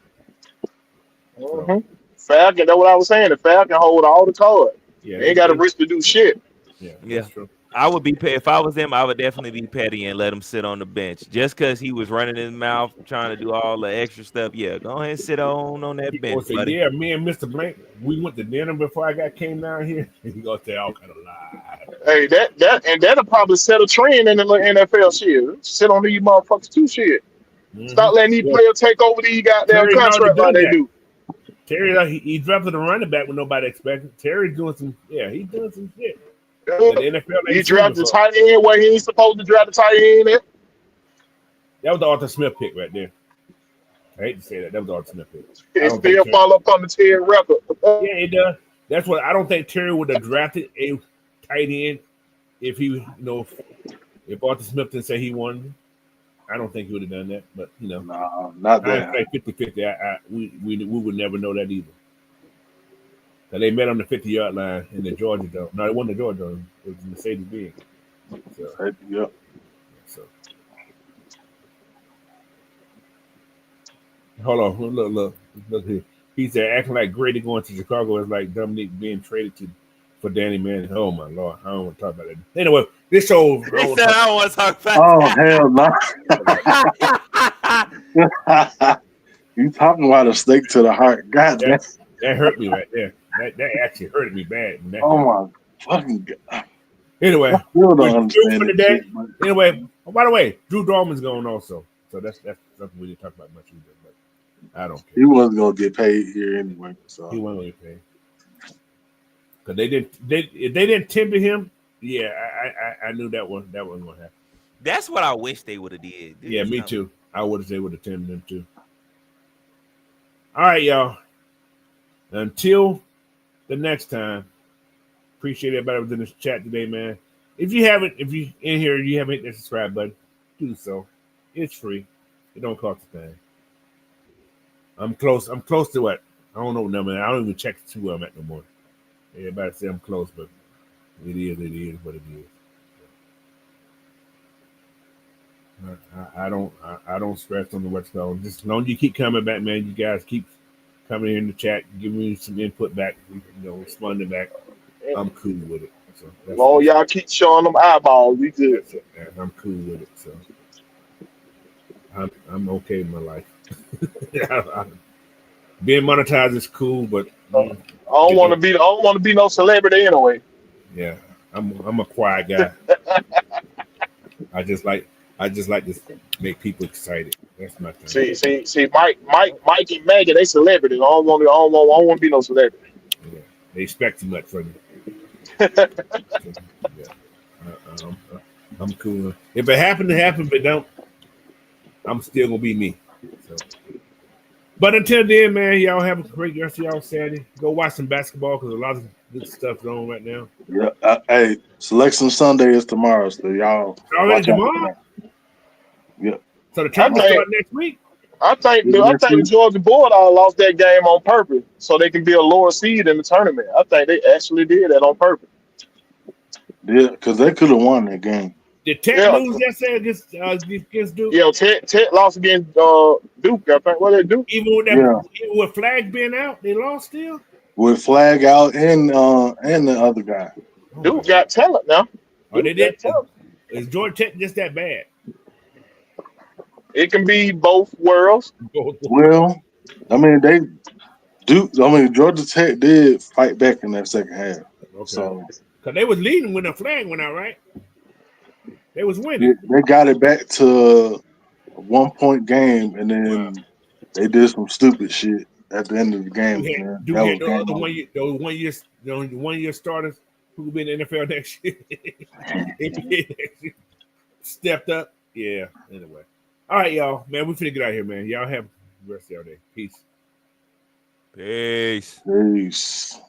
Speaker 5: Falcon, that's what I was saying. The Falcon hold all the cards.
Speaker 2: Yeah,
Speaker 5: they ain't got a risk to do shit.
Speaker 2: Yeah.
Speaker 6: That's true. I would be if I was them. I would definitely be petty and let him sit on the bench just because he was running his mouth trying to do all the extra stuff. Yeah, go ahead and sit on that bench.
Speaker 2: Say, yeah, me and Mr. Blank, we went to dinner before I came down here. He gonna say all kind of lies.
Speaker 5: Hey, that'll probably set a trend in the NFL shit. Sit on these motherfuckers too shit. Stop letting these players take over these goddamn contract like they do.
Speaker 2: Terry, he drafted a running back when nobody expected. Terry's doing some, he's doing some shit. The NFL
Speaker 5: he drafted the tight end where he ain't supposed to draft the tight end at.
Speaker 2: That was the Arthur Smith pick right there. I hate to say that. That was the Arthur Smith pick.
Speaker 5: It still fall up on the Terry record.
Speaker 2: Yeah, it does. That's what I don't think Terry would have drafted a tight end if he, if Arthur Smith didn't say he wanted. I don't think he would have done that, but
Speaker 3: no, not that.
Speaker 2: 50-50. We would never know that either. Now, they met on the 50-yard line in the Georgia Dome. No, it wasn't the Georgia Dome. It was Mercedes-Benz. So,
Speaker 3: yep.
Speaker 2: So, hold on. Look here. He said, acting like Grady going to Chicago is like Dominique being traded for Danny Manning. Oh, my Lord. I don't want to talk about that. Anyway, this show.
Speaker 6: He said, I don't want to talk about
Speaker 3: hell no. You talking about a snake to the heart. God damn.
Speaker 2: That hurt me right there. That actually hurted me bad.
Speaker 3: Oh, my fucking God.
Speaker 2: Anyway,
Speaker 3: I still don't
Speaker 2: we're through
Speaker 3: understand
Speaker 2: for
Speaker 3: it.
Speaker 2: today. Anyway, oh, by the way, Drew Dorman's going also. So that's something we didn't talk about much either. But I don't care.
Speaker 3: He wasn't gonna get paid here anyway. So
Speaker 2: He wasn't going to pay. Because if they didn't timber him, yeah, I knew that wasn't going to happen.
Speaker 6: That's what I wish they would have did.
Speaker 2: Yeah, me too. I would have timbered him too. All right, y'all. Until the next time, appreciate everybody within this chat today, man. If you in here, you haven't hit that subscribe button, do so. It's free. It don't cost a thing. I'm close to what? I don't know what number. I don't even check to where I'm at no more. Everybody say I'm close, but it is what it is. I don't stress on the what's going. Just as long as you keep coming back, man. You guys keep coming here in the chat, giving me some input back, responding back. I'm cool with it. So
Speaker 5: Long y'all keep showing them eyeballs, we good.
Speaker 2: That's it, man. I'm cool with it. So I'm okay in my life. Being monetized is cool, but
Speaker 5: I don't want to be no celebrity anyway.
Speaker 2: Yeah, I'm a quiet guy. I just like to make people excited. That's my thing.
Speaker 5: See, Mike and Megan, they celebrity. I don't want to be no celebrity.
Speaker 2: Yeah, they expect too much from you. Yeah. I'm cool. If it happened to happen, but don't, I'm still gonna be me. So. But until then, man, y'all have a great rest of y'all Saturday. Go watch some basketball because a lot of good stuff's on right now.
Speaker 3: Yeah, hey, Selection Sunday is tomorrow, so y'all
Speaker 2: already tomorrow.
Speaker 3: Yeah.
Speaker 2: So the tournament start next week.
Speaker 5: I think the Georgia Bulldogs lost that game on purpose so they can be a lower seed in the tournament. I think they actually did that on purpose.
Speaker 3: Yeah, because they could have won that game.
Speaker 2: Did Tech lose yesterday against Duke?
Speaker 5: Yeah, Tech lost against Duke. I think. What did they do?
Speaker 2: Even with Flag being out, they lost still.
Speaker 3: With Flag out and the other guy.
Speaker 5: Duke got talent now.
Speaker 2: Oh, they did. Is Georgia Tech just that bad?
Speaker 5: It can be both worlds.
Speaker 3: Well, Georgia Tech did fight back in that second half. Okay. So
Speaker 2: because they was leading when the flag went out, right? They was winning.
Speaker 3: They got it back to a 1-point game, and then they did some stupid shit at the end of the game.
Speaker 2: The one year starters who will be in the NFL next year. Stepped up. Yeah. Anyway. All right, y'all. Man, we finna get out of here, man. Y'all have the rest of your day. Peace.
Speaker 6: Peace.
Speaker 3: Peace.